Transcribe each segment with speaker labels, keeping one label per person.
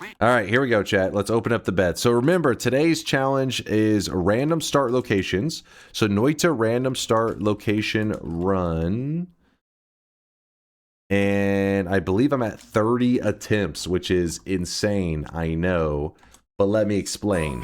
Speaker 1: All right, here we go, chat. Let's open up the bed. So remember, today's challenge is random start locations. So Noita random start location run. And I believe I'm at 30 attempts, which is insane, I know. But let me explain.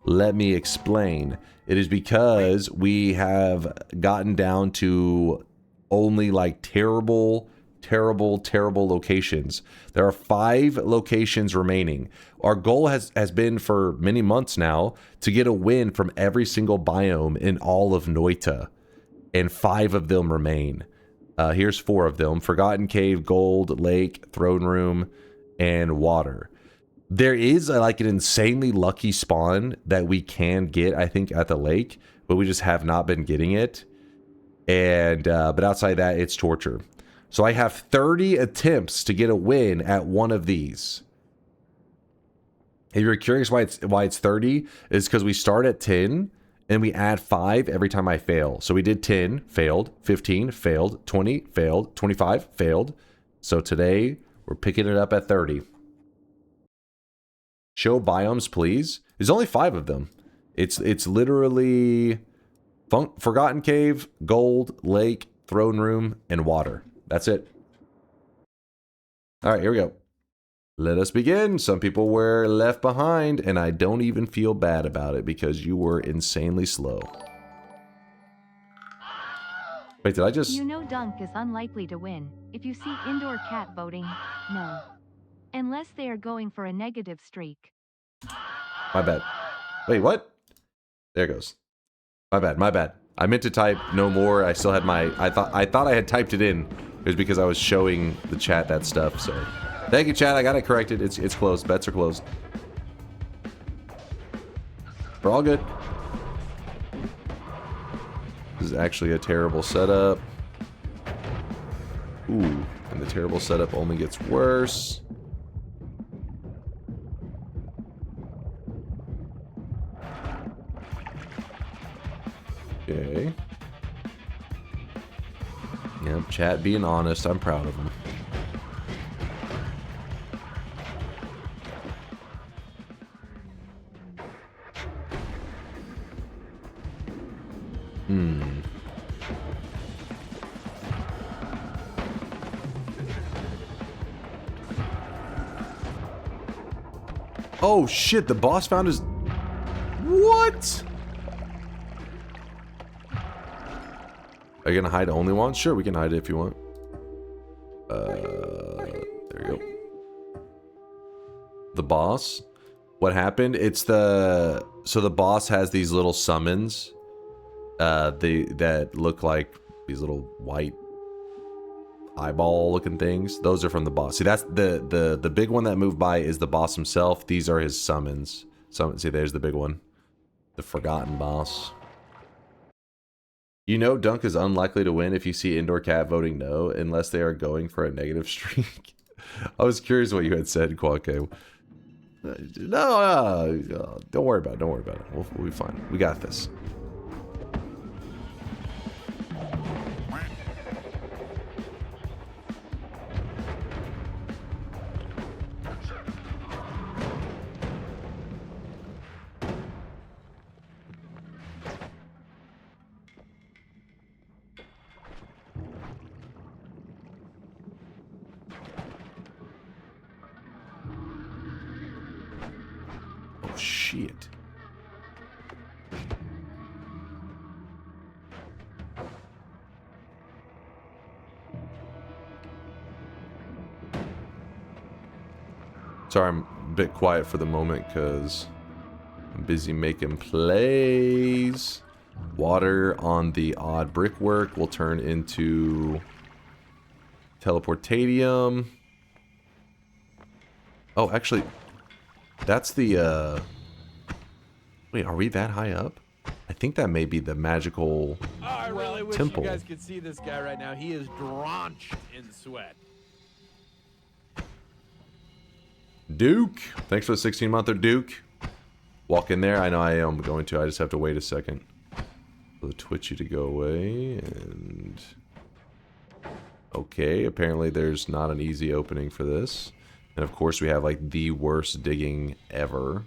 Speaker 1: Let me explain. It is because we have gotten down to only like terrible locations. There are 5 locations remaining. Our goal has been for many months now to get a win from every single biome in all of Noita. And 5 of them remain. Here's 4 of them: Forgotten Cave, Gold, Lake, Throne Room, and Water. There is like an insanely lucky spawn that we can get, I think, at the lake, but we just have not been getting it. And but outside that, it's torture. So I have 30 attempts to get a win at one of these. If you're curious why it's 30, it's because we start at 10 and we add 5 every time I fail. So we did 10, failed, 15, failed, 20, failed, 25, failed. So today we're picking it up at 30. Show biomes, please. There's only 5 of them. It's literally Forgotten Cave, Gold, Lake, Throne Room, and Water. That's it. All right, here we go. Let us begin. Some people were left behind, and I don't even feel bad about it because you were insanely slow. Wait, did I just...
Speaker 2: You know Dunk is unlikely to win. If you see indoor cat voting, no. Unless they are going for a negative streak.
Speaker 1: My bad. Wait, what? There it goes. My bad, my bad. I meant to type no more. I still had my... I thought I had typed it in. It was because I was showing the chat that stuff, so... Thank you, chat. I got it corrected. It's closed. Bets are closed. We're all good. This is actually a terrible setup. Ooh, and the terrible setup only gets worse. Okay. Yep, chat being honest. I'm proud of them. Oh shit, the boss found his... What? Are you gonna hide only once? Sure, we can hide it if you want. There you go. The boss? What happened? It's the... So the boss has these little summons. That look like these little white eyeball looking things. Those are from the boss. See, that's the big one that moved by is the boss himself. These are his summons. See, there's the big one. The forgotten boss. You know Dunk is unlikely to win if you see indoor cat voting no, unless they are going for a negative streak. I was curious what you had said, Quake. No, don't worry about it. Don't worry about it. We'll be fine. We got this. Shit. Sorry, I'm a bit quiet for the moment because I'm busy making plays. Water on the odd brickwork will turn into teleportadium. Oh, actually, that's the, wait, are we that high up? I think that may be the magical
Speaker 3: I really wish
Speaker 1: temple.
Speaker 3: you guys could see this guy right now. He is drenched in sweat.
Speaker 1: Duke, thanks for the 16-monther, Duke. Walk in there. I know I am going to. I just have to wait a second for the twitchy to go away. And okay, apparently there's not an easy opening for this. And of course we have like the worst digging ever.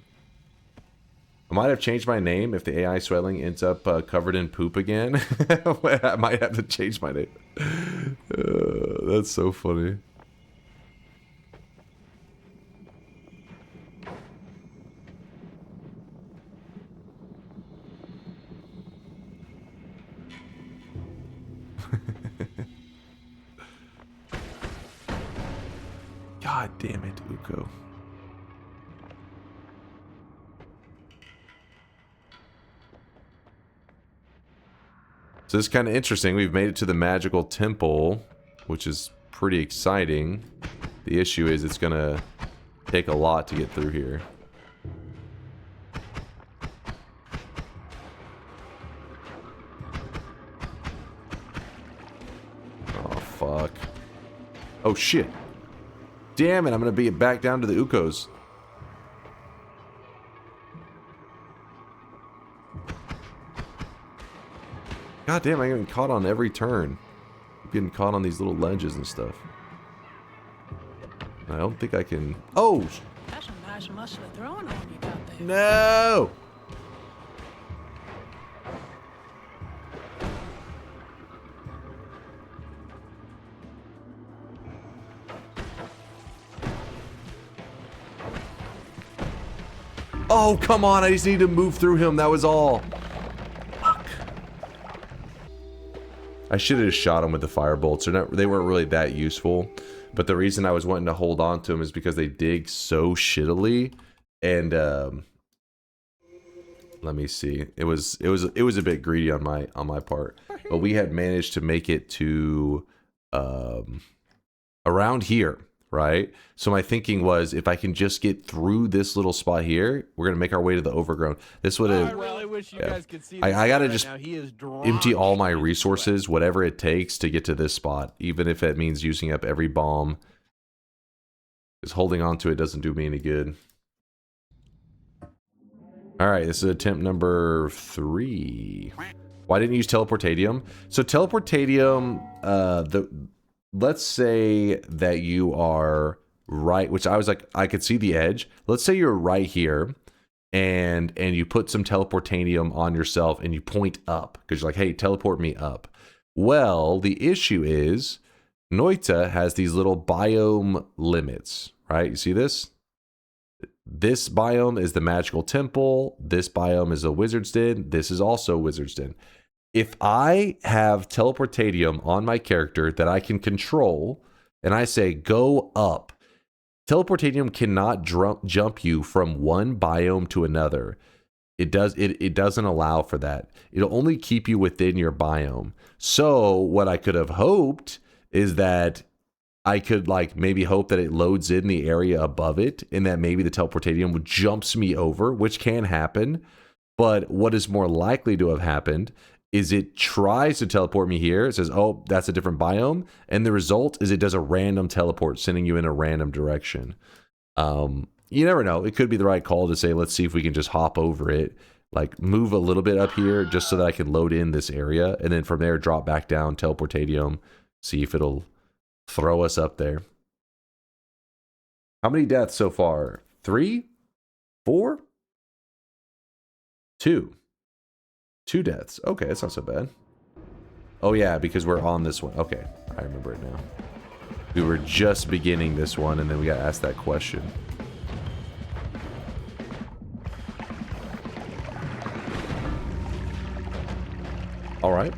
Speaker 1: I might have changed my name if the AI swelling ends up covered in poop again. I might have to change my name. That's so funny. God damn it, Uko. So this is kind of interesting. We've made it to the magical temple, which is pretty exciting. The issue is it's going to take a lot to get through here. Oh, fuck. Oh, shit. Damn it, I'm going to be back down to the Ukos. God damn, I'm getting caught on every turn. I'm getting caught on these little ledges and stuff. I don't think I can... Oh!
Speaker 4: That's some nice muscle throwing on you got there.
Speaker 1: No! Oh, come on, I just need to move through him, that was all. Fuck. I should have just shot him with the fire bolts. They weren't really that useful. But the reason I was wanting to hold on to them is because they dig so shittily. And let me see. It was a bit greedy on my part. But we had managed to make it to around here. Right? So my thinking was, if I can just get through this little spot here, we're going to make our way to the overgrown. This would have...
Speaker 3: I really wish you guys could see this
Speaker 1: I got to
Speaker 3: right
Speaker 1: just
Speaker 3: now. He is
Speaker 1: empty all my
Speaker 3: drenched in
Speaker 1: resources,
Speaker 3: sweat.
Speaker 1: whatever it takes to get to this spot, even if it means using up every bomb. Because holding on to it doesn't do me any good. Alright, this is attempt number 3. Why didn't you use teleportadium? So teleportadium, let's say that you are right, which I was like, I could see the edge. Let's say you're right here, and you put some teleportanium on yourself, and you point up, because you're like, hey, teleport me up. Well, the issue is, Noita has these little biome limits, right? You see this? This biome is the magical temple. This biome is a wizard's den. This is also wizard's den. If I have teleportadium on my character that I can control, and I say, go up, teleportadium cannot jump you from one biome to another. It doesn't allow for that. It'll only keep you within your biome. So what I could have hoped is that I could like maybe hope that it loads in the area above it, and that maybe the teleportadium jumps me over, which can happen. But what is more likely to have happened is it tries to teleport me here. It says, oh, that's a different biome. And the result is it does a random teleport, sending you in a random direction. You never know. It could be the right call to say, let's see if we can just hop over it. Like move a little bit up here just so that I can load in this area. And then from there, drop back down, teleportadium, see if it'll throw us up there. How many deaths so far? 3? 4? 2. 2 deaths. Okay, that's not so bad. Oh yeah, because we're on this one. Okay, I remember it now. We were just beginning this one, and then we got asked that question. All right.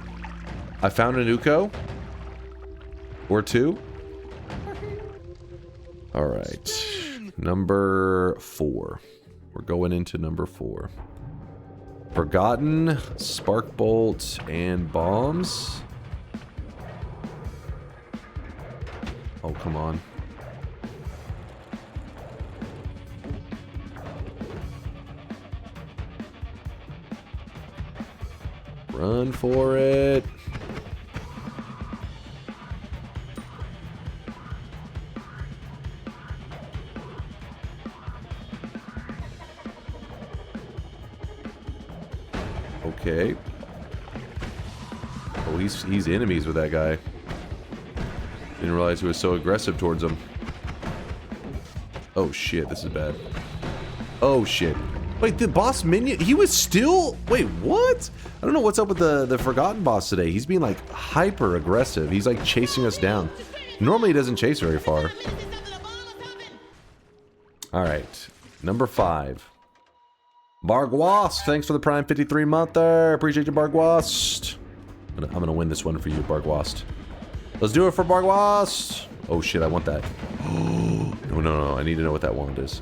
Speaker 1: I found an Uko. Or 2. All right. Number 4. We're going into number 4. Forgotten, spark bolts, and bombs. Oh, come on. Run for it. Okay. Oh, he's enemies with that guy. Didn't realize he was so aggressive towards him. Oh shit, this is bad. Oh shit. Wait, the boss minion, he was still, wait, what? I don't know what's up with the Forgotten boss today. He's being like hyper aggressive. He's like chasing us down. Normally he doesn't chase very far. All right, number 5. Bargwast, thanks for the Prime 53 monther. Appreciate you, Bargwast. I'm gonna win this one for you, Bargwast. Let's do it for Bargwast. Oh shit, I want that. No, I need to know what that wand is.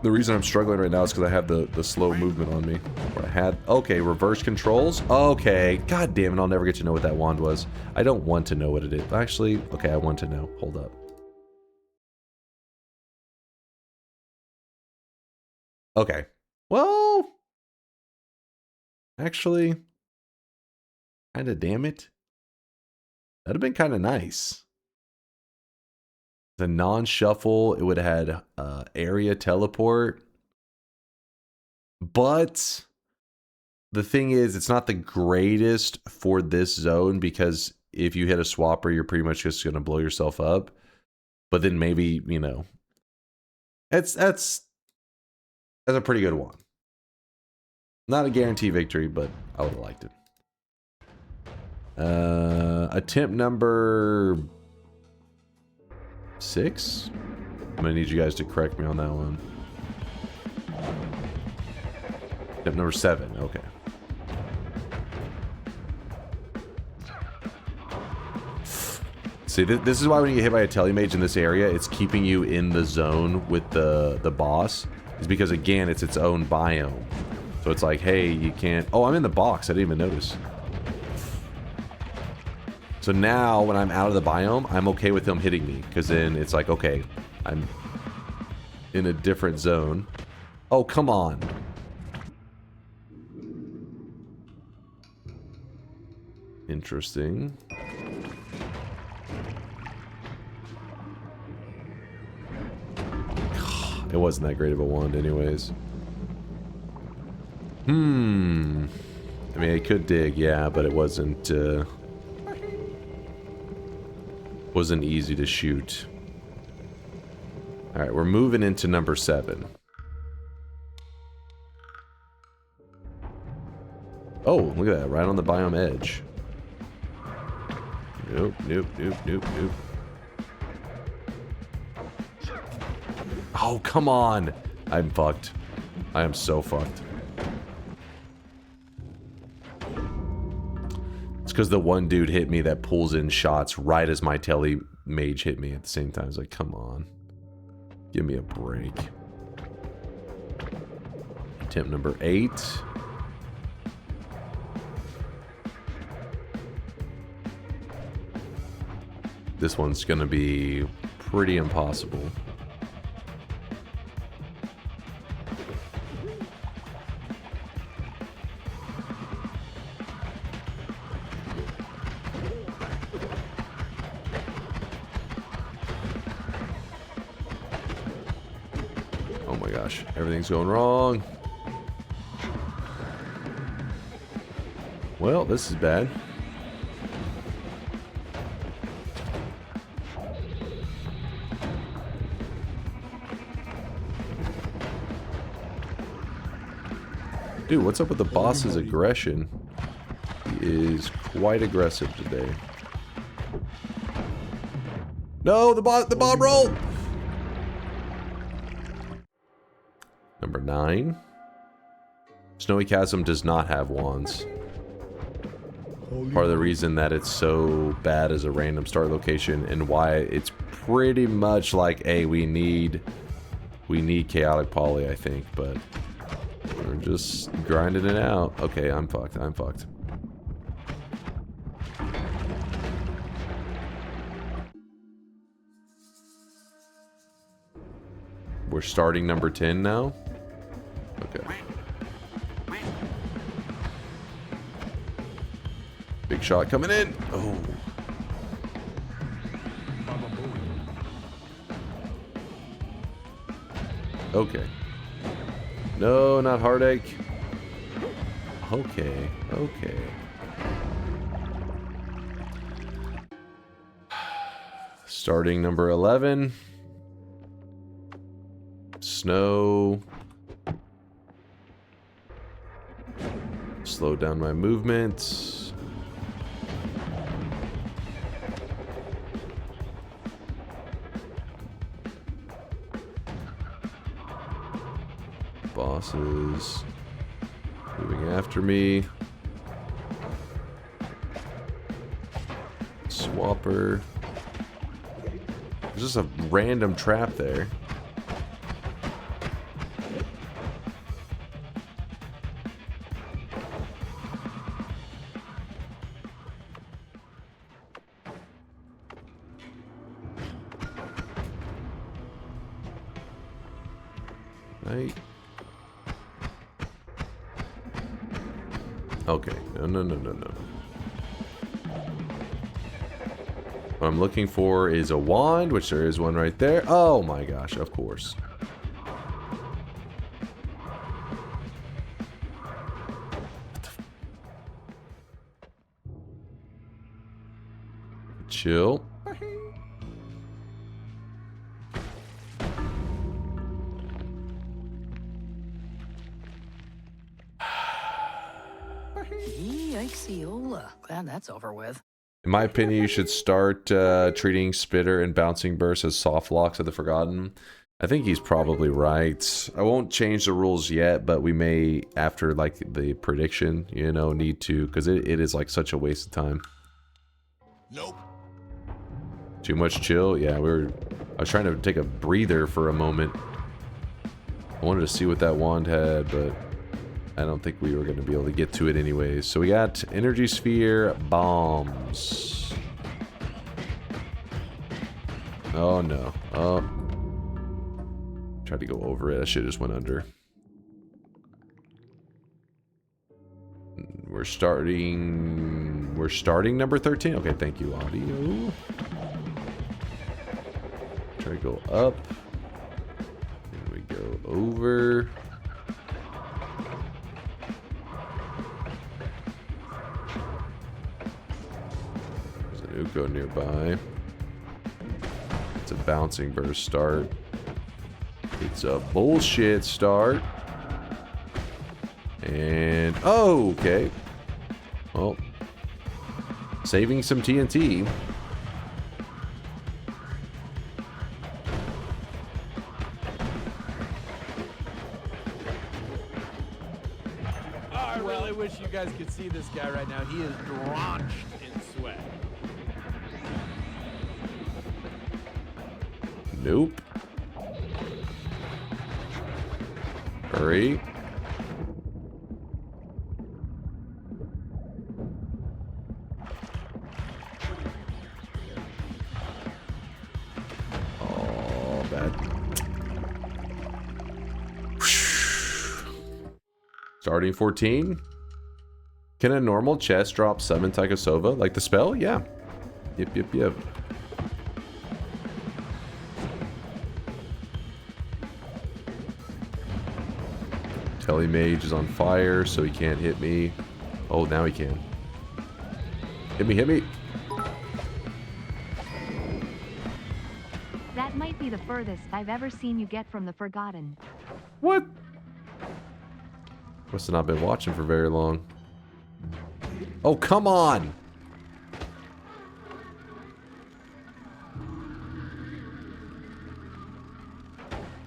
Speaker 1: The reason I'm struggling right now is because I have the slow movement on me. Or I had, okay, reverse controls. Okay, god damn it, I'll never get to know what that wand was. I don't want to know what it is. Actually, okay, I want to know. Hold up. Okay, well, actually, kind of damn it. That'd have been kind of nice. The non-shuffle, it would have had area teleport. But the thing is, it's not the greatest for this zone because if you hit a swapper, you're pretty much just going to blow yourself up. But then maybe, you know, that's a pretty good one. Not a guarantee victory, but I would have liked it. Attempt number 6. I'm gonna need you guys to correct me on that one. Attempt number 7. Okay. See, this is why when you get hit by a telemage in this area, it's keeping you in the zone with the boss. Is because again, it's its own biome. So it's like, hey, you can't. Oh, I'm in the box. I didn't even notice. So now, when I'm out of the biome, I'm okay with them hitting me. Because then it's like, okay, I'm in a different zone. Oh, come on. Interesting. It wasn't that great of a wand anyways. I mean, it could dig, yeah, but it wasn't easy to shoot. Alright, we're moving into number 7. Oh, look at that, right on the biome edge. Nope, nope, nope, nope, nope. Oh, come on! I'm fucked. I am so fucked. It's because the one dude hit me that pulls in shots right as my tele mage hit me at the same time. It's like, come on. Give me a break. Attempt number 8. This one's gonna be pretty impossible. Everything's going wrong. Well, this is bad. Dude, what's up with the boss's aggression? He is quite aggressive today. No, the bomb roll! Number 9. Snowy Chasm does not have wands. Part of the reason that it's so bad as a random start location and why it's pretty much like, hey, we need Chaotic Poly, I think, but we're just grinding it out. Okay, I'm fucked. I'm fucked. We're starting number 10 now? Okay. Big shot coming in. Oh. Okay. No, not heartache. Okay. Starting number 11. Snow. Slow down my movement. Bosses moving after me. Swapper. There's just a random trap there. Right. Okay. No. What I'm looking for is a wand, which there is one right there. Oh my gosh, of course. Chill.
Speaker 4: Yikes-ola. Glad that's over with.
Speaker 1: In my opinion, you should start treating Spitter and Bouncing Burst as soft locks of the Forgotten. I think he's probably right. I won't change the rules yet, but we may, after like the prediction, you know, need to, because it is like such a waste of time.
Speaker 5: Nope.
Speaker 1: Too much chill? Yeah, I was trying to take a breather for a moment. I wanted to see what that wand had, but I don't think we were going to be able to get to it anyways. So we got Energy Sphere, Bombs. Oh no. Oh. Tried to go over it. That shit just went under. We're starting number 13. Okay, thank you, audio. Try to go up. And we go over. There's an Uko nearby. It's a Bouncing Burst start. It's a bullshit start. And, oh, okay. Well, saving some TNT.
Speaker 3: I really wish you guys could see this guy right now. He is drenched in sweat.
Speaker 1: Nope. Hurry. Oh, bad. Starting 14. Can a normal chest drop summon Taikosova? Like the spell? Yeah. Yep. Telemage is on fire, so he can't hit me. Oh, now he can. Hit me.
Speaker 2: That might be the furthest I've ever seen you get from the Forgotten.
Speaker 1: What? Must have not been watching for very long. Oh, come on!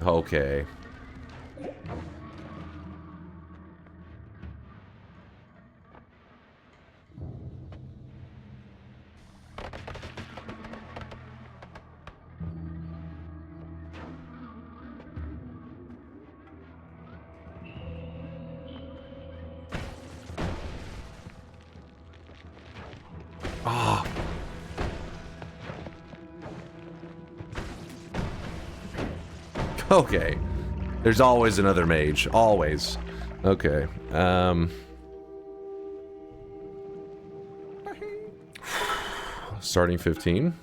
Speaker 1: Okay. Ah. Okay. There's always another mage. Always. Okay. Starting 15.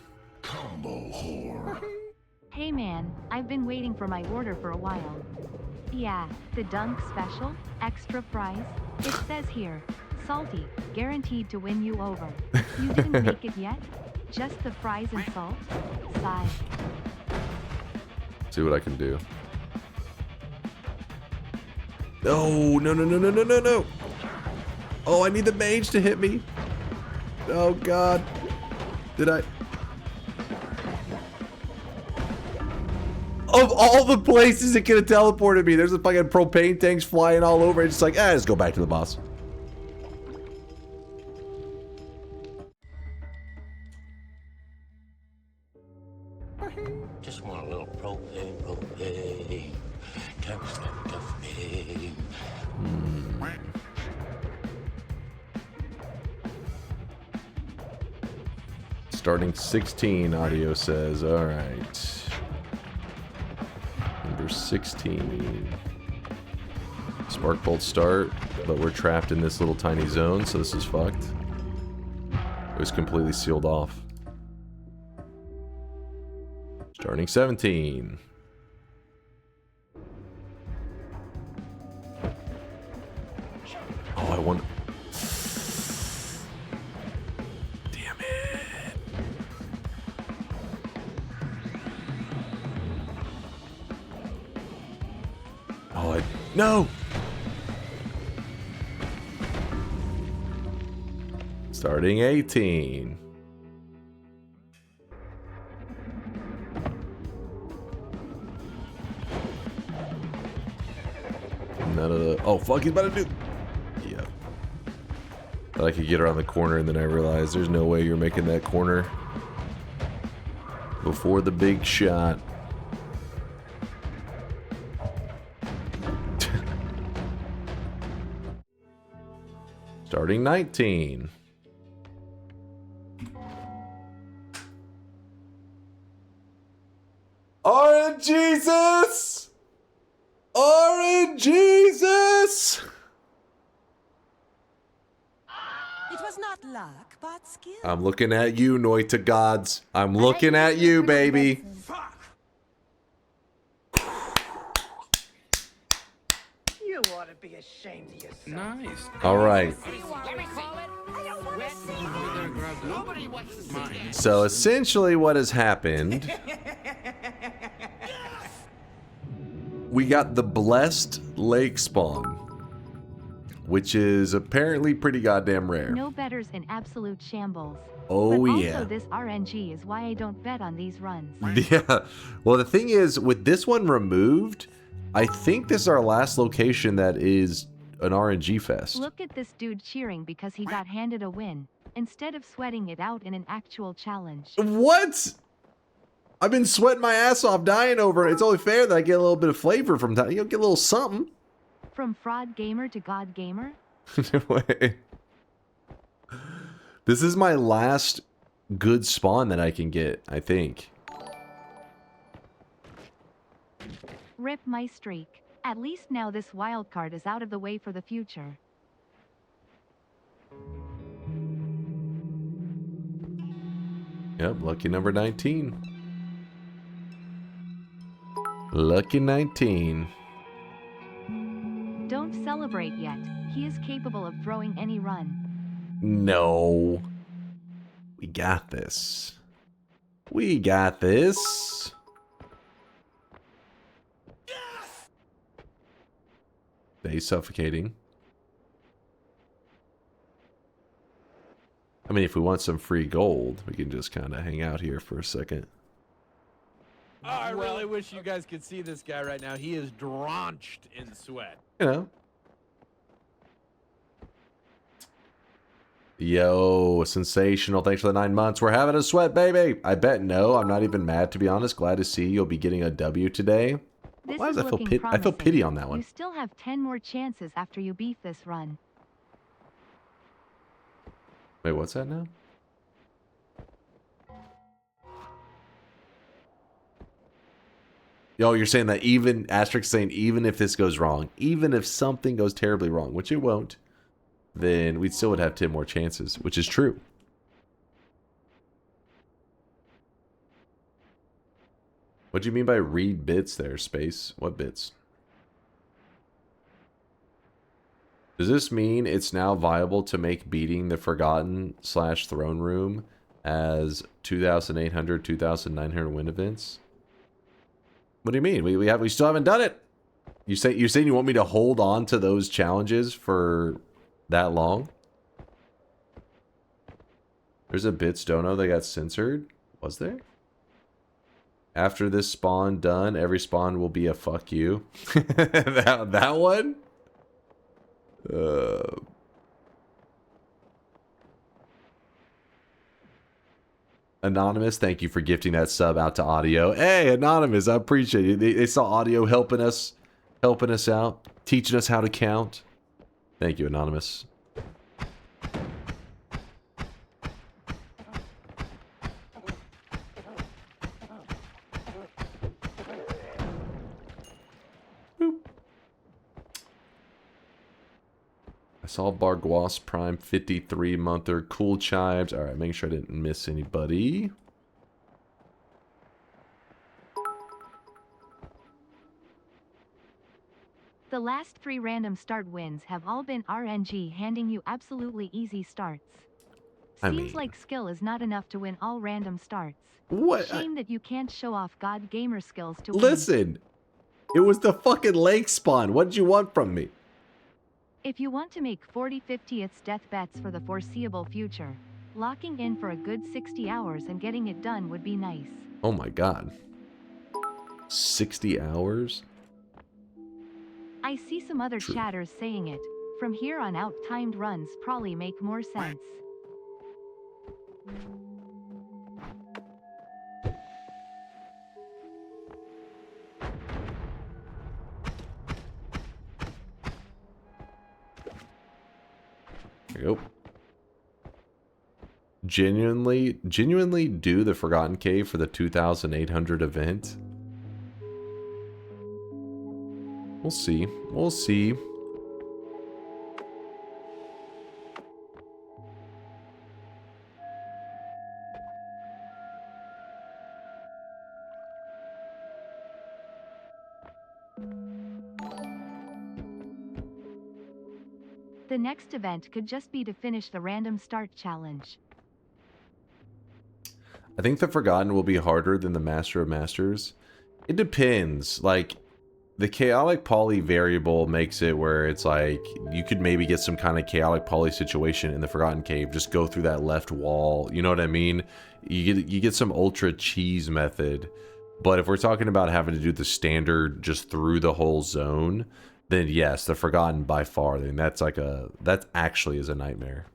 Speaker 5: Combo whore.
Speaker 2: Hey man, I've been waiting for my order for a while. Yeah, the Dunk special, extra price. It says here, salty, guaranteed to win you over. You didn't make it yet? Just the fries and salt? Sigh.
Speaker 1: See what I can do. No, no, no, no, no, no, no, no. Oh, I need the mage to hit me. Oh, God. Did I? Of all the places it could have teleported me, there's a fucking propane tanks flying all over. It's just like, let's go back to the boss.
Speaker 5: Just want a little propane. Caffeine.
Speaker 1: Starting 16, audio says. All right. Number 16. Spark bolt start, but we're trapped in this little tiny zone, so this is fucked. It was completely sealed off. Starting 17. Oh, I want... Damn it. Oh, I... No! Starting 18. None of the... Oh, fuck, he's about to do... Yeah. Thought I could get around the corner, and then I realized there's no way you're making that corner before the big shot. Starting 19. RNGesus! RNGesus!
Speaker 6: It was not luck, but skill.
Speaker 1: I'm looking at you, Noita gods. I'm looking at you, baby.
Speaker 6: You ought to be ashamed of yourself.
Speaker 3: Nice.
Speaker 1: All right. So essentially what has happened, we got the blessed lake spawn, which is apparently pretty goddamn rare.
Speaker 2: No betters in absolute shambles.
Speaker 1: Oh,
Speaker 2: but
Speaker 1: yeah.
Speaker 2: Also, this RNG is why I don't bet on these runs.
Speaker 1: Yeah. Well, the thing is, with this one removed, I think this is our last location that is an RNG fest.
Speaker 2: Look at this dude cheering because he got handed a win, instead of sweating it out in an actual challenge.
Speaker 1: What? I've been sweating my ass off dying over it. It's only fair that I get a little bit of flavor from time. You know, get a little something.
Speaker 2: From fraud gamer to god gamer?
Speaker 1: Wait. This is my last good spawn that I can get, I think.
Speaker 2: Rip my streak. At least now this wildcard is out of the way for the future.
Speaker 1: Yep, lucky number 19. Lucky 19.
Speaker 2: Don't celebrate yet. He is capable of throwing any run.
Speaker 1: No. We got this. We got this. They suffocating. I mean, if we want some free gold, we can just kind of hang out here for a second.
Speaker 3: Oh, I really wish you guys could see this guy right now. He is drenched in sweat.
Speaker 1: You know. Yo, sensational. Thanks for the 9 months. We're having a sweat, baby. I bet no. I'm not even mad, to be honest. Glad to see you'll be getting a W today.
Speaker 2: This
Speaker 1: Why
Speaker 2: is
Speaker 1: does I feel
Speaker 2: looking
Speaker 1: I feel pity on that
Speaker 2: promising.
Speaker 1: one.
Speaker 2: You still have 10 more chances after you beat this run.
Speaker 1: Wait, what's that now? Yo, you're saying that even, asterisk saying even if this goes wrong, even if something goes terribly wrong, which it won't, then we still would have 10 more chances, which is true. What do you mean by read bits there, Space? What bits? Does this mean it's now viable to make beating the Forgotten / Throne Room has 2,800, 2,900 win events. What do you mean? We still haven't done it. You're saying you want me to hold on to those challenges for that long? There's a Bitstono that got censored. Was there? After this spawn done, every spawn will be a fuck you. that one? Anonymous, thank you for gifting that sub out to Audio. Hey, Anonymous, I appreciate it. They saw Audio helping us out, teaching us how to count. Thank you, Anonymous. I saw Barguas Prime 53-monther. Cool chimes. All right, making sure I didn't miss anybody.
Speaker 2: The last 3 random start wins have all been RNG, handing you absolutely easy starts. Seems like skill is not enough to win all random starts.
Speaker 1: What?
Speaker 2: Shame that you can't show off God gamer skills to win.
Speaker 1: Listen, it was the fucking lake spawn. What did you want from me?
Speaker 2: If you want to make 40/50th death bets for the foreseeable future, locking in for a good 60 hours and getting it done would be nice.
Speaker 1: Oh my god. 60 hours?
Speaker 2: I see some other chatters saying it. From here on out, timed runs probably make more sense.
Speaker 1: There you go. Genuinely do the Forgotten Cave for the 2,800 event. We'll see. We'll see.
Speaker 2: The next event could just be to finish the random start challenge.
Speaker 1: I think the Forgotten will be harder than the Master of Masters. It depends. Like, the chaotic poly variable makes it where it's like you could maybe get some kind of chaotic poly situation in the Forgotten Cave. Just go through that left wall. You know what I mean? You get some ultra cheese method. But if we're talking about having to do the standard just through the whole zone, then yes, the Forgotten by far. Then that's like that actually is a nightmare.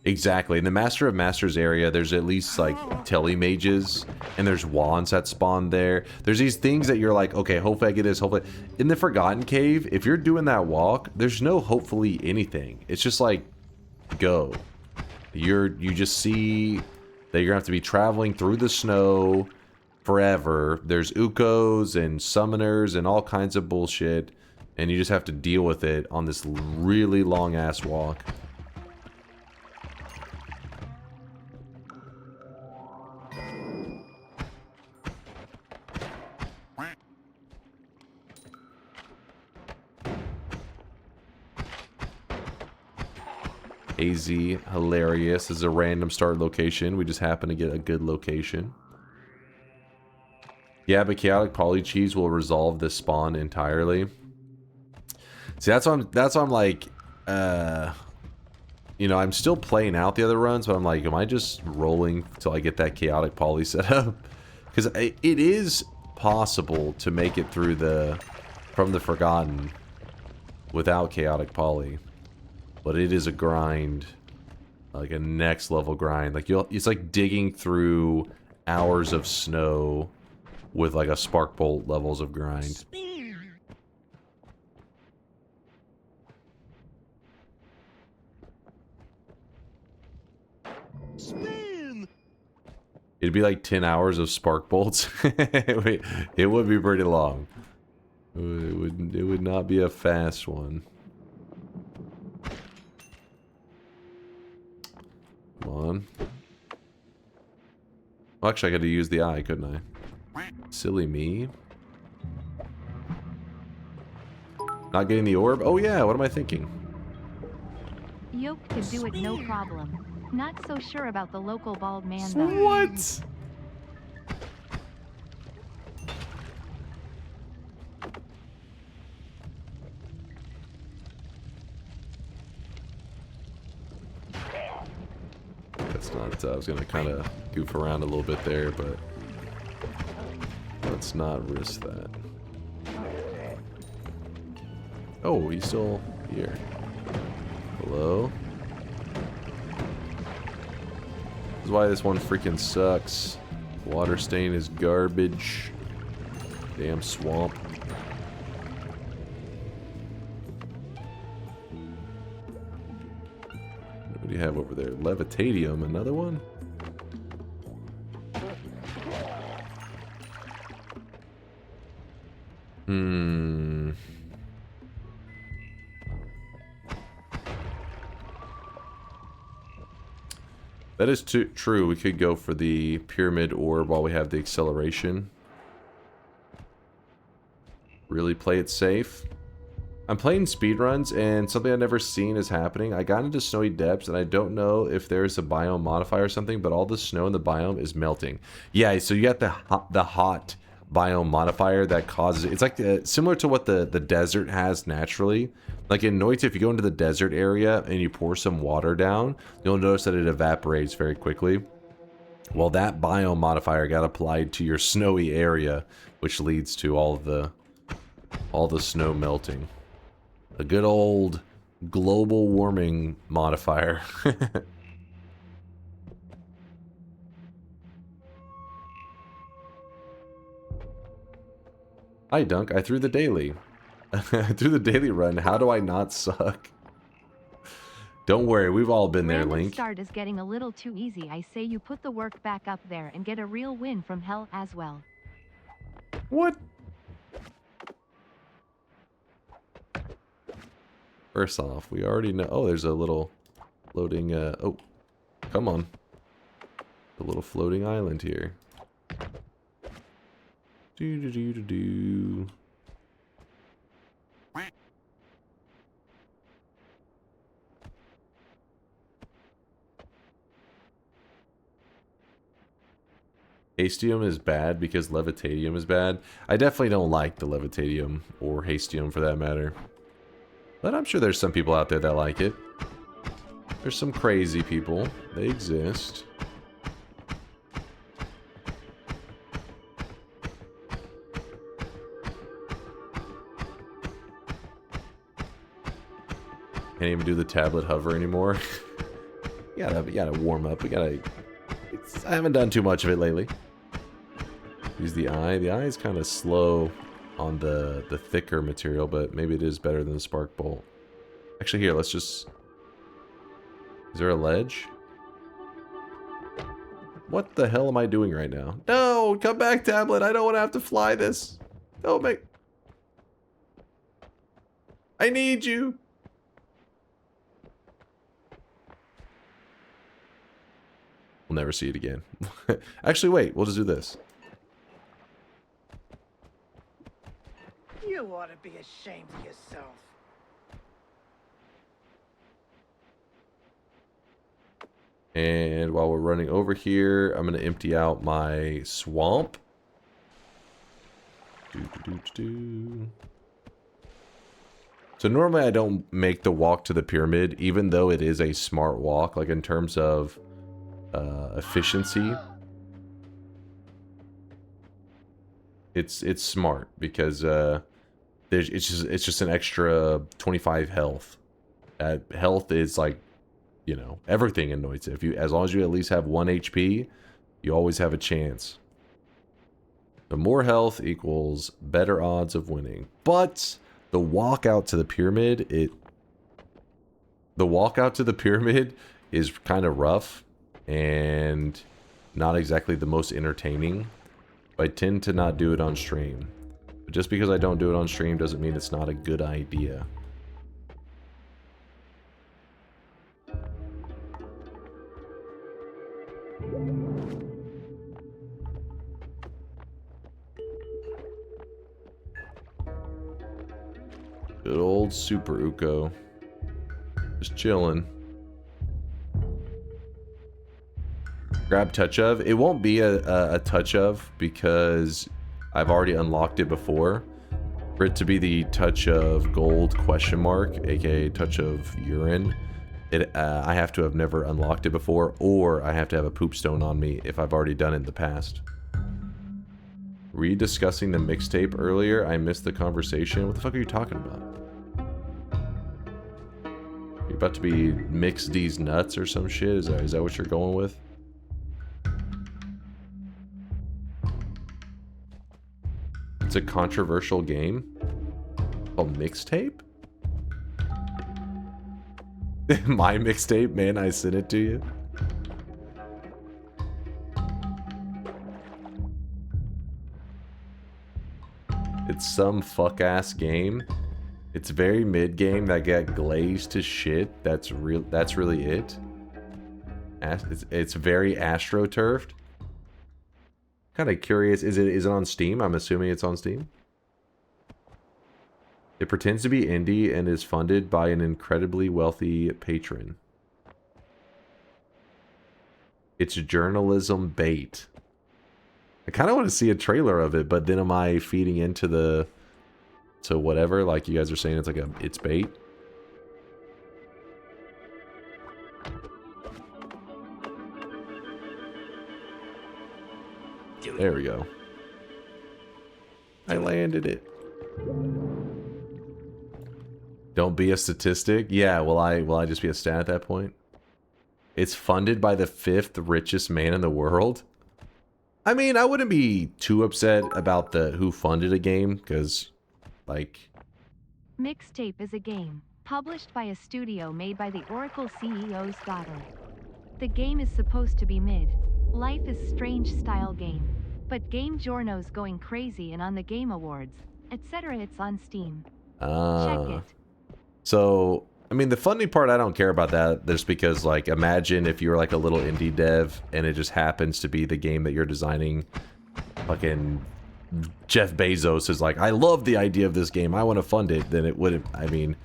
Speaker 1: Exactly. In the Master of Masters area, there's at least like telemages, and there's wands that spawn there. There's these things that you're like, okay, hopefully I get this, hopefully. In the Forgotten Cave, if you're doing that walk, there's no hopefully anything. It's just like, go. You just see that you're gonna have to be traveling through the snow forever. There's Ukos and summoners and all kinds of bullshit, and you just have to deal with it on this really long ass walk. AZ, hilarious. This is a random start location. We just happen to get a good location. Yeah, but chaotic poly cheese will resolve this spawn entirely. See, that's why I'm like, you know, I'm still playing out the other runs, but I'm like, am I just rolling till I get that chaotic poly set up? Because it is possible to make it through from the Forgotten without chaotic poly. But it is a grind, like a next level grind. Like it's like digging through hours of snow with like a spark bolt levels of grind.
Speaker 5: Spin.
Speaker 1: It'd be like 10 hours of spark bolts. It would be pretty long. It would not be a fast one. Come on. Well, actually, I could have used the eye, couldn't I? Silly me. Not getting the orb? Oh yeah, what am I thinking?
Speaker 2: Yoke could do it no problem. Not so sure about the local bald man though.
Speaker 1: What? That's not, I was gonna kind of goof around a little bit there, but let's not risk that. Oh, he's still here. Hello? This is why this one freaking sucks. Water stain is garbage. Damn swamp. What do you have over there? Levitadium, another one? That is true. We could go for the pyramid orb while we have the acceleration. Really play it safe. I'm playing speedruns, and something I've never seen is happening. I got into snowy depths, and I don't know if there's a biome modifier or something, but all the snow in the biome is melting. Yeah, so you got the hot biome modifier that causes... It's like similar to what the desert has naturally. Like in Noita, if you go into the desert area and you pour some water down, you'll notice that it evaporates very quickly. Well, that biome modifier got applied to your snowy area, which leads to all the snow melting. A good old global warming modifier. Hi, Dunk. I threw the daily. I threw the daily run. How do I not suck? Don't worry. We've all been there,
Speaker 2: Random
Speaker 1: Link.
Speaker 2: start is getting a little too easy. I say you put the work back up there and get a real win from hell as well.
Speaker 1: What? First off, we already know... Oh, there's a little floating... Oh, come on. A little floating island here. Do-do-do-do-do. Hastium is bad because Levitadium is bad. I definitely don't like the Levitadium or Hastium for that matter. But I'm sure there's some people out there that like it. There's some crazy people. They exist. Can't even do the tablet hover anymore. you gotta warm up. I haven't done too much of it lately. Use the eye. The eye is kind of slow on the thicker material, but maybe it is better than the spark bolt. Actually, here, let's just... Is there a ledge? What the hell am I doing right now? No! Come back, tablet! I don't want to have to fly this! Don't make... I need you! We'll never see it again. Actually, wait. We'll just do this.
Speaker 6: You ought to be ashamed of yourself.
Speaker 1: And while we're running over here, I'm going to empty out my swamp. So normally I don't make the walk to the pyramid, even though it is a smart walk, like in terms of efficiency. It's smart because it's just an extra 25 health. Health is like, you know, everything in Noita. As long as you at least have 1 HP, you always have a chance. The more health equals better odds of winning. But the walk out to the pyramid, is kind of rough and not exactly the most entertaining. I tend to not do it on stream. But just because I don't do it on stream doesn't mean it's not a good idea. Good old Super Uko. Just chilling. Grab touch of. It won't be a touch of because I've already unlocked it before. For it to be the touch of gold question mark, aka touch of urine, I have to have never unlocked it before, or I have to have a poop stone on me if I've already done it in the past. Were you discussing the mixtape earlier? I missed the conversation. What the fuck are you talking about? You're about to be mix these nuts or some shit? Is that what you're going with? It's a controversial game called Mixtape? My mixtape, man, I sent it to you. It's some fuck-ass game. It's very mid-game that got glazed to shit. That's really it. It's very astroturfed. Kind of curious. Is it on Steam? I'm assuming it's on Steam. It pretends to be indie and is funded by an incredibly wealthy patron. It's journalism bait. I kind of want to see a trailer of it, but then am I feeding into to whatever? Like you guys are saying, it's bait. There we go. I landed it. Don't be a statistic. Yeah, will I just be a stat at that point? It's funded by the 5th richest man in the world. I mean, I wouldn't be too upset about who funded a game, because, like...
Speaker 2: Mixtape is a game, published by a studio made by the Oracle CEO's daughter. The game is supposed to be mid. Life is Strange style game. But Game Journo's going crazy and on the Game Awards, etc. It's on Steam. Check it.
Speaker 1: So, I mean, the funny part, I don't care about that, just because, like, imagine if you were, like, a little indie dev, and it just happens to be the game that you're designing. Fucking Jeff Bezos is like, I love the idea of this game, I want to fund it. Then it wouldn't, I mean,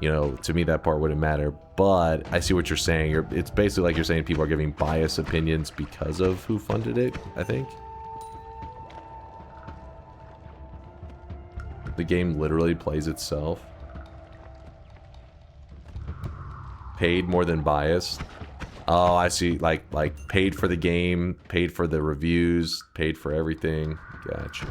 Speaker 1: you know, to me that part wouldn't matter. But I see what you're saying. It's basically like you're saying people are giving biased opinions because of who funded it, I think. The game literally plays itself. Paid more than biased. Oh, I see. Like paid for the game, paid for the reviews, paid for everything. Gotcha.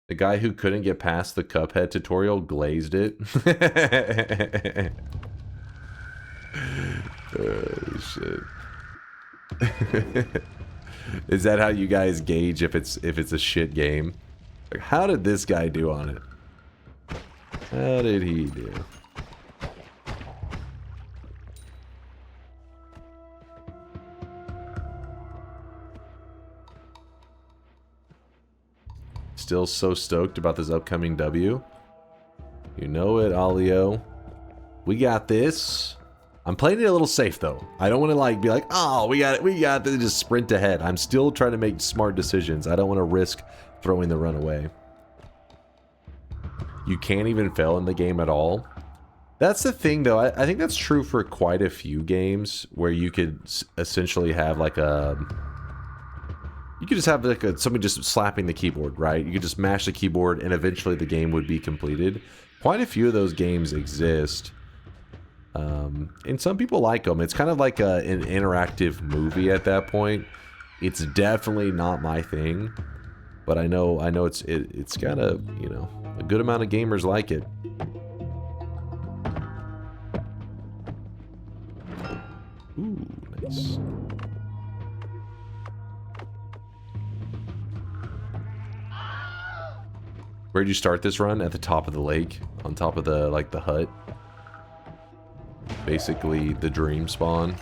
Speaker 1: The guy who couldn't get past the Cuphead tutorial glazed it. Oh, shit. Is that how you guys gauge if it's a shit game? Like, how did this guy do on it? How did he do? Still so stoked about this upcoming W. You know it, Alio. We got this. I'm playing it a little safe though. I don't want to like be like, oh, we got to just sprint ahead. I'm still trying to make smart decisions. I don't want to risk throwing the run away. You can't even fail in the game at all. That's the thing though. I think that's true for quite a few games where you could essentially have like a... You could just have like somebody just slapping the keyboard, right? You could just mash the keyboard and eventually the game would be completed. Quite a few of those games exist. And some people like them. It's kind of like an interactive movie at that point. It's definitely not my thing, but I know it's got a, you know, a good amount of gamers like it. Ooh, nice. Where'd you start this run? At the top of the lake, on top of the like the hut. Basically the dream spawn.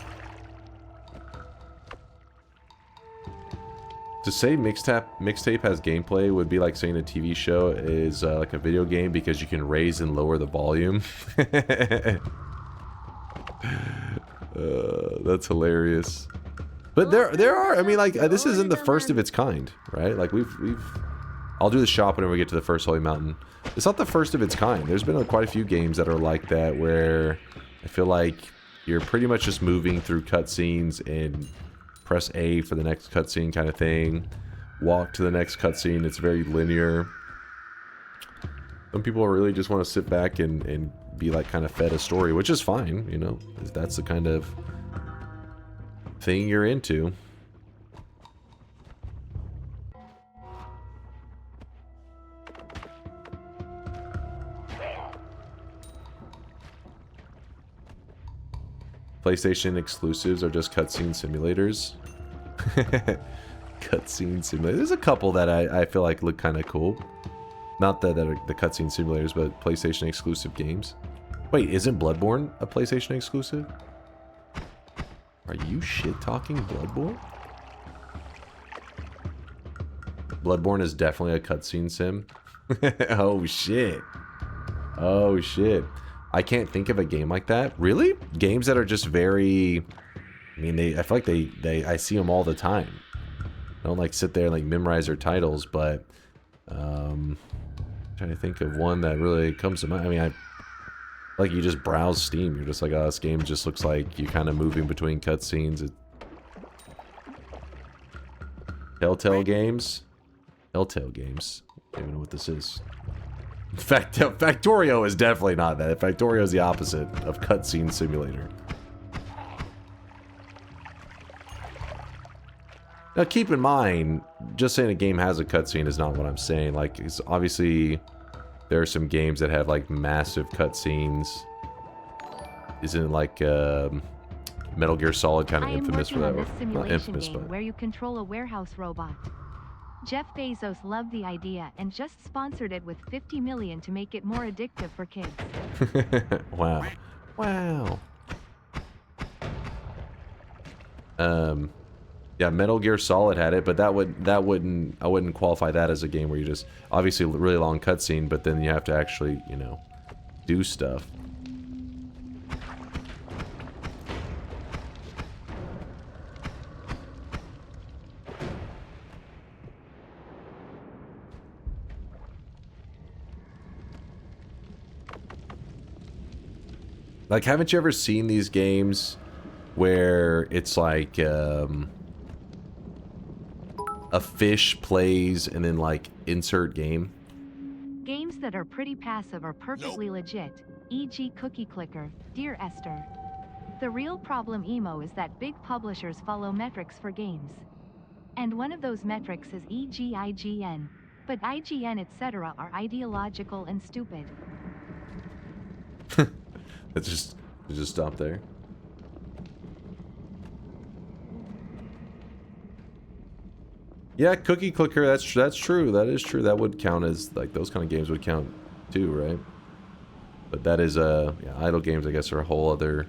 Speaker 1: To say mixtape has gameplay would be like saying a TV show is like a video game because you can raise and lower the volume. That's hilarious. But there are, I mean, like, this isn't the first of its kind, right? Like, I'll do the shop whenever we get to the first Holy Mountain. It's not the first of its kind. There's been quite a few games that are like that, where I feel like you're pretty much just moving through cutscenes and press A for the next cutscene kind of thing. Walk to the next cutscene. It's very linear. Some people really just want to sit back and be like kind of fed a story, which is fine, you know, if that's the kind of thing you're into. PlayStation exclusives are just cutscene simulators. Cutscene simulators. There's a couple that I feel like look kind of cool. Not that are the cutscene simulators, but PlayStation exclusive games. Wait, isn't Bloodborne a PlayStation exclusive? Are you shit-talking Bloodborne? Bloodborne is definitely a cutscene sim. Oh, shit. Oh, shit. I can't think of a game like that. Really? Games that are just very... I mean, I feel like I see them all the time. I don't like sit there and like memorize their titles, but... I'm trying to think of one that really comes to mind. I mean, like you just browse Steam. You're just like, oh, this game just looks like you're kind of moving between cutscenes. Telltale Games? Telltale Games. I don't even know what this is. In fact, Factorio is definitely not that. Factorio is the opposite of cutscene simulator. Now, keep in mind, just saying a game has a cutscene is not what I'm saying. Like, it's obviously, there are some games that have, like, massive cutscenes. Isn't it like, Metal Gear Solid kind of infamous for that?
Speaker 2: Not infamous, but... where you control a warehouse robot. Jeff Bezos loved the idea and just sponsored it with $50 million to make it more addictive for kids.
Speaker 1: Wow. Wow. Yeah, Metal Gear Solid had it, but I wouldn't qualify that as a game where you just obviously a really long cutscene, but then you have to actually, you know, do stuff. Like, haven't you ever seen these games where it's like, a fish plays and then, like, insert game?
Speaker 2: Games that are pretty passive are perfectly legit, e.g. Cookie Clicker, Dear Esther. The real problem, Emo, is that big publishers follow metrics for games. And one of those metrics is e.g. IGN. But IGN etc. are ideological and stupid.
Speaker 1: Let's just stop there. Yeah, Cookie Clicker, that's true. That is true. That would count as, like, those kind of games would count too, right? But that is, yeah, idle games, I guess, are a whole other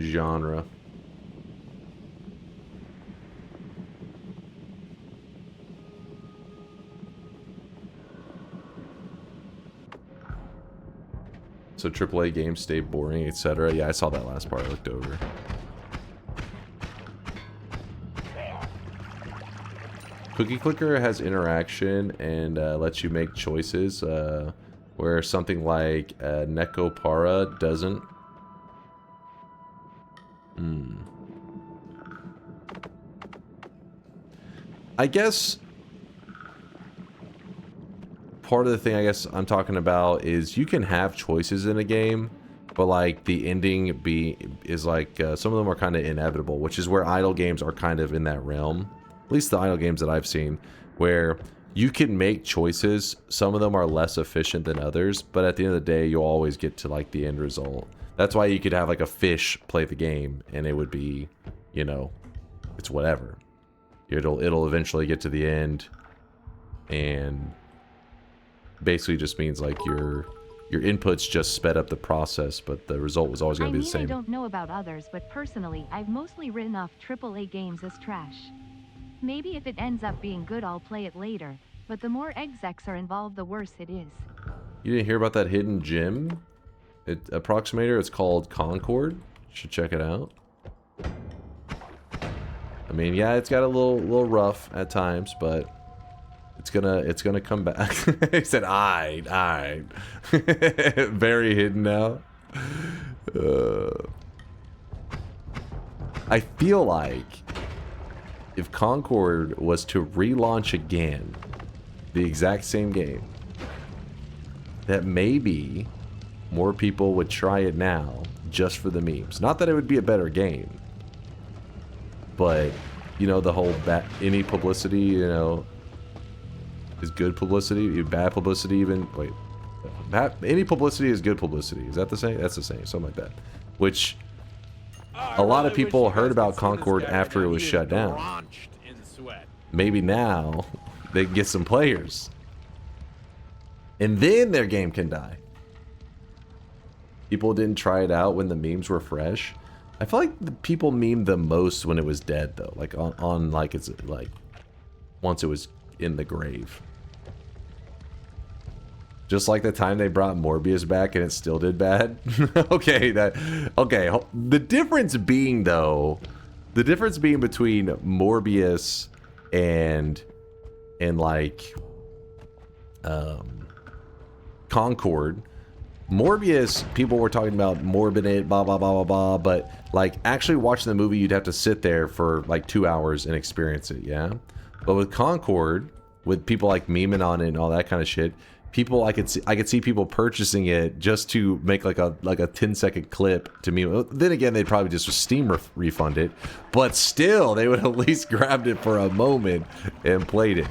Speaker 1: genre. So AAA games stay boring, etc. Yeah, I saw that last part I looked over. Cookie Clicker has interaction and lets you make choices, where something like Nekopara doesn't. I guess part of the thing I guess I'm talking about is you can have choices in a game, but like the ending is like some of them are kind of inevitable, which is where idle games are kind of in that realm. At least the idle games that I've seen, where you can make choices. Some of them are less efficient than others, but at the end of the day, you'll always get to like the end result. That's why you could have like a fish play the game, and it would be, you know, it's whatever. It'll eventually get to the end, and basically just means like your inputs just sped up the process, but the result was always going to be the same.
Speaker 2: I don't know about others, but personally, I've mostly written off AAA games as trash. Maybe if it ends up being good, I'll play it later, but the more execs are involved, the worse it is.
Speaker 1: You didn't hear about that hidden gem approximator. It's called Concord. Should check it out. I mean, yeah, it's got a little rough at times, but it's gonna come back. He said, "Aight." Very hidden now. I feel like if Concord was to relaunch again, the exact same game, that maybe more people would try it now just for the memes. Not that it would be a better game, but you know, the whole any publicity, you know, is good publicity. Bad publicity, even wait, any publicity is good publicity. Is that the same? That's the same, something like that. Which a lot of people heard about Concord after it was shut down. Maybe now they can get some players, and then their game can die. People didn't try it out when the memes were fresh. I feel like the people memed the most when it was dead, though. Like on like it's like once it was in the grave. Just like the time they brought Morbius back and it still did bad. Okay, the difference being though, the difference being between Morbius and like Concord. Morbius, people were talking about morbid it, blah blah blah blah blah, but like actually watching the movie, you'd have to sit there for like 2 hours and experience it, yeah. But with Concord, with people like memeing on it and all that kind of shit, people I could see people purchasing it just to make like a 10-second clip to meme. Then again, they'd probably just Steam refund it, but still, they would at least grabbed it for a moment and played it.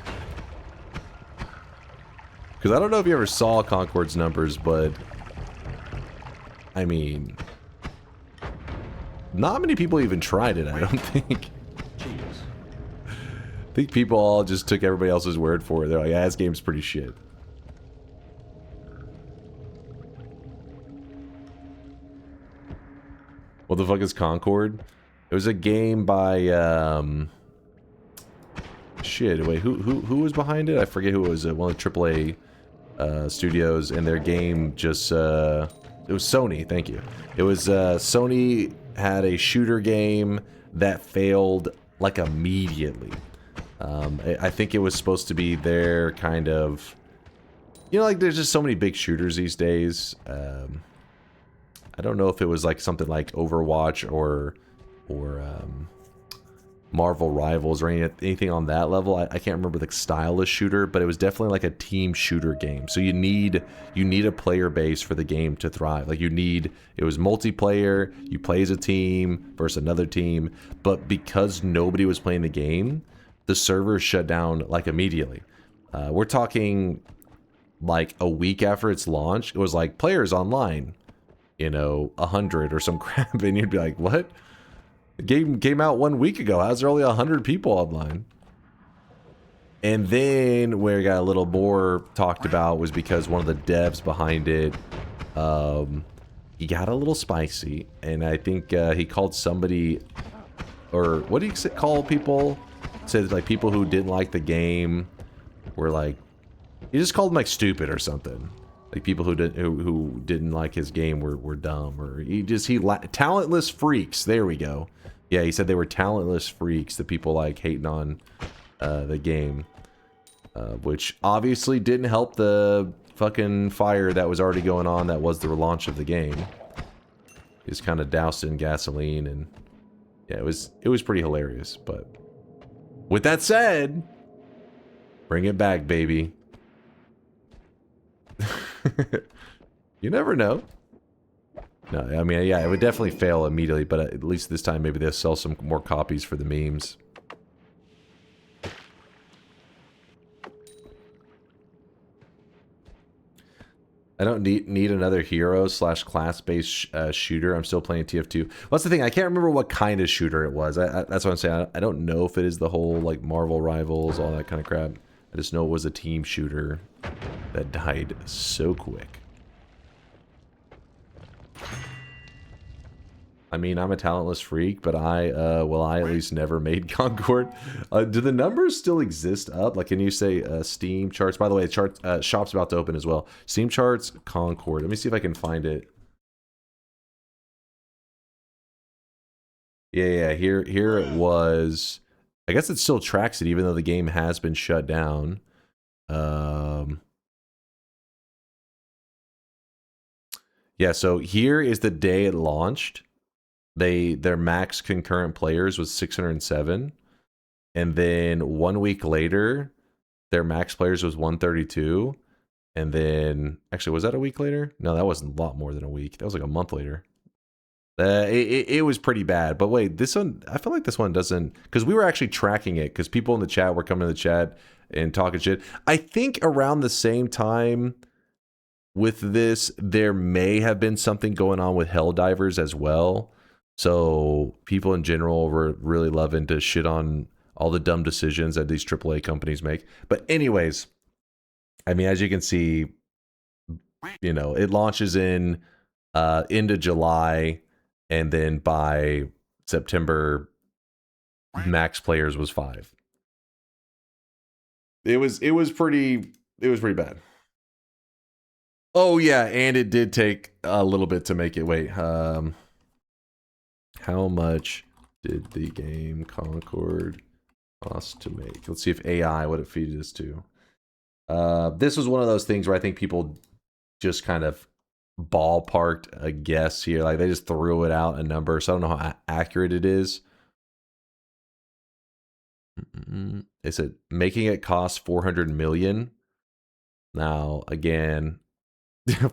Speaker 1: Because I don't know if you ever saw Concord's numbers, but I mean, not many people even tried it, I don't think. I think people all just took everybody else's word for it. They're like, yeah, this game's pretty shit. What the fuck is Concord? It was a game by, shit, wait, who was behind it? I forget who it was. One of the AAA studios, and their game just, it was Sony, thank you. It was, Sony had a shooter game that failed, like, immediately. I think it was supposed to be their kind of... You know, like, there's just so many big shooters these days. I don't know if it was, like, something like Overwatch or Marvel Rivals or anything on that level. I can't remember the style of shooter, but it was definitely like a team shooter game. So you need a player base for the game to thrive. Like it was multiplayer, you play as a team versus another team, but because nobody was playing the game, the server shut down like immediately. We're talking like a week after its launch, it was like players online, you know, 100 or some crap, and you'd be like, what? The game came out 1 week ago. How's there only 100 people online? And then where it got a little more talked about was because one of the devs behind it, he got a little spicy, and I think he called somebody, or what do you call people? Said like people who didn't like the game were like, he just called them like stupid or something. Like people who didn't like his game were dumb, or talentless freaks. There we go. Yeah, he said they were talentless freaks, the people like hating on the game, which obviously didn't help the fucking fire that was already going on. That was the launch of the game. Just kind of doused in gasoline, and yeah, it was pretty hilarious. But with that said, bring it back, baby. You never know. No, I mean, yeah, it would definitely fail immediately, but at least this time maybe they'll sell some more copies for the memes. I don't need another hero / class-based shooter. I'm still playing TF2. Well, that's the thing. I can't remember what kind of shooter it was. That's what I'm saying. I don't know if it is the whole like Marvel Rivals, all that kind of crap. I just know it was a team shooter that died so quick. I mean, I'm a talentless freak, but I at least never made Concord. Do the numbers still exist up? Like, can you say Steam charts? By the way, shop's about to open as well. Steam charts, Concord. Let me see if I can find it. Yeah. Here it was. I guess it still tracks it, even though the game has been shut down. Yeah. So here is the day it launched. Their max concurrent players was 607, and then 1 week later, their max players was 132. And then, actually, was that a week later? No, that wasn't a lot more than a week. That was like a month later. It was pretty bad. But wait, this one, I feel like this one doesn't, because we were actually tracking it, because people in the chat were coming to the chat and talking shit. I think around the same time with this, there may have been something going on with Helldivers as well. So people in general were really loving to shit on all the dumb decisions that these AAA companies make. But anyways, I mean, as you can see, you know, it launches in into July, and then by September, max players was 5. It was pretty bad. Oh yeah, and it did take a little bit to make it. Wait, how much did the game Concord cost to make? Let's see if AI would it feed us to. This was one of those things where I think people just kind of ballparked a guess here. Like they just threw it out a number. So I don't know how accurate it is. They said making it cost 400 million. Now, again,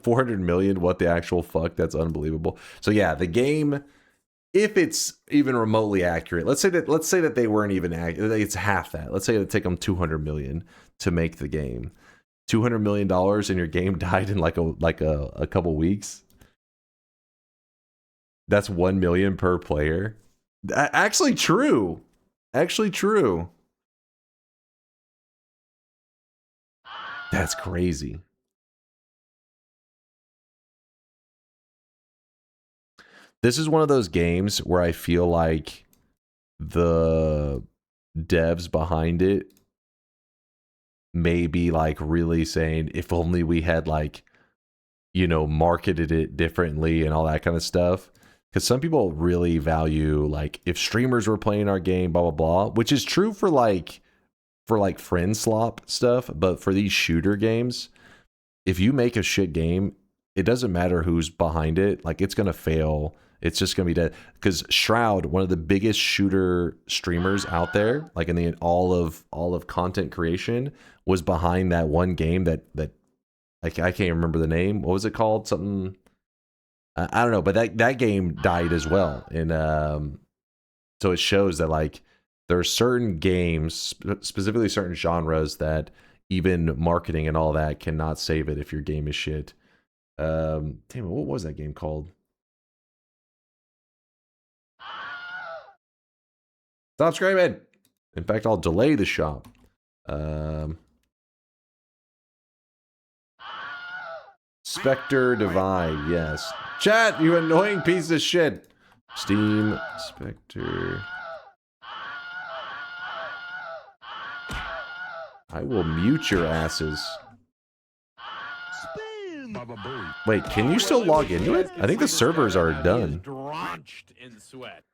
Speaker 1: 400 million, what the actual fuck? That's unbelievable. So yeah, the game, if it's even remotely accurate, let's say that they weren't even accurate, it's half that. Let's say it take them 200 million to make the game. $200 million and your game died in like a couple weeks. That's 1 million per player. Actually true. That's crazy. This is one of those games where I feel like the devs behind it may be like really saying, if only we had like, you know, marketed it differently and all that kind of stuff. Because some people really value like if streamers were playing our game, blah blah blah, which is true for like friend slop stuff, but for these shooter games, if you make a shit game, it doesn't matter who's behind it, like it's gonna fail. It's just gonna be dead. Because Shroud, one of the biggest shooter streamers out there, like in the all of content creation, was behind that one game that I can't remember the name. What was it called? Something I don't know. But that game died as well. And so it shows that like there are certain games, specifically certain genres, that even marketing and all that cannot save it if your game is shit. Damn it, what was that game called? Stop screaming! In fact, I'll delay the shop. Spectre Divide, yes. Chat, you annoying piece of shit. Steam Spectre. I will mute your asses. Wait, can you still log into it? I think the servers are done.
Speaker 3: Drenched in sweat.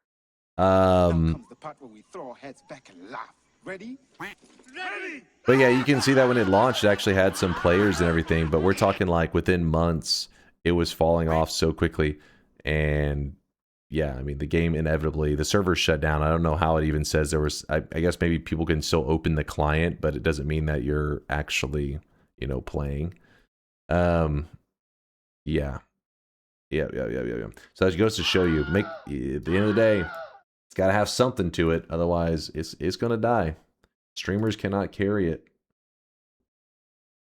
Speaker 7: Comes the part where we throw our heads back and laugh. Ready? Ready!
Speaker 1: But yeah, you can see that when it launched, it actually had some players and everything, but we're talking like within months, it was falling off so quickly. And yeah, I mean, the game inevitably, the servers shut down. I don't know how it even says there was, I guess maybe people can still open the client, but it doesn't mean that you're actually, you know, playing. Yeah. So that goes to show you, at the end of the day, it's got to have something to it. Otherwise, it's going to die. Streamers cannot carry it.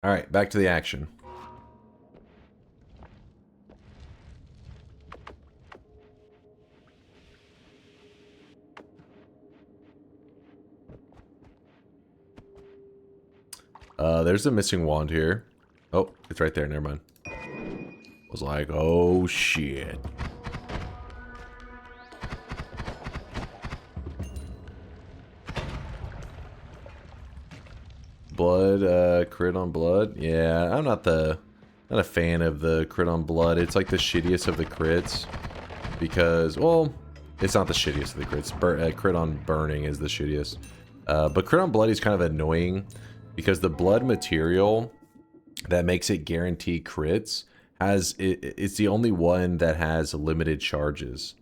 Speaker 1: All right, back to the action. There's a missing wand here. Oh, it's right there. Never mind. I was like, oh shit. Blood, crit on blood. Yeah, I'm not a fan of the crit on blood. It's like the shittiest of the crits because, well, It's not the shittiest of the crits. Crit on burning is the shittiest. But crit on bloody is kind of annoying because the blood material that makes it guarantee crits it's the only one that has limited charges.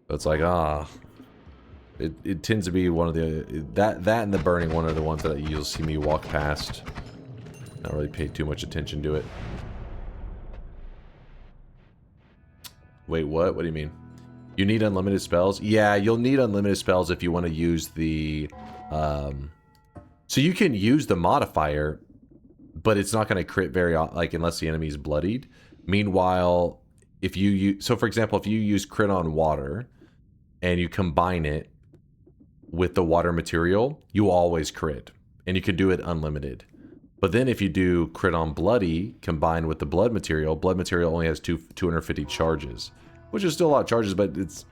Speaker 1: So it's like, it tends to be one of the that and the burning one are the ones that you'll see me walk past. Not really pay too much attention to it. Wait, what? What do you mean? You need unlimited spells? Yeah, you'll need unlimited spells if you want to use the so you can use the modifier, but it's not going to crit unless the enemy is bloodied. Meanwhile, if you use, so for example, if you use crit on water and you combine it with the water material, you always crit, and you can do it unlimited. But then if you do crit on bloody combined with the blood material only has 250 charges, which is still a lot of charges, but it's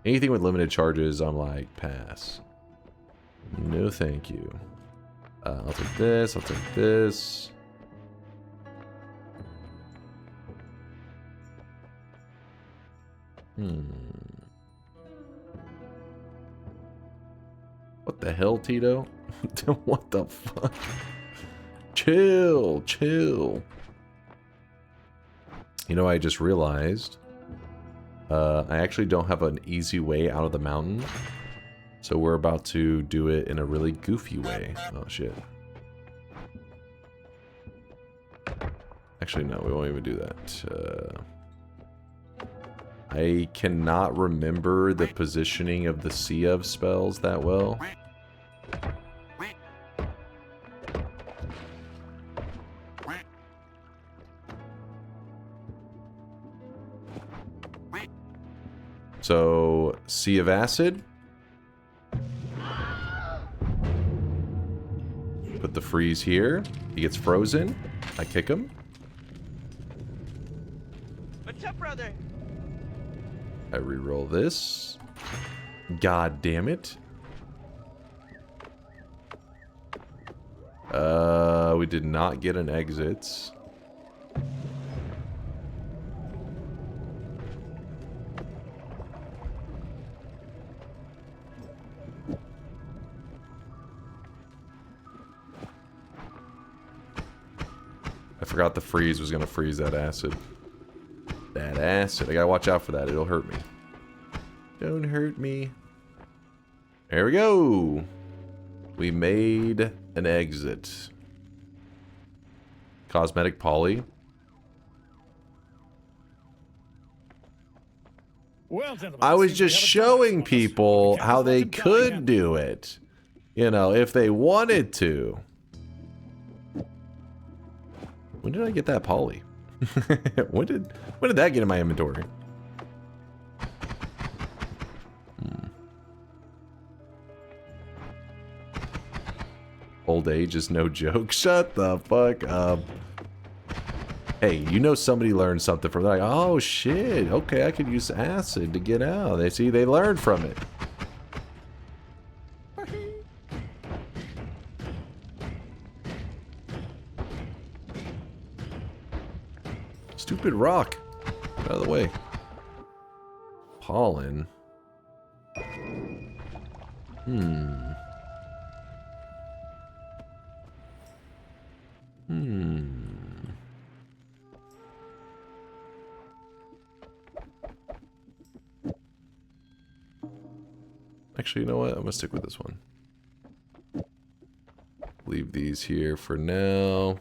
Speaker 1: anything with limited charges, I'm like, pass. No, thank you. I'll take this. I'll take this. What the hell, Tito? What the fuck? Chill, chill. You know, I just realized I actually don't have an easy way out of the mountain. So we're about to do it in a really goofy way. Oh, shit. Actually, no, we won't even do that. I cannot remember the positioning of the Sea of spells that well. So, Sea of Acid. Put the freeze here. He gets frozen. I kick him.
Speaker 8: What's up, brother?
Speaker 1: I reroll this. God damn it. We did not get an exit. I forgot the freeze was going to freeze that acid. That acid. I gotta watch out for that. It'll hurt me. Don't hurt me. There we go. We made an exit. Cosmetic poly.
Speaker 9: Well, gentlemen,
Speaker 1: I was just showing people how they could do it. You know, if they wanted to. When did I get that poly? when did that get in my inventory? Old age is no joke. Shut the fuck up. Hey, you know somebody learned something from that. Like, oh shit, okay, I could use acid to get out. They learned from it. Stupid rock. Get out of the way. Pollen. Actually, you know what? I'm gonna stick with this one. Leave these here for now.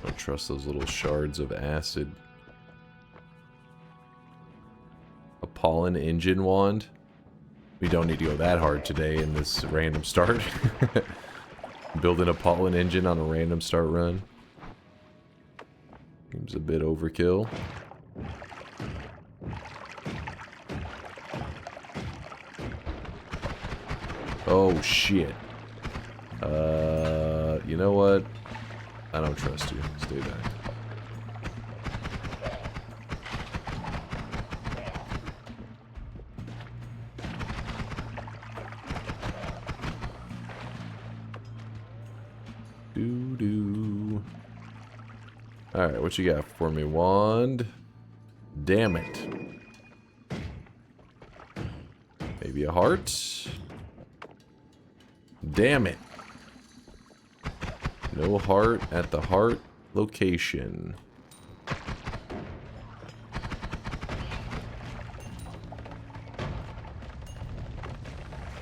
Speaker 1: Don't trust those little shards of acid. A pollen engine wand. We don't need to go that hard today in this random start. Building a pollen engine on a random start run. Seems a bit overkill. Oh shit. You know what? I don't trust you. Stay back. Do. All right, what you got for me, Wand? Damn it. Maybe a heart. Damn it. No heart at the heart location.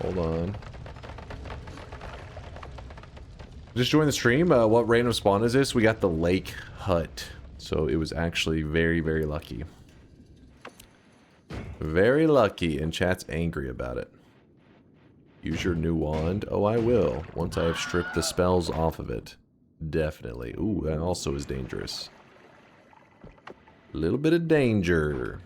Speaker 1: Hold on. Just joined the stream. What random spawn is this? We got the lake hut. So it was actually very, very lucky. Very lucky, and chat's angry about it. Use your new wand. Oh, I will. Once I have stripped the spells off of it. Definitely. Ooh, that also is dangerous. A little bit of danger.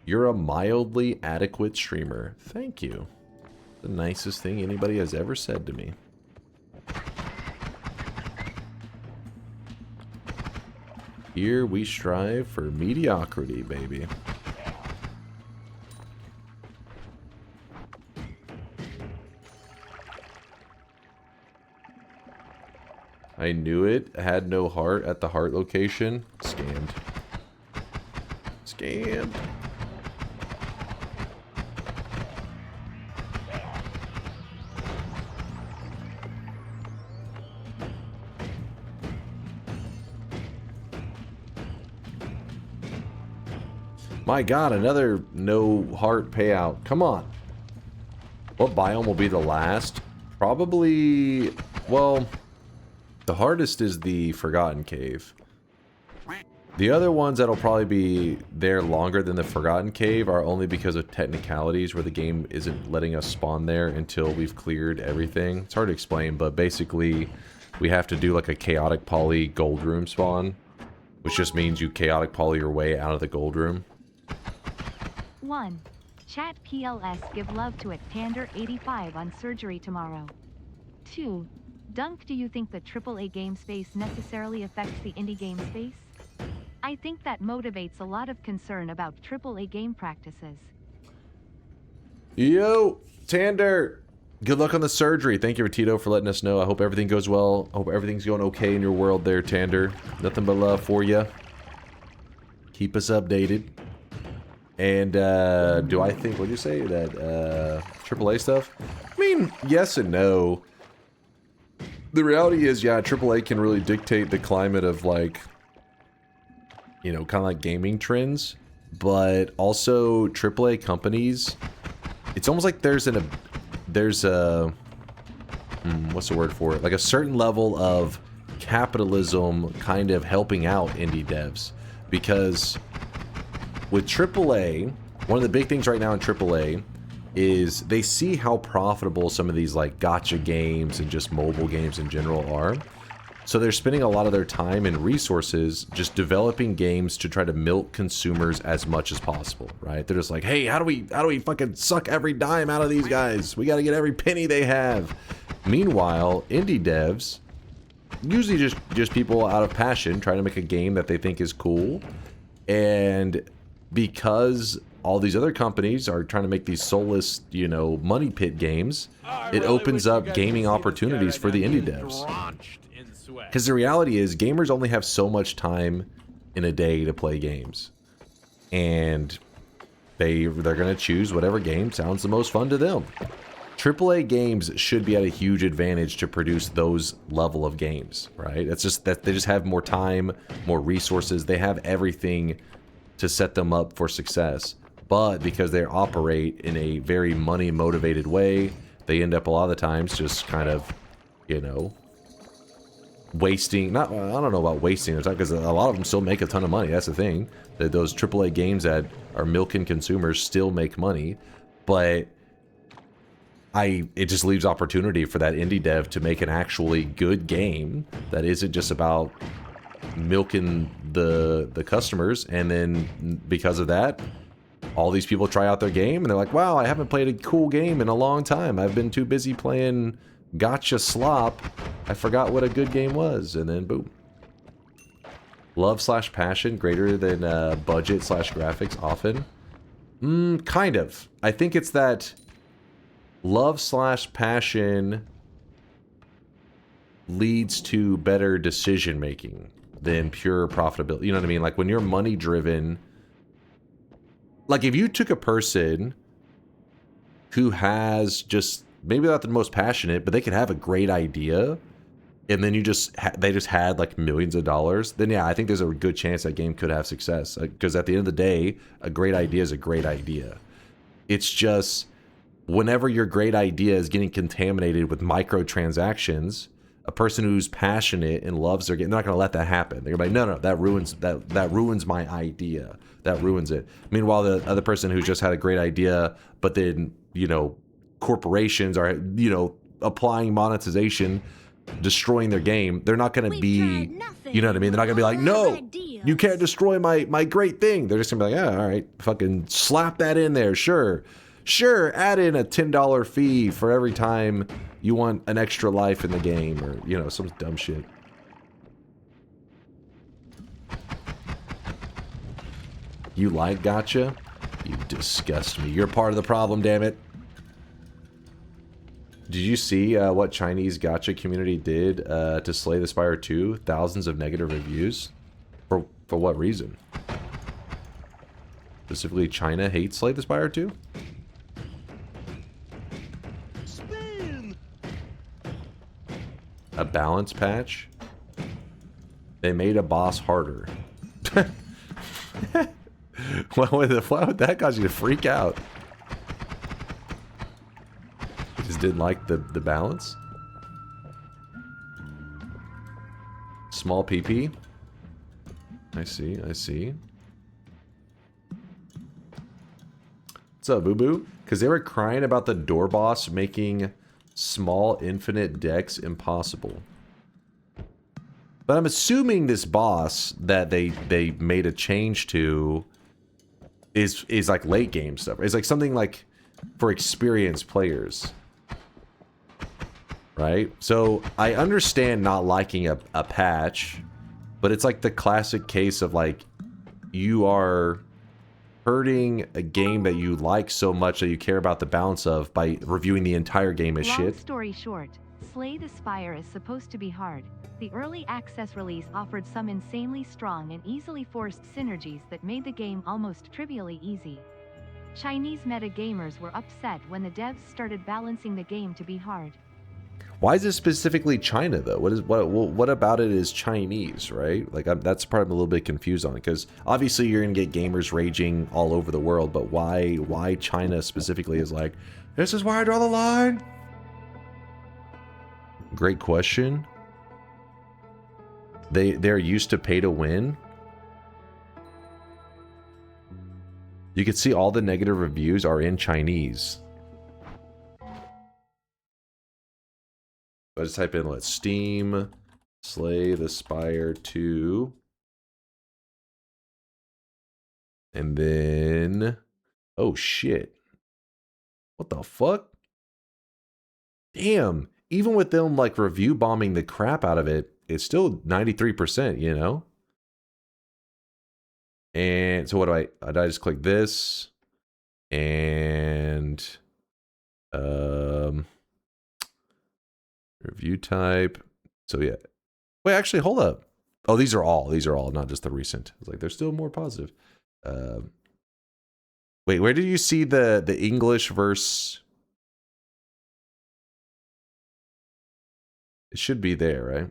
Speaker 1: You're a mildly adequate streamer. Thank you. The nicest thing anybody has ever said to me. Here we strive for mediocrity, baby. I knew it. Had no heart at the heart location. Scammed. Scammed. My god, another no heart payout. Come on. What biome will be the last? Probably, well, the hardest is the Forgotten Cave. The other ones that'll probably be there longer than the Forgotten Cave are only because of technicalities where the game isn't letting us spawn there until we've cleared everything. It's hard to explain, but basically we have to do like a chaotic poly gold room spawn, which just means you chaotic poly your way out of the gold room.
Speaker 2: 1. Chat PLS give love to it Tander85 on surgery tomorrow. 2. Dunk, do you think the AAA game space necessarily affects the indie game space? I think that motivates a lot of concern about AAA game practices.
Speaker 1: Yo, Tander! Good luck on the surgery. Thank you, Tito, for letting us know. I hope everything goes well. I hope everything's going okay in your world there, Tander. Nothing but love for you. Keep us updated. And, do I think, what'd you say, that, AAA stuff? I mean, yes and no. The reality is, yeah, AAA can really dictate the climate of, like, you know, kind of like gaming trends. But also, AAA companies, it's almost like there's a, what's the word for it? Like a certain level of capitalism kind of helping out indie devs. Because with AAA, one of the big things right now in AAA is they see how profitable some of these like gacha games and just mobile games in general are. So they're spending a lot of their time and resources just developing games to try to milk consumers as much as possible, right? They're just like, hey, how do we fucking suck every dime out of these guys? We got to get every penny they have. Meanwhile, indie devs, usually just people out of passion trying to make a game that they think is cool, and because all these other companies are trying to make these soulless, you know, money pit games, it opens up gaming opportunities for the indie devs. Because the reality is, gamers only have so much time in a day to play games. And they're going to choose whatever game sounds the most fun to them. AAA games should be at a huge advantage to produce those level of games, right? It's just that they just have more time, more resources. They have everything to set them up for success. But because they operate in a very money-motivated way, they end up a lot of the times just kind of, you know, wasting, I don't know about wasting their time, because a lot of them still make a ton of money. That's the thing. That those AAA games that are milking consumers still make money, but it just leaves opportunity for that indie dev to make an actually good game that isn't just about milking the customers, and then because of that, all these people try out their game and they're like, wow, I haven't played a cool game in a long time. I've been too busy playing gotcha slop. I forgot what a good game was, and then boom. Love/passion greater than budget/graphics often? Kind of. I think it's that love/passion leads to better decision making than pure profitability. You know what I mean? Like when you're money driven, like if you took a person who has just maybe not the most passionate, but they could have a great idea, and then you just they just had like millions of dollars, then yeah, I think there's a good chance that game could have success. Because at the end of the day, a great idea is a great idea. It's just whenever your great idea is getting contaminated with microtransactions, a person who's passionate and loves their game, they're not going to let that happen. They're going to be like, no, that ruins my idea. That ruins it. Meanwhile, the other person who's just had a great idea, but then, you know, corporations are, you know, applying monetization, destroying their game. They're not going to be, you know what I mean? They're not going to be like, no, you can't destroy my great thing. They're just going to be like, yeah, all right, fucking slap that in there. Sure, add in a $10 fee for every time you want an extra life in the game, or, you know, some dumb shit. You like gacha? You disgust me. You're part of the problem, damn it. Did you see what Chinese gacha community did to Slay the Spire 2? Thousands of negative reviews. For what reason? Specifically, China hates Slay the Spire 2? A balance patch? They made a boss harder. Why would that cause you to freak out? You just didn't like the balance? Small PP? I see. What's up, Boo Boo? Because they were crying about the door boss making small infinite decks impossible. But I'm assuming this boss that they made a change to is like late game stuff. It's like something like for experienced players. Right? So I understand not liking a patch, but it's like the classic case of like you are hurting a game that you like so much that you care about the balance of by reviewing the entire game as shit.
Speaker 2: Long story short, Slay the Spire is supposed to be hard. The early access release offered some insanely strong and easily forced synergies that made the game almost trivially easy. Chinese meta gamers were upset when the devs started balancing the game to be hard.
Speaker 1: Why is it specifically China though? What about it is Chinese, right? Like that's part I'm a little bit confused on, because obviously you're gonna get gamers raging all over the world, but why China specifically is like, this is where I draw the line? Great question. They're used to pay to win. You can see all the negative reviews are in Chinese. I just type in, let's Steam, Slay the Spire 2. And then, oh shit. What the fuck? Damn, even with them like review bombing the crap out of it, it's still 93%, you know? And so what do I just click this and review type. So yeah. Wait, actually, hold up. Oh, these are all, not just the recent. It's like, they're still more positive. Wait, where did you see the English verse? It should be there, right?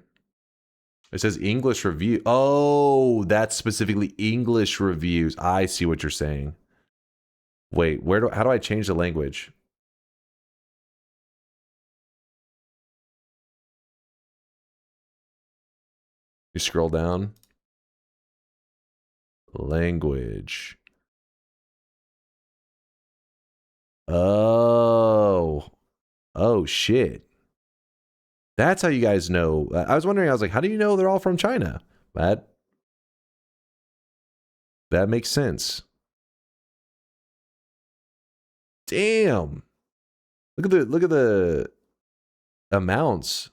Speaker 1: It says English review. Oh, that's specifically English reviews. I see what you're saying. Wait, how do I change the language? You scroll down. Language. Oh. Oh, shit. That's how you guys know. I was wondering, I was like, how do you know they're all from China? That makes sense. Damn. Look at the amounts.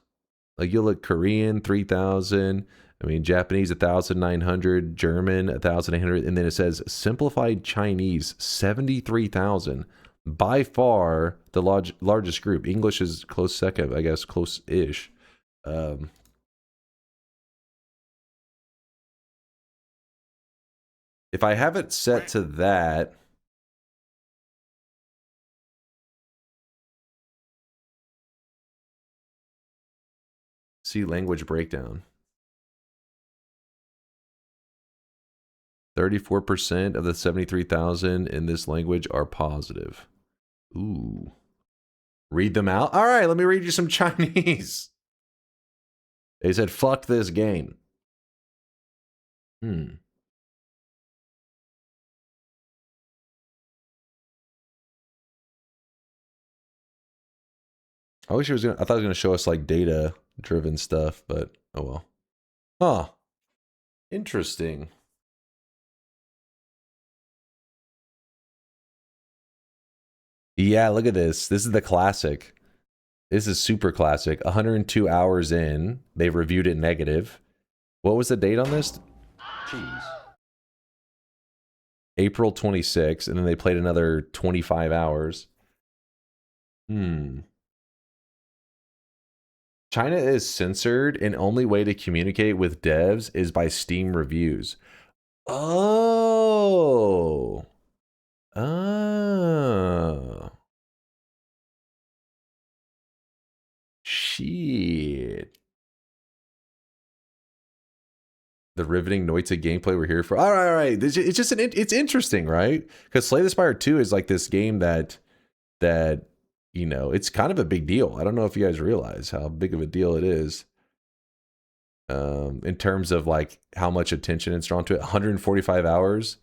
Speaker 1: Like you look Korean 3,000, I mean Japanese 1,900, German 1,800, and then it says simplified Chinese 73,000. by far the largest group. English is close second, I guess, close-ish. If I have it set to that, see language breakdown. 34% of the 73,000 in this language are positive. Ooh. Read them out? All right, let me read you some Chinese. They said, fuck this game. I wish it was gonna, I thought it was gonna show us like data driven stuff, but oh well. Huh. Interesting. Yeah, look at this. This is the classic. This is super classic. 102 hours in, they reviewed it negative. What was the date on this? Jeez. April 26th, and then they played another 25 hours. China is censored, and only way to communicate with devs is by Steam reviews. Oh. Oh. Shit. The riveting Noita gameplay we're here for. All right. It's just it's interesting, right? Because Slay the Spire 2 is like this game that you know, it's kind of a big deal. I don't know if you guys realize how big of a deal it is. In terms of like how much attention it's drawn to it. 145 hours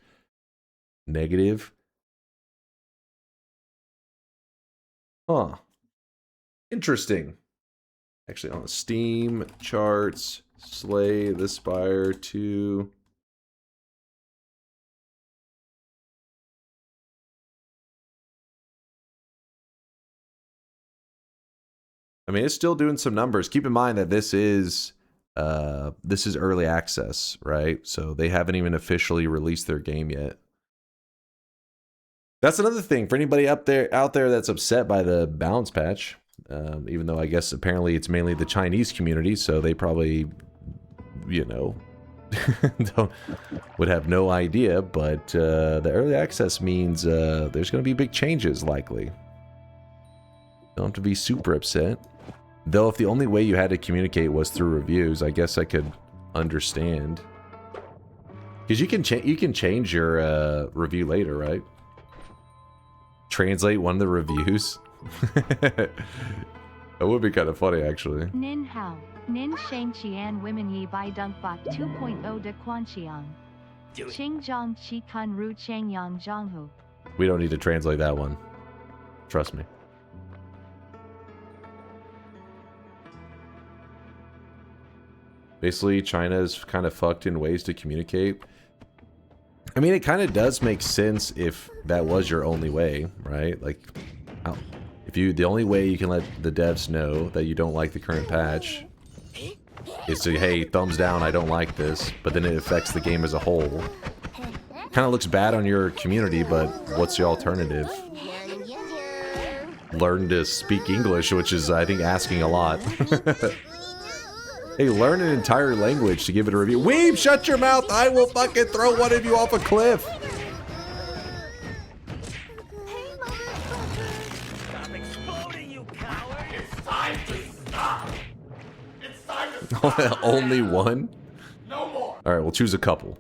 Speaker 1: negative. Huh. Interesting. Actually, on the Steam charts, Slay the Spire 2. I mean, it's still doing some numbers. Keep in mind that this is early access, right? So they haven't even officially released their game yet. That's another thing for anybody out there that's upset by the balance patch. Even though I guess apparently it's mainly the Chinese community, so they probably, you know, would have no idea. But the early access means there's going to be big changes likely. Don't have to be super upset. Though if the only way you had to communicate was through reviews, I guess I could understand. Because you can change your review later, right? Translate one of the reviews. That would be kind of funny, actually.
Speaker 2: Nin Hao, Nin Shang Qian Women Yi Bai Dunk Bak 2.0 De Quan Xiang. Qing Zhang Qi Kan Ru Chang Yang Zhanghu.
Speaker 1: We don't need to translate that one. Trust me. Basically, China is kind of fucked in ways to communicate. I mean, it kind of does make sense if that was your only way, right? Like, if the only way you can let the devs know that you don't like the current patch is to, hey, thumbs down, I don't like this, but then it affects the game as a whole. Kind of looks bad on your community, but what's the alternative? Learn to speak English, which is, I think, asking a lot. Hey, learn an entire language to give it a review. Weeb, shut your mouth! I will fucking throw one of you off a cliff!
Speaker 5: Stop exploding, you coward! It's time to stop! It's time to stop!
Speaker 1: Only one?
Speaker 5: No more!
Speaker 1: Alright, we'll choose a couple.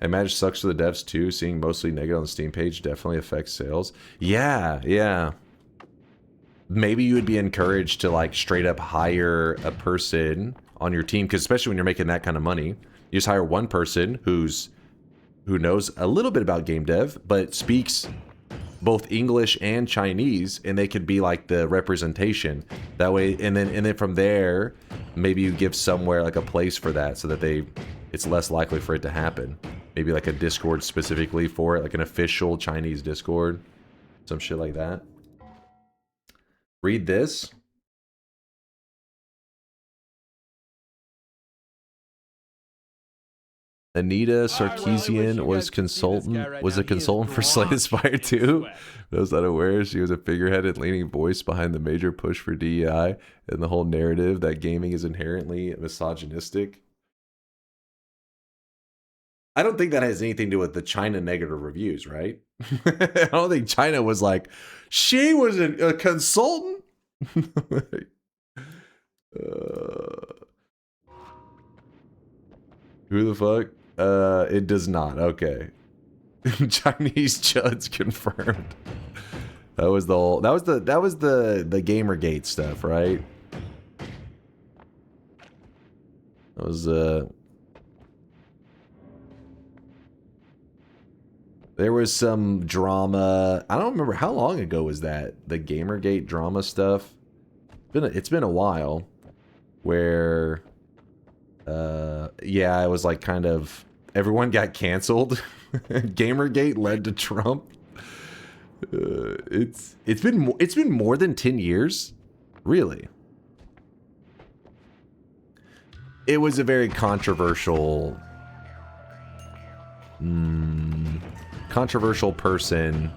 Speaker 1: I imagine it sucks for the devs too. Seeing mostly negative on the Steam page definitely affects sales. Yeah. Maybe you would be encouraged to like straight up hire a person on your team, because especially when you're making that kind of money, you just hire one person who knows a little bit about game dev, but speaks both English and Chinese, and they could be like the representation that way. And then from there, maybe you give somewhere like a place for that, so that it's less likely for it to happen. Maybe like a Discord specifically for it, like an official Chinese Discord. Some shit like that. Read this. Anita Sarkeesian was a consultant for Slay the Spire too. I was not aware she was a figurehead and leading voice behind the major push for DEI and the whole narrative that gaming is inherently misogynistic. I don't think that has anything to do with the China negative reviews, right? I don't think China was like, she was a consultant. Who the fuck? It does not. Okay. Chinese Chuds confirmed. That was the whole, that was the Gamergate stuff, right? That was there was some drama. I don't remember how long ago was that, the Gamergate drama stuff. It's been a while where yeah, it was like kind of everyone got canceled. Gamergate led to Trump. It's been more than 10 years, really. It was a very controversial person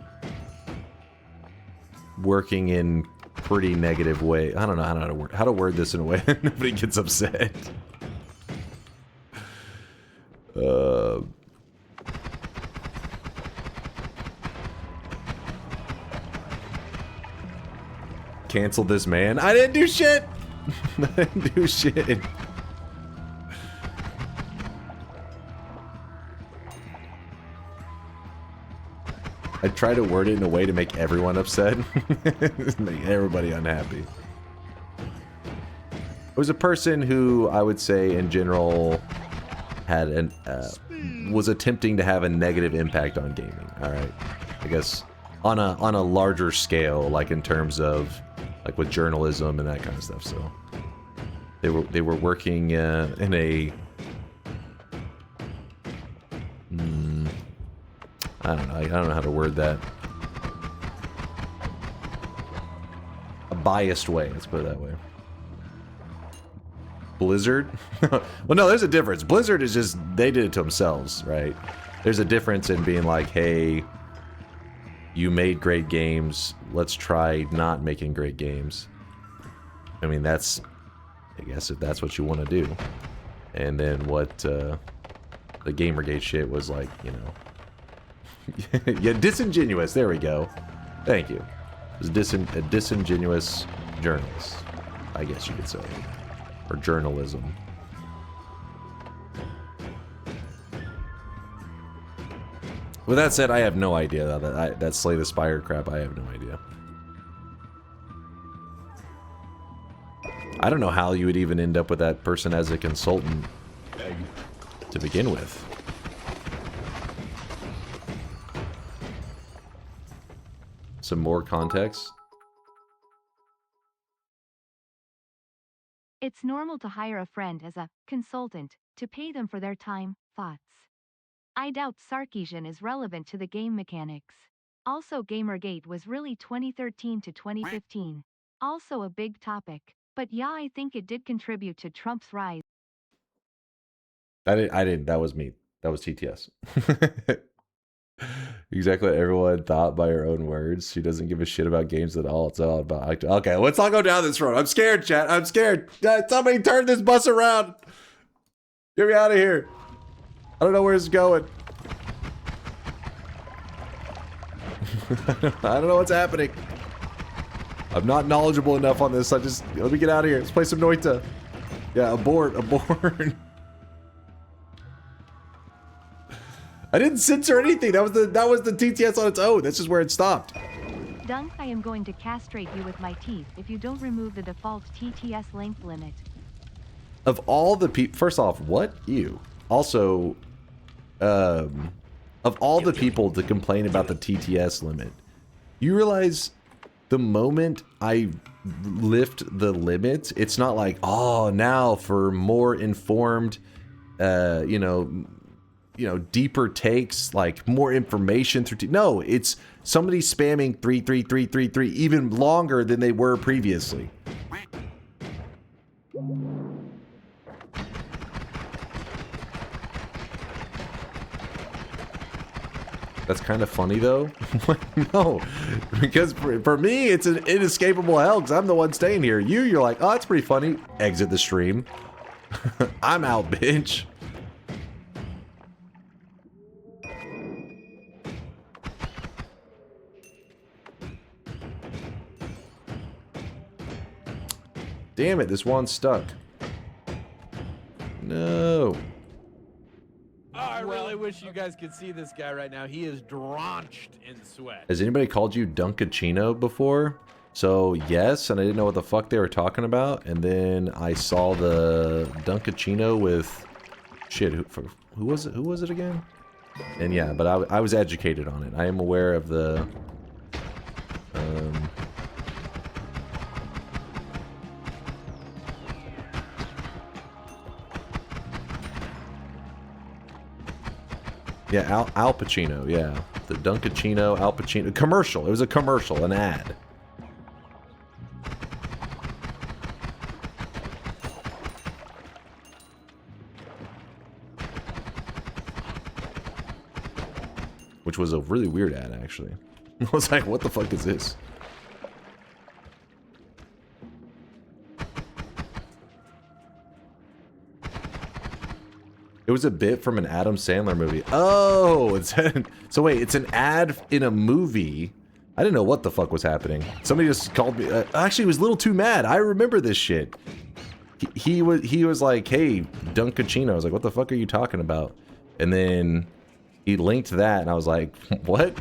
Speaker 1: working in pretty negative way. I don't know how to word this in a way that nobody gets upset. Cancel this man. I didn't do shit. I didn't do shit. I try to word it in a way to make everyone upset. Make everybody unhappy. It was a person who I would say in general had an was attempting to have a negative impact on gaming. All right, I guess on a larger scale, like in terms of like with journalism and that kind of stuff. So they were working in a I don't know how to word that. A biased way, let's put it that way. Blizzard? Well, no, there's a difference. Blizzard is just, they did it to themselves, right? There's a difference in being like, hey, you made great games, let's try not making great games. I mean, that's, I guess if that's what you want to do. And then what the Gamergate shit was like, you know. Yeah, disingenuous, there we go. Thank you. It was a disingenuous journalist, I guess you could say. Or journalism. With that said, I have no idea that Slay the Spire crap. I have no idea. I don't know how you would even end up with that person as a consultant to begin with. Some more context.
Speaker 2: It's normal to hire a friend as a consultant to pay them for their time. Thoughts? I doubt Sarkeesian is relevant to the game mechanics. Also, Gamergate was really 2013 to 2015. Also a big topic. But yeah, I think it did contribute to Trump's rise.
Speaker 1: I didn't. That was me. That was TTS. Exactly what everyone thought by her own words. She doesn't give a shit about games at all. It's all about... Okay, let's all go down this road. I'm scared, chat. I'm scared. Somebody turn this bus around. Get me out of here. I don't know where it's going. I don't know what's happening. I'm not knowledgeable enough on this. Let me get out of here. Let's play some Noita. Yeah, abort. I didn't censor anything. That was the TTS on its own. That's just where it stopped.
Speaker 2: Dunk, I am going to castrate you with my teeth if you don't remove the default TTS length limit.
Speaker 1: Of all the people, first off, what? You. Also, of all the people to complain about the TTS limit, you realize the moment I lift the limit, it's not like, oh, now for more informed, you know, deeper takes, like more information through. No, it's somebody spamming 33333 even longer than they were previously. That's kind of funny though. No, because for me it's an inescapable hell because I'm the one staying here. You're like, oh, that's pretty funny. Exit the stream. I'm out, bitch. Damn it, this one's stuck. No.
Speaker 3: Oh, I really wish you guys could see this guy right now. He is drenched in sweat.
Speaker 1: Has anybody called you DunkOrSlam before? So yes, and I didn't know what the fuck they were talking about, and then I saw the DunkOrSlam with shit. Who was it? Who was it again? And yeah, but I was educated on it. I am aware of the. Yeah, Al Pacino, yeah. The DunkOrSlam, Al Pacino. Commercial. It was a commercial, an ad. Which was a really weird ad, actually. I was like, what the fuck is this? It was a bit from an Adam Sandler movie. Oh, so wait, it's an ad in a movie. I didn't know what the fuck was happening. Somebody just called me. Actually, he was a little too mad. I remember this shit. He was like, "Hey, DunkOrSlam." I was like, "What the fuck are you talking about?" And then he linked that, and I was like, "What?"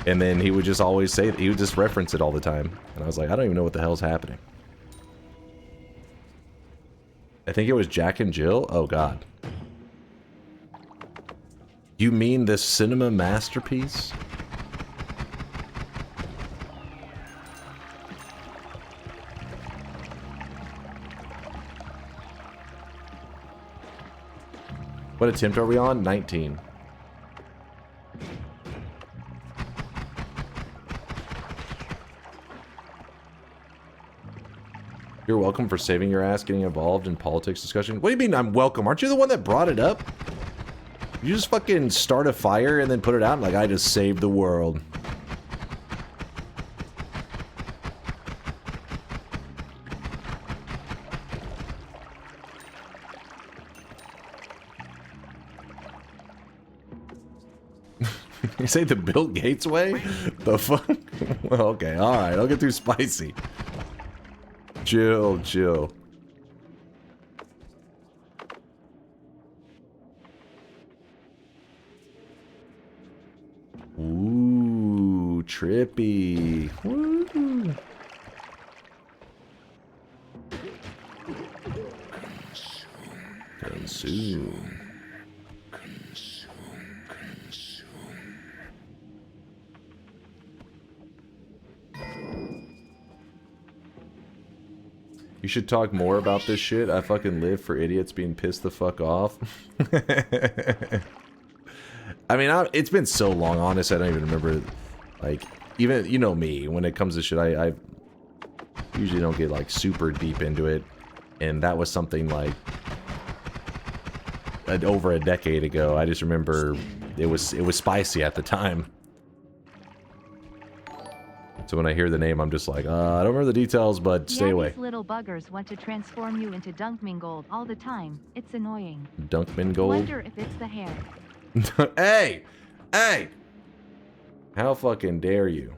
Speaker 1: And then he would just always say that. He would just reference it all the time, and I was like, "I don't even know what the hell's happening." I think it was Jack and Jill. Oh God. You mean this cinema masterpiece? What attempt are we on? 19. You're welcome for saving your ass getting involved in politics discussion. What do you mean I'm welcome? Aren't you the one that brought it up? You just fucking start a fire and then put it out like I just saved the world. You say the Bill Gates way? The fuck? Well, okay, alright, don't get too spicy. Chill, chill. Ooh, trippy. Woo. Consume. You should talk more about this shit. I fucking live for idiots being pissed the fuck off. I mean, it's been so long, honestly, I don't even remember, like, even, you know me, when it comes to shit, I usually don't get, like, super deep into it, and that was something, like, over a decade ago. I just remember it was spicy at the time. So when I hear the name, I'm just like, I don't remember the details, but stay away.
Speaker 2: These little buggers want to transform you into Dunkmingold all the time. It's annoying.
Speaker 1: Dunkmingold?
Speaker 2: Wonder if it's the hair.
Speaker 1: Hey! Hey! How fucking dare you?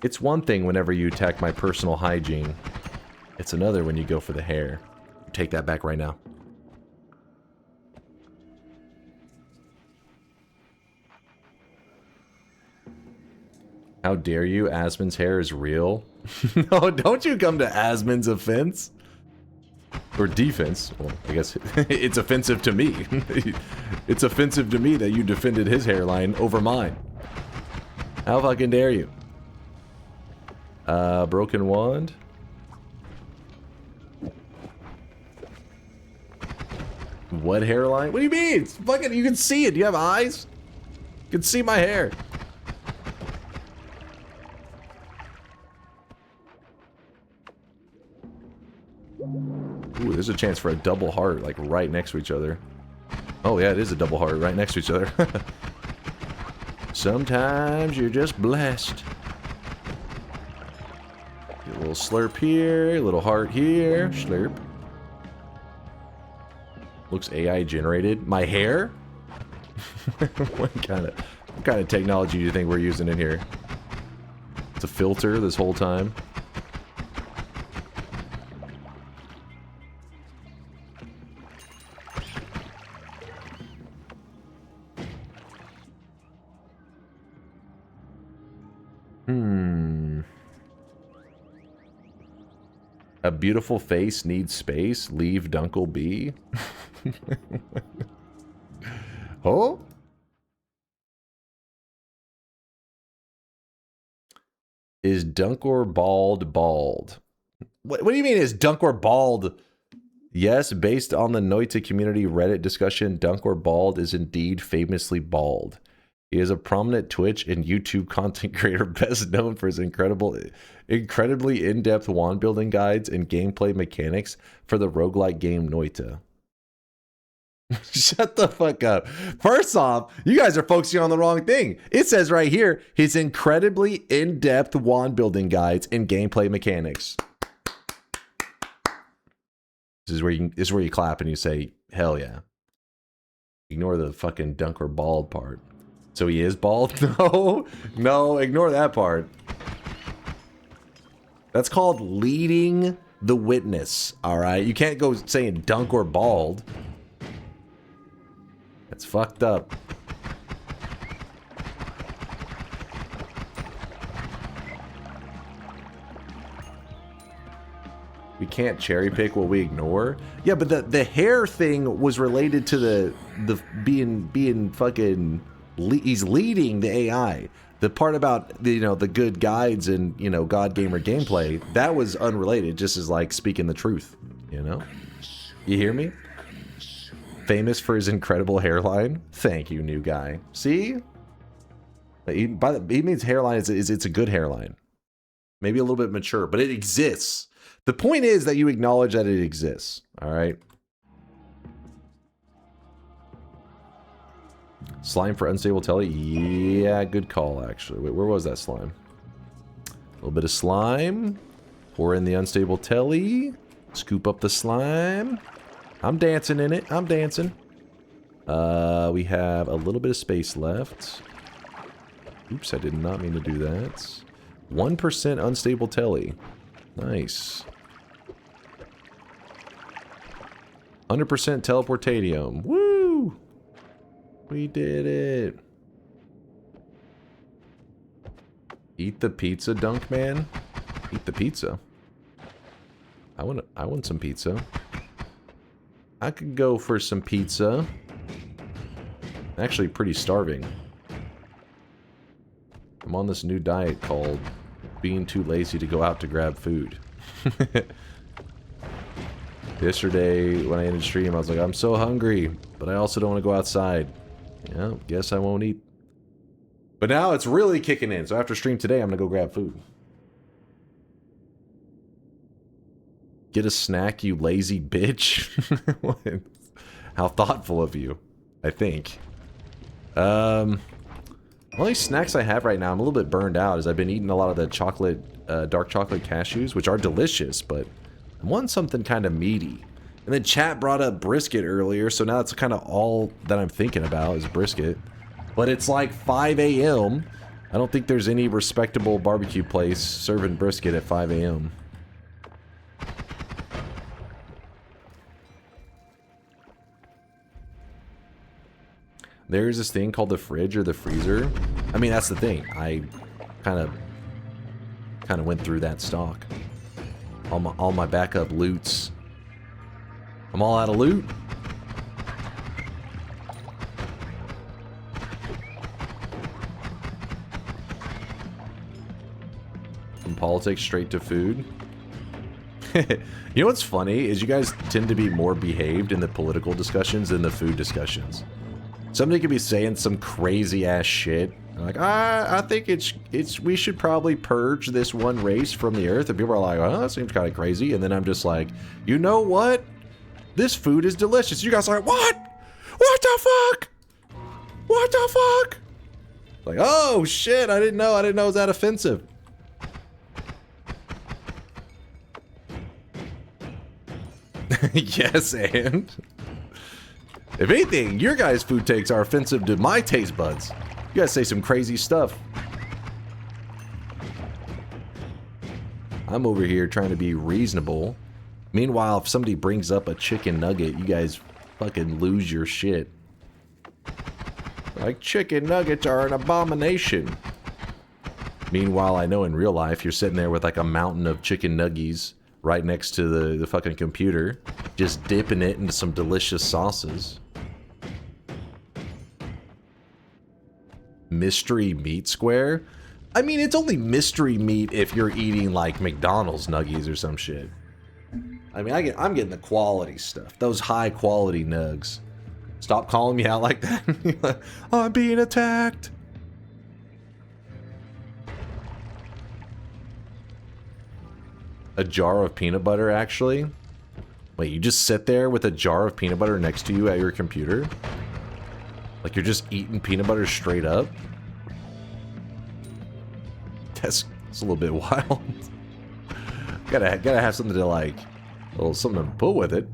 Speaker 1: It's one thing whenever you attack my personal hygiene. It's another when you go for the hair. Take that back right now. How dare you? Asmon's hair is real. No, don't you come to Asmon's offense. Or defense. Well, I guess it's offensive to me. It's offensive to me that you defended his hairline over mine. How fucking dare you? Broken wand. What hairline? What do you mean? It's fucking, you can see it. Do you have eyes? You can see my hair. Ooh, there's a chance for a double heart, like right next to each other. Oh yeah, it is a double heart right next to each other. Sometimes you're just blessed. Get a little slurp here, a little heart here, slurp. Looks AI generated. My hair? What kind of technology do you think we're using in here? It's a filter this whole time. A beautiful face needs space. Leave Dunkle be. Oh? Is Dunkor bald? What do you mean is Dunkor bald? Yes, based on the Noita community Reddit discussion, Dunkor bald is indeed famously bald. He is a prominent Twitch and YouTube content creator best known for his incredibly in-depth wand building guides and gameplay mechanics for the roguelike game Noita. Shut the fuck up. First off, you guys are focusing on the wrong thing. It says right here, his incredibly in-depth wand building guides and gameplay mechanics. This is where you clap and you say, hell yeah. Ignore the fucking Dunkor bald part. So he is bald? No, ignore that part. That's called leading the witness, all right? You can't go saying Dunkor bald. That's fucked up. We can't cherry pick what we ignore. Yeah, but the hair thing was related to the being fucking. He's leading the AI. The part about the good guides and God Gamer gameplay, that was unrelated. Just as like speaking the truth. You hear me? Famous for his incredible hairline. Thank you, new guy. See? He means hairline is it's a good hairline. Maybe a little bit mature, but it exists. The point is that you acknowledge that it exists. All right. Slime for unstable telly? Yeah, good call, actually. Wait, where was that slime? A little bit of slime. Pour in the unstable telly. Scoop up the slime. I'm dancing in it. I'm dancing. We have a little bit of space left. Oops, I did not mean to do that. 1% unstable telly. Nice. 100% teleportatium. Woo! We did it. Eat the pizza, Dunk Man. Eat the pizza. I want some pizza. I could go for some pizza. I'm actually pretty starving. I'm on this new diet called being too lazy to go out to grab food. Yesterday, when I ended stream, I was like, I'm so hungry, but I also don't want to go outside. Yeah, guess I won't eat. But now it's really kicking in, so after stream today, I'm going to go grab food. Get a snack, you lazy bitch. How thoughtful of you, I think. Only snacks I have right now, I'm a little bit burned out, is I've been eating a lot of the chocolate, dark chocolate cashews, which are delicious, but I want something kind of meaty. And then chat brought up brisket earlier, so now that's kind of all that I'm thinking about is brisket. But it's like 5 a.m. I don't think there's any respectable barbecue place serving brisket at 5 a.m. There's this thing called the fridge or the freezer. I mean, that's the thing. I kind of went through that stock. All my backup loots. I'm all out of loot. From politics straight to food. You know what's funny is you guys tend to be more behaved in the political discussions than the food discussions. Somebody could be saying some crazy ass shit. Like, I think we should probably purge this one race from the earth. And people are like, oh, that seems kind of crazy. And then I'm just like, you know what? This food is delicious. You guys are like, what? What the fuck? What the fuck? Like, oh shit, I didn't know it was that offensive. Yes, and if anything, your guys' food takes are offensive to my taste buds. You guys say some crazy stuff. I'm over here trying to be reasonable. Meanwhile, if somebody brings up a chicken nugget, you guys fucking lose your shit. Like, chicken nuggets are an abomination. Meanwhile, I know in real life, you're sitting there with like a mountain of chicken nuggies right next to the fucking computer, just dipping it into some delicious sauces. Mystery meat square? I mean, it's only mystery meat if you're eating like McDonald's nuggies or some shit. I mean, I'm getting the quality stuff. Those high quality nugs. Stop calling me out like that. I'm being attacked. A jar of peanut butter, actually? Wait, you just sit there with a jar of peanut butter next to you at your computer? Like you're just eating peanut butter straight up? That's a little bit wild. gotta have something to like, a little something to put with it.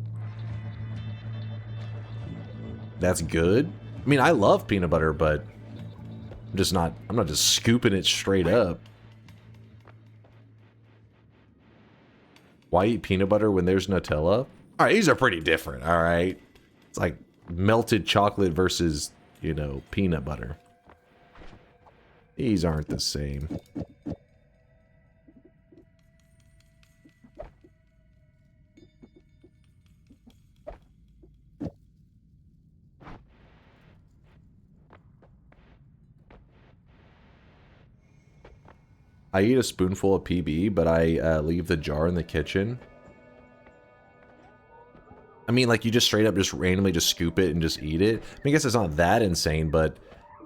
Speaker 1: That's good. I mean, I love peanut butter, but I'm not just scooping it straight up. Why eat peanut butter when there's Nutella? Alright, these are pretty different, alright? It's like melted chocolate versus, you know, peanut butter. These aren't the same. I eat a spoonful of PB, but I leave the jar in the kitchen. I mean, like, you just straight up just randomly just scoop it and just eat it. I mean, I guess it's not that insane, but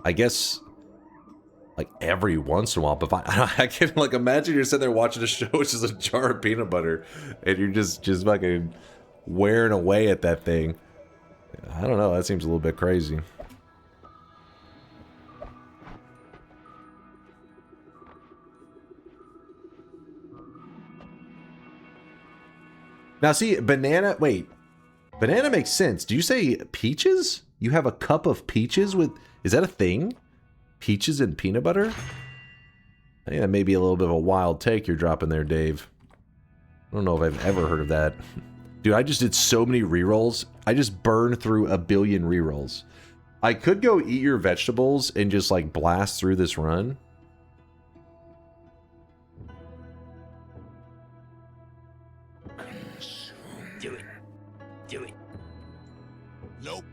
Speaker 1: I guess, like, every once in a while, but if I can, like, imagine you're sitting there watching a show, which is a jar of peanut butter, and you're just fucking wearing away at that thing. I don't know, that seems a little bit crazy. Now see, banana, wait. Banana makes sense. Do you say peaches? You have a cup of peaches with, is that a thing? Peaches and peanut butter? I think that may be a little bit of a wild take you're dropping there, Dave. I don't know if I've ever heard of that. Dude, I just did so many rerolls. I just burned through a billion rerolls. I could go eat your vegetables and just like blast through this run.
Speaker 5: Do it. Do it. Nope.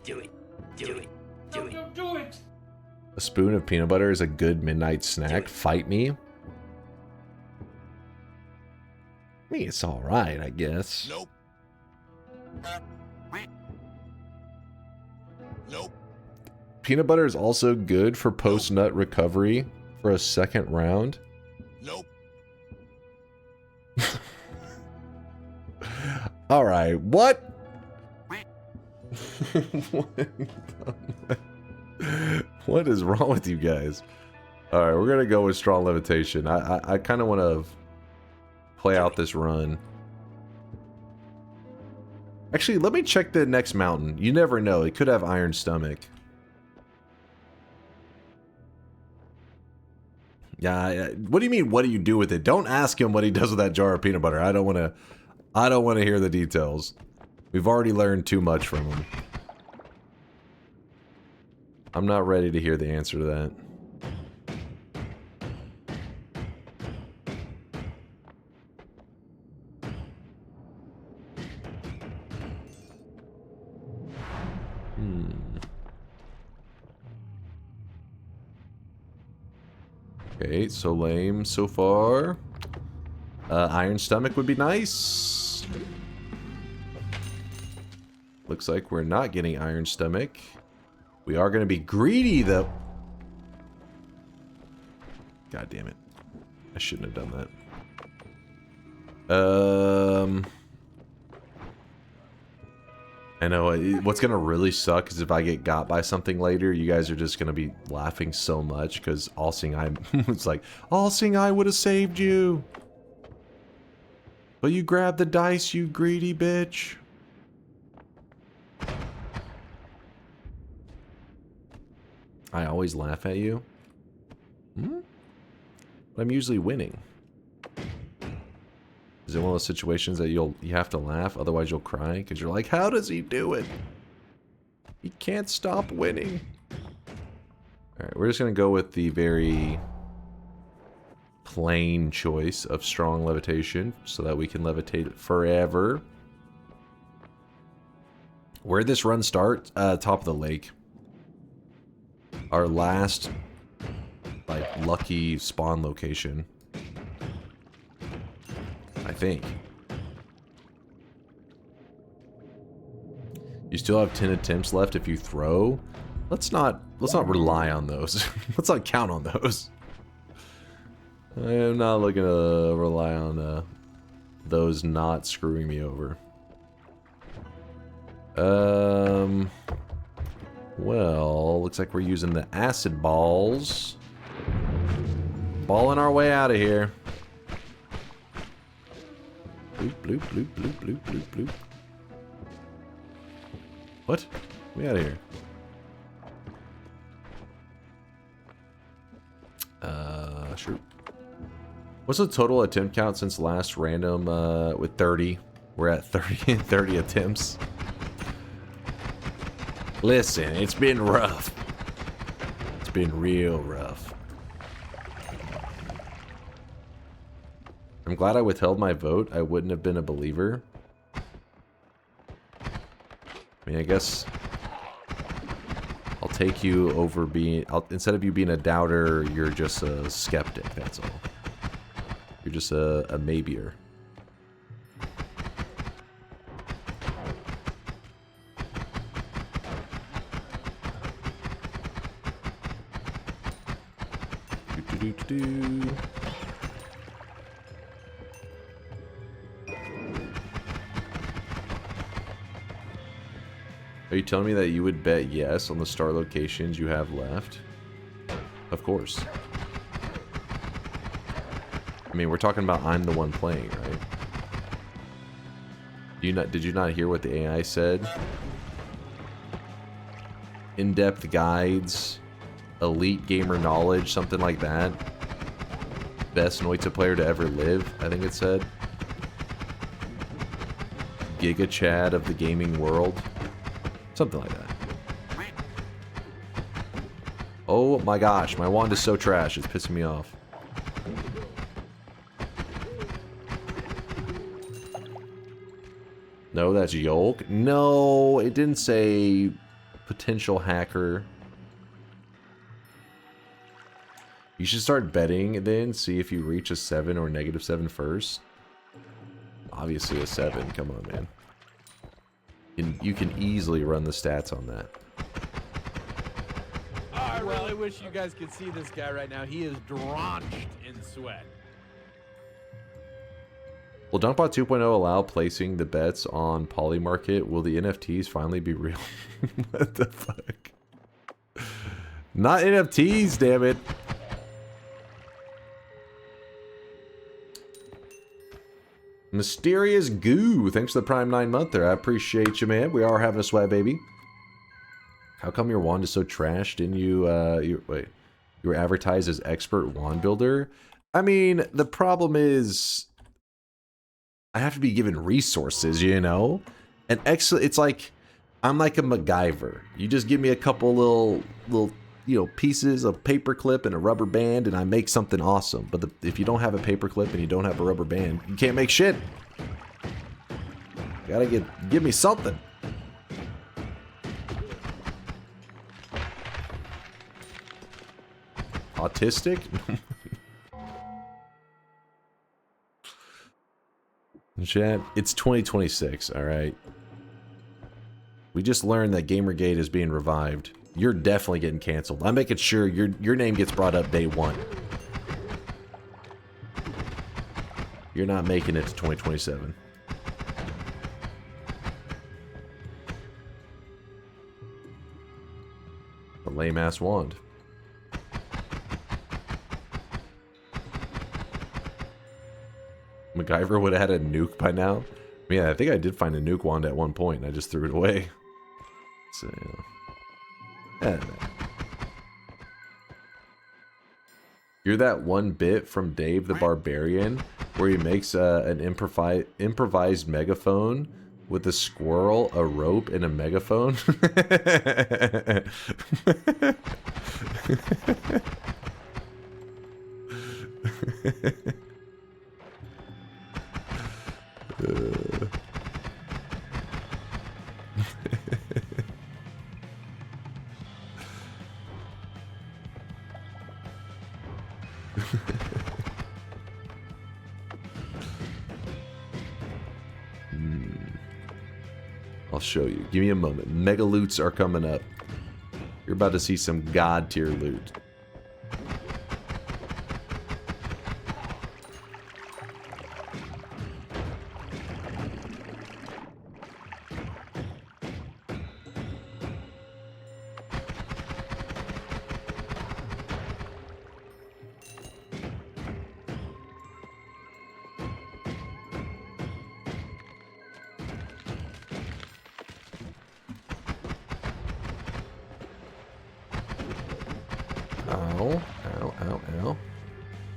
Speaker 5: Do it. Do it. Do it. Do it.
Speaker 1: A spoon of peanut butter is a good midnight snack. Fight me. I mean, it's alright, I guess.
Speaker 5: Nope. Nope.
Speaker 1: Peanut butter is also good for post-nut recovery for a second round.
Speaker 5: Nope.
Speaker 1: Alright, what? What is wrong with you guys? Alright, we're gonna go with strong levitation. I kind of want to play out this run. Actually, let me check the next mountain. You never know. It could have iron stomach. Yeah, what do you mean, what do you do with it? Don't ask him what he does with that jar of peanut butter. I don't want to hear the details. We've already learned too much from him. I'm not ready to hear the answer to that. Okay, so lame so far. Iron stomach would be nice. Looks like we're not getting iron stomach. We are going to be greedy, though. God damn it. I shouldn't have done that. I know. What's going to really suck is if I get got by something later, you guys are just going to be laughing so much because All Seeing Eye was like, All Seeing Eye would have saved you. But you grabbed the dice, you greedy bitch. I always laugh at you. Hmm? But I'm usually winning. Is it one of those situations that you have to laugh, otherwise you'll cry? Because you're like, how does he do it? He can't stop winning. Alright, we're just going to go with the very plain choice of strong levitation so that we can levitate forever. Where'd this run start? Top of the lake. Our last, like, lucky spawn location. I think. You still have 10 attempts left if you throw. Let's not rely on those. Let's not count on those. I am not looking to rely on those not screwing me over. Well, looks like we're using the acid balls. Balling our way out of here. Bloop, bloop, bloop, bloop, bloop, bloop, bloop. What? We out of here. Sure. What's the total attempt count since last random with 30? We're at 30 attempts. Listen, it's been rough. It's been real rough. I'm glad I withheld my vote. I wouldn't have been a believer. I mean, I guess I'll take you over being... instead of you being a doubter, you're just a skeptic, that's all. You're just a maybeer. Do-do-do-do-do. Are you telling me that you would bet yes on the star locations you have left? Of course. I mean, we're talking about I'm the one playing, right? Did you not hear what the AI said? In-depth guides, elite gamer knowledge, something like that. Best Noita player to ever live, I think it said. Giga Chad of the gaming world. Something like that. Oh my gosh, my wand is so trash, it's pissing me off. No, that's Yolk. No, it didn't say potential hacker. You should start betting then, see if you reach a 7 or -7 first. Obviously a 7, come on, man. You can easily run the stats on that.
Speaker 3: I really wish you guys could see this guy right now. He is drenched in sweat.
Speaker 1: Will Dunkbot 2.0 allow placing the bets on Polymarket? Will the NFTs finally be real? What the fuck? Not NFTs, damn it. Mysterious Goo, thanks for the Prime 9 month there. I appreciate you, man. We are having a sweat, baby. How come your wand is so trash? Didn't you, wait. You were advertised as expert wand builder? I mean, the problem is I have to be given resources, you know? And it's like, I'm like a MacGyver. You just give me a couple little you know, pieces of paperclip and a rubber band, and I make something awesome. But if you don't have a paperclip and you don't have a rubber band, you can't make shit. You gotta give me something. Autistic? Chat, it's 2026, alright? We just learned that Gamergate is being revived. You're definitely getting canceled. I'm making sure your name gets brought up day one. You're not making it to 2027. A lame ass wand. MacGyver would have had a nuke by now. Yeah, I think I did find a nuke wand at one point. I just threw it away. So, yeah. You're that one bit from Dave the Barbarian where he makes an improvised megaphone with a squirrel, a rope, and a megaphone. I'll show you. Give me a moment. Mega loots are coming up. You're about to see some god tier loot. Ow, ow, ow, ow.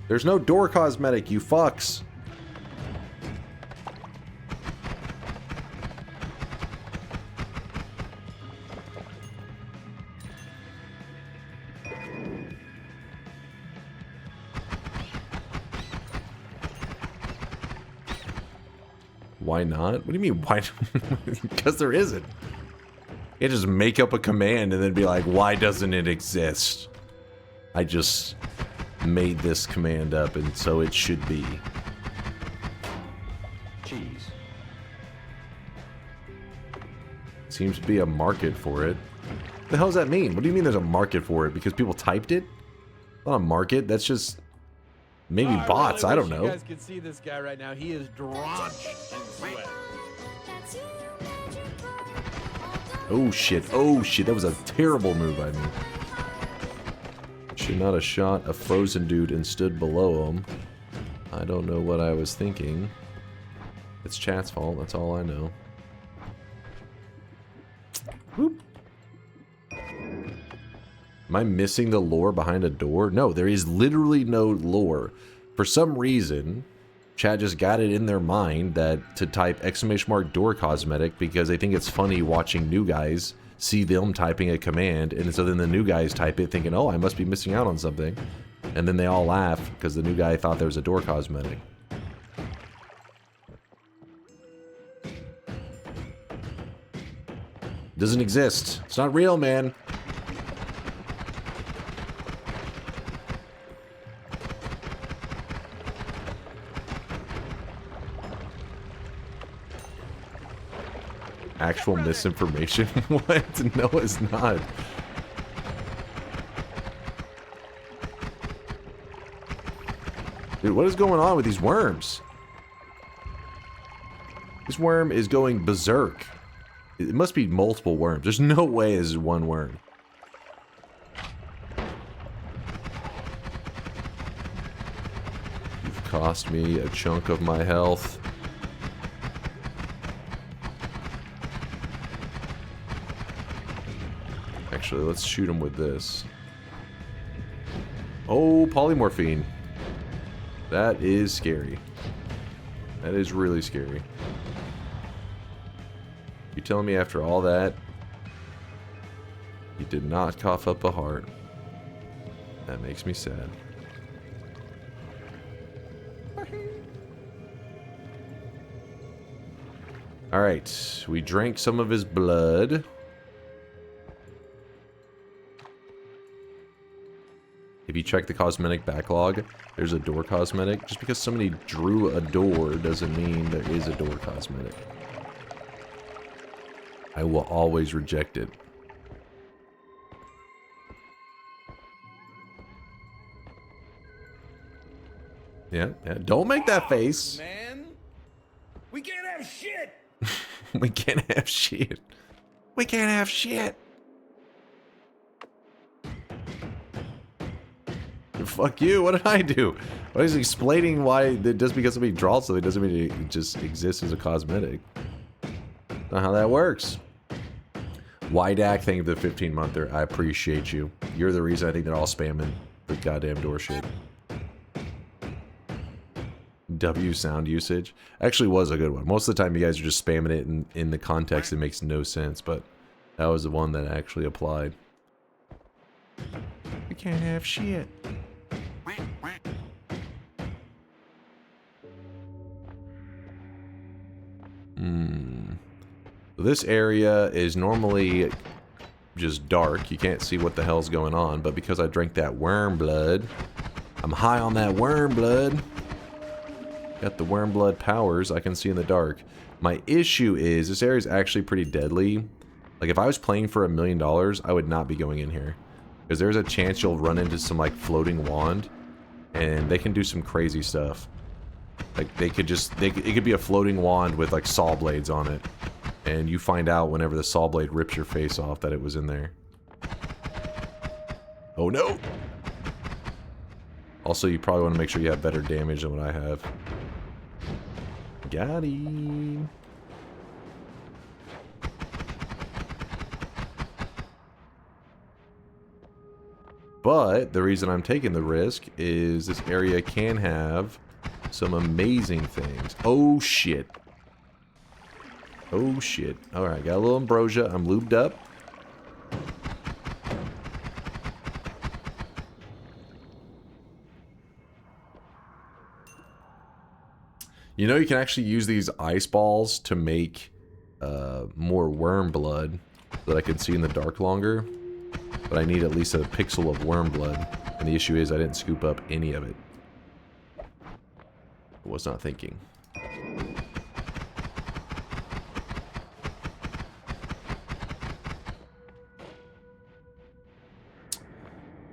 Speaker 1: There's no door cosmetic, you fucks. Why not? What do you mean, why? Because there isn't. You just make up a command and then be like, why doesn't it exist? I just made this command up and so it should be.
Speaker 8: Cheese.
Speaker 1: Seems to be a market for it. What the hell does that mean? What do you mean there's a market for it? Because people typed it? Not a market, that's just maybe bots, I don't know.
Speaker 3: You guys can see this guy right now. He is drenched in sweat.
Speaker 1: Oh shit, that was a terrible move by me. Should not have shot a frozen dude and stood below him. I don't know what I was thinking. It's chat's fault, that's all I know. Whoop. Am I missing the lore behind a door? No, there is literally no lore. For some reason, chat just got it in their mind that to type !door cosmetic because they think it's funny watching new guys see them typing a command, and so then the new guys type it thinking, oh, I must be missing out on something. And then they all laugh because the new guy thought there was a door cosmetic. Doesn't exist. It's not real, man. Actual misinformation? What? No, it's not. Dude, what is going on with these worms? This worm is going berserk. It must be multiple worms. There's no way this is one worm. You've cost me a chunk of my health. Actually, let's shoot him with this. Oh, polymorphine. That is scary. That is really scary. You telling me after all that, you did not cough up a heart? That makes me sad. Alright, we drank some of his blood. If you check the cosmetic backlog, there's a door cosmetic. Just because somebody drew a door doesn't mean there is a door cosmetic. I will always reject it. Yeah. Don't make that face.
Speaker 5: Man, we can't have shit.
Speaker 1: We can't have shit. We can't have shit. Fuck you. What did I do? I was explaining why just because somebody draws something doesn't mean it just exists as a cosmetic. Not how that works. Wydak, thank you for the 15-monther. I appreciate you. You're the reason I think they're all spamming the goddamn door shit. W sound usage actually was a good one. Most of the time you guys are just spamming it in the context. It makes no sense, but that was the one that actually applied. We can't have shit. This area is normally just dark. You can't see what the hell's going on, but because I drank that worm blood, I'm high on that worm blood. Got the worm blood powers. I can see in the dark. My issue is this area is actually pretty deadly. Like if I was playing for $1 million, I would not be going in here. Because there's a chance you'll run into some like floating wand and they can do some crazy stuff. Like they could just, it could be a floating wand with like saw blades on it. And you find out whenever the saw blade rips your face off that it was in there. Oh no! Also, you probably want to make sure you have better damage than what I have. Got him. But the reason I'm taking the risk is this area can have some amazing things. Oh shit. Oh shit. Alright, got a little ambrosia. I'm lubed up. You know you can actually use these ice balls to make more worm blood so that I can see in the dark longer. But I need at least a pixel of worm blood. And the issue is I didn't scoop up any of it. I was not thinking.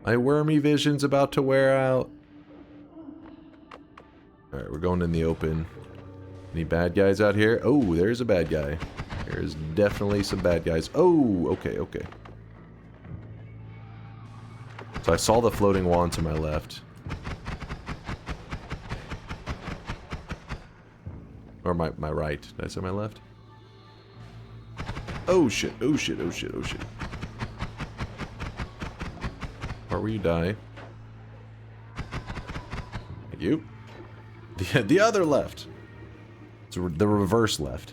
Speaker 1: My wormy vision's about to wear out. Alright, we're going in the open. Any bad guys out here? Oh, there's a bad guy. There's definitely some bad guys. Oh, okay, okay. So I saw the floating wand to my left. Or my right. Did I say my left? Oh shit, oh shit, oh shit, oh shit. Or will you die? Thank you. The other left. It's the reverse left.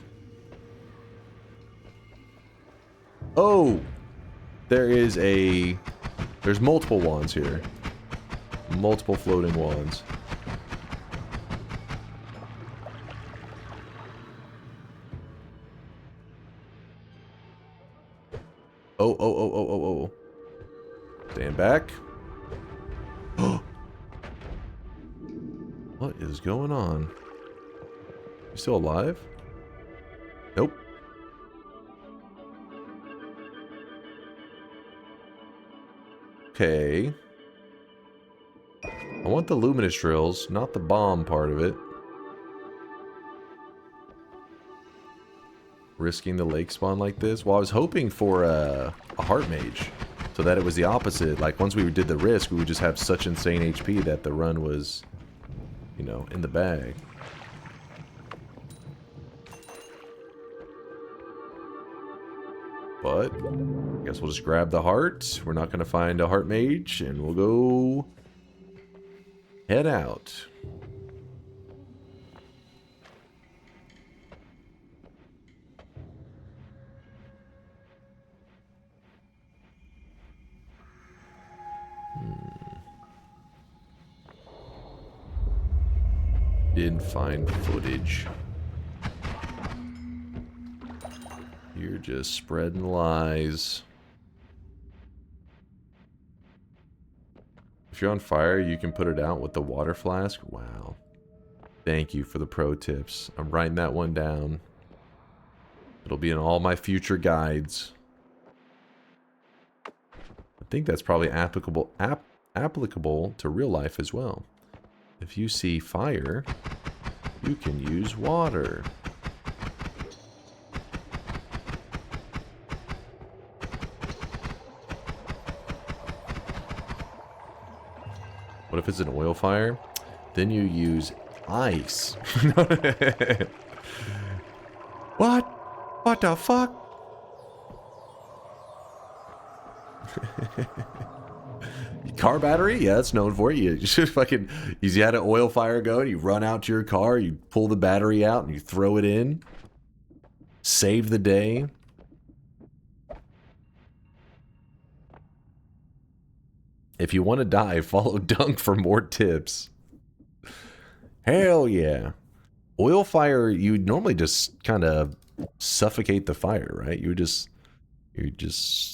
Speaker 1: Oh! There's multiple wands here. Multiple floating wands. Oh, oh, oh, oh, oh, oh. Stand back. What is going on? You still alive? Nope. Okay. I want the luminous drills, not the bomb part of it. Risking the lake spawn like this? Well, I was hoping for a heart mage. So that it was the opposite. Like, once we did the risk, we would just have such insane HP that the run was, you know, in the bag. But I guess we'll just grab the heart. We're not going to find a heart mage, and we'll go head out. Did find footage. You're just spreading lies. If you're on fire, you can put it out with the water flask. Wow. Thank you for the pro tips. I'm writing that one down. It'll be in all my future guides. I think that's probably applicable to real life as well. If you see fire, you can use water. What if it's an oil fire? Then you use ice. What? What the fuck? Car battery? Yeah, that's known for it. You just fucking, you had an oil fire going, you run out to your car, you pull the battery out, and you throw it in. Save the day. If you want to die, follow Dunk for more tips. Hell yeah. Oil fire, you normally just kind of suffocate the fire, right? You just,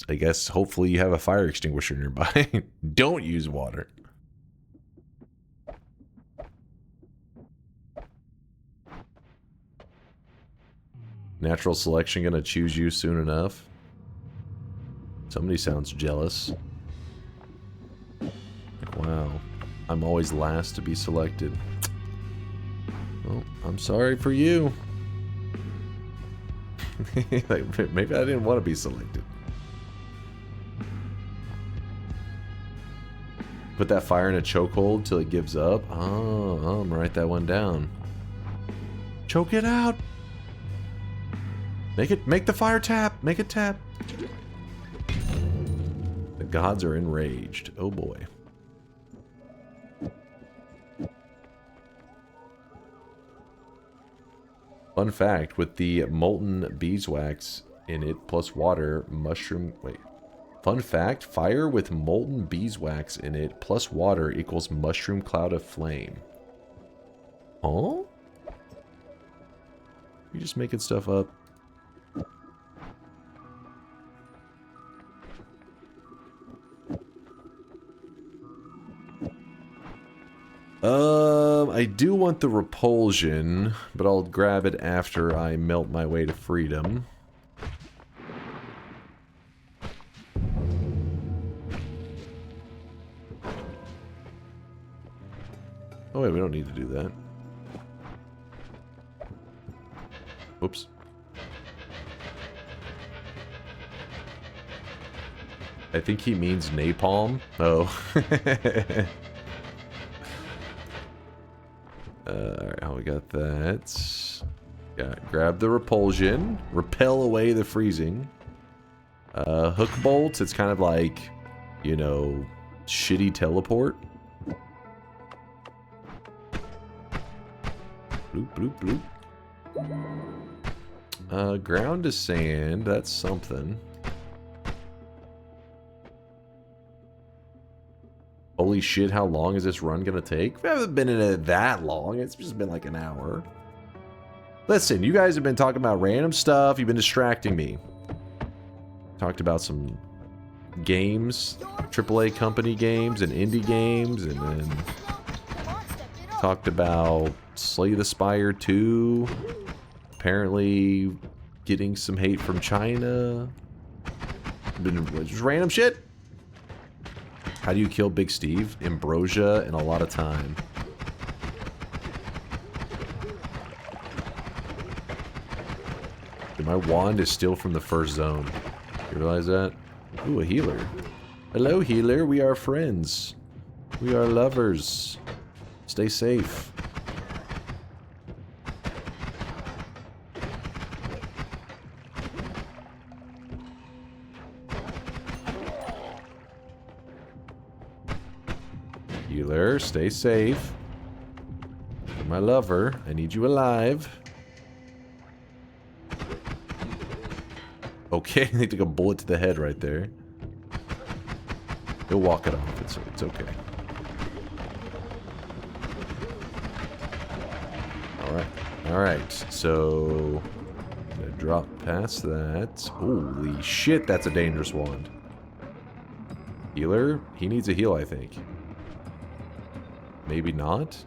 Speaker 1: I guess, hopefully you have a fire extinguisher nearby. Don't use water. Natural selection gonna choose you soon enough. Somebody sounds jealous. Wow. I'm always last to be selected. Well, I'm sorry for you. Like, maybe I didn't want to be selected. Put that fire in a chokehold till it gives up. Oh, I'm gonna write that one down. Choke it out. Make the fire tap. Make it tap. The gods are enraged. Oh boy. Fun fact, with the molten beeswax in it plus water, mushroom... Wait. Fun fact, fire with molten beeswax in it plus water equals mushroom cloud of flame. Huh? You just making stuff up. I do want the repulsion, but I'll grab it after I melt my way to freedom. Oh wait, we don't need to do that. Oops. I think he means napalm. Oh. Alright, how we got that? Yeah, grab the repulsion. Repel away the freezing. Hook bolts, it's kind of like, you know, shitty teleport. Bloop, bloop, bloop. Ground to sand, that's something. Holy shit, how long is this run gonna take? We haven't been in it that long. It's just been like an hour. Listen, you guys have been talking about random stuff. You've been distracting me. Talked about some games, AAA company games and indie games, and then talked about Slay the Spire 2. Apparently getting some hate from China. Been just random shit. How do you kill Big Steve? Ambrosia and a lot of time. Dude, my wand is still from the first zone. You realize that? Ooh, a healer. Hello, healer. We are friends. We are lovers. Stay safe. Healer, stay safe. You're my lover. I need you alive. Okay, they took a bullet to the head right there. He'll walk it off. It's okay. Alright, so I'm gonna drop past that. Holy shit, that's a dangerous wand. Healer? He needs a heal, I think. Maybe not?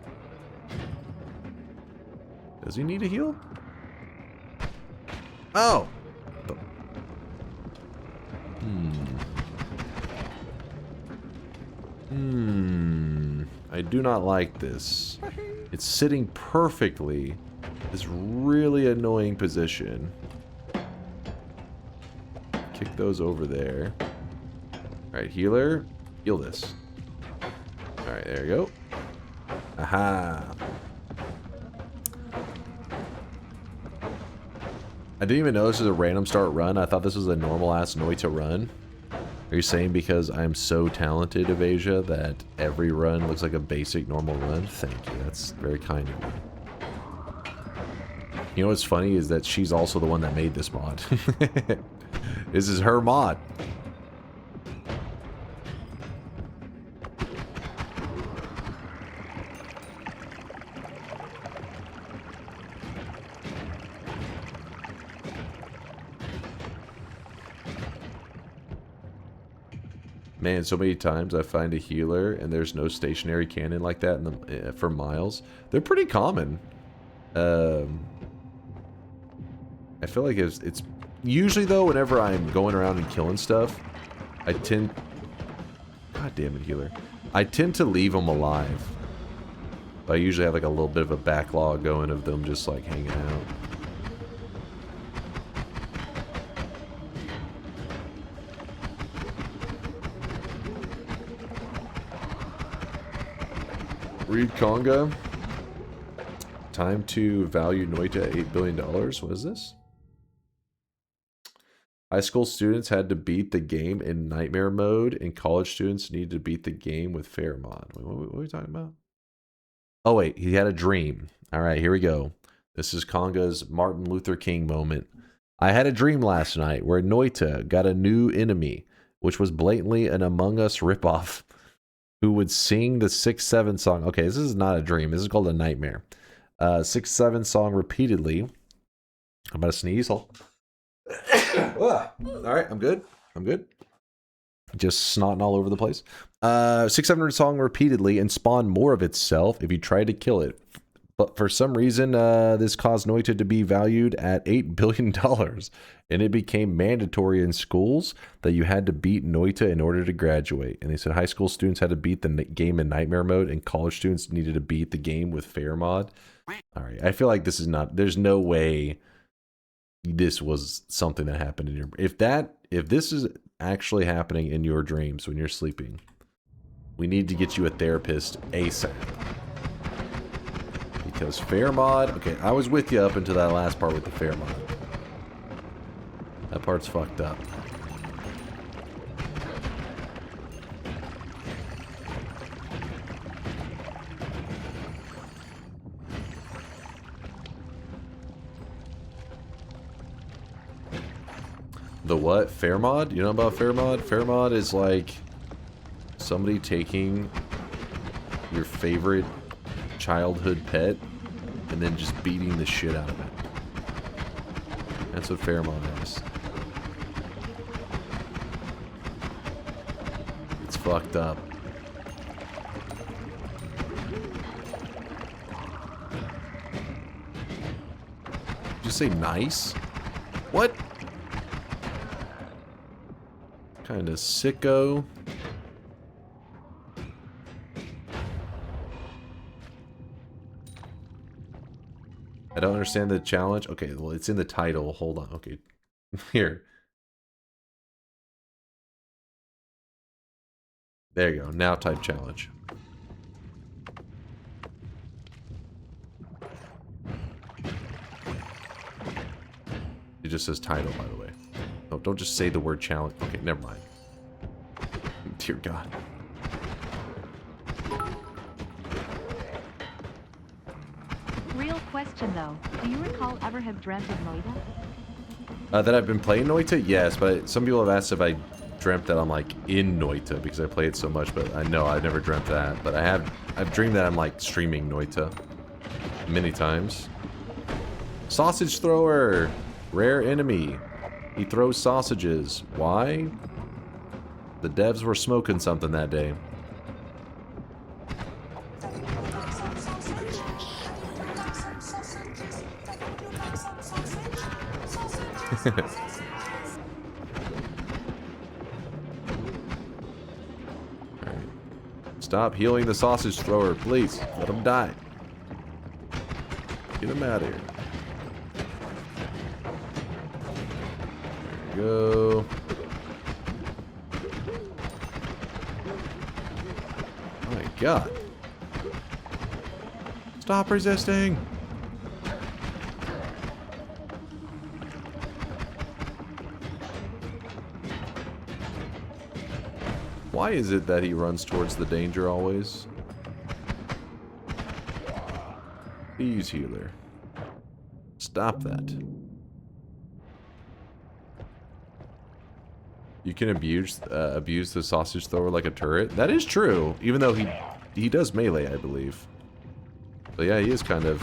Speaker 1: Does he need a heal? Oh! I do not like this. It's sitting perfectly. This really annoying position. Kick those over there. Alright, healer. Heal this. Alright, there you go. Aha. I didn't even know this was a random start run. I thought this was a normal ass Noita run. Are you saying because I'm so talented, Evaisa, that every run looks like a basic normal run? Thank you. That's very kind of you. You know what's funny is that she's also the one that made this mod. This is her mod. Man, so many times I find a healer and there's no stationary cannon like that in the, for miles. They're pretty common. I feel like it's usually though whenever I'm going around and killing stuff, I tend, god damn it, healer, I tend to leave them alive. But I usually have like a little bit of a backlog going of them just like hanging out. Read Conga. Time to value Noita at $8 billion. What is this? High school students had to beat the game in nightmare mode, and college students needed to beat the game with fair mod. Wait, what are we talking about? Oh, wait. He had a dream. All right, here we go. This is Conga's Martin Luther King moment. I had a dream last night where Noita got a new enemy, which was blatantly an Among Us ripoff, who would sing the 6-7 song. Okay, this is not a dream. This is called a nightmare. 6-7 song repeatedly. I'm about to sneeze. All right, I'm good. I'm good. Just snotting all over the place. 6-7 song repeatedly and spawn more of itself if you try to kill it. But for some reason, this caused Noita to be valued at $8 billion. And it became mandatory in schools that you had to beat Noita in order to graduate. And they said high school students had to beat the game in nightmare mode, and college students needed to beat the game with fair mod. All right, I feel like this is not, there's no way this was something that happened in your, if this is actually happening in your dreams when you're sleeping, we need to get you a therapist ASAP. Because fair mod, okay, I was with you up until that last part with the fair mod. That part's fucked up. The what? Fair mod? You know about fair mod? Fair mod is like somebody taking your favorite childhood pet and then just beating the shit out of it. That's what fair mod is. It's fucked up. Did you say nice? What? Kind of sicko. I don't understand the challenge. Okay, well, it's in the title. Hold on. Okay. Here. There you go. Now type challenge. It just says title, by the way. Oh, don't just say the word challenge. Okay, never mind. Dear God.
Speaker 2: Real question though, do you recall ever have dreamt of Noita?
Speaker 1: That I've been playing Noita? Yes, but some people have asked if I dreamt that I'm like in Noita because I play it so much, but I know I've never dreamt that. But I've dreamed that I'm like streaming Noita many times. Sausage thrower! Rare enemy. He throws sausages. Why? The devs were smoking something that day. Alright. Stop healing the sausage thrower, please. Let him die. Get him out of here. There we go. My god. Stop resisting. Why is it that he runs towards the danger always? Please, healer. Stop that. You can abuse the sausage thrower like a turret. That is true, even though he does melee, I believe. But yeah, he is kind of,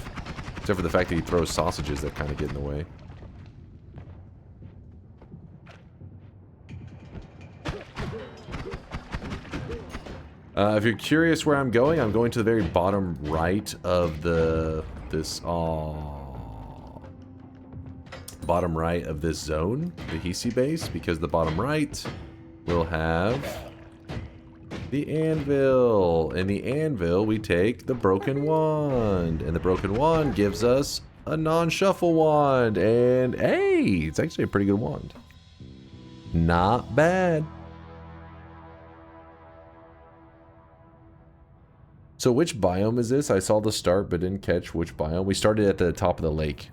Speaker 1: except for the fact that he throws sausages that kind of get in the way. If you're curious where I'm going to the very bottom right of bottom right of this zone, the Hisi base, because the bottom right will have the anvil. In the anvil, we take the broken wand, and the broken wand gives us a non-shuffle wand, and hey, it's actually a pretty good wand. Not bad. So which biome is this? I saw the start but didn't catch which biome. We started at the top of the lake.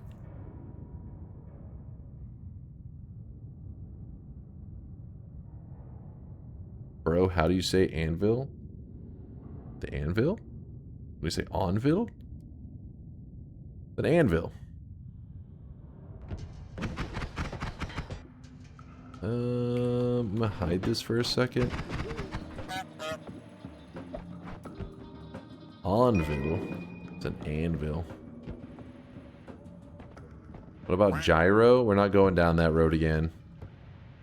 Speaker 1: Bro, how do you say anvil? The anvil? Do we say anvil? An anvil. I'm gonna hide this for a second. Anvil. It's an anvil. What about gyro? We're not going down that road again.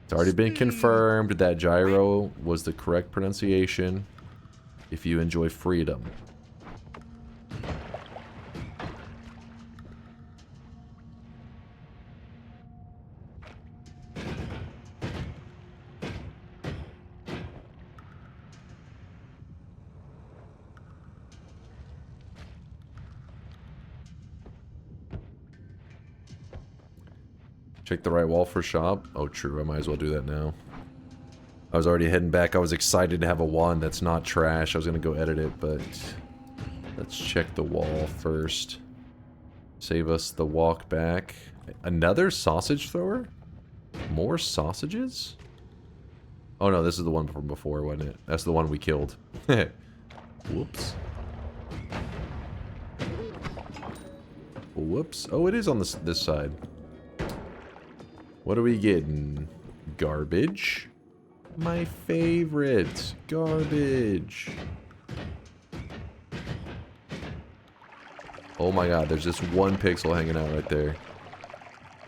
Speaker 1: It's already been confirmed that gyro was the correct pronunciation if you enjoy freedom. Check the right wall for shop. Oh, true. I might as well do that now. I was already heading back. I was excited to have a wand that's not trash. I was going to go edit it, but let's check the wall first. Save us the walk back. Another sausage thrower? More sausages? Oh, no. This is the one from before, wasn't it? That's the one we killed. Whoops. Whoops. Oh, it is on this side. What are we getting? Garbage? My favorite. Garbage. Oh my god, there's just one pixel hanging out right there.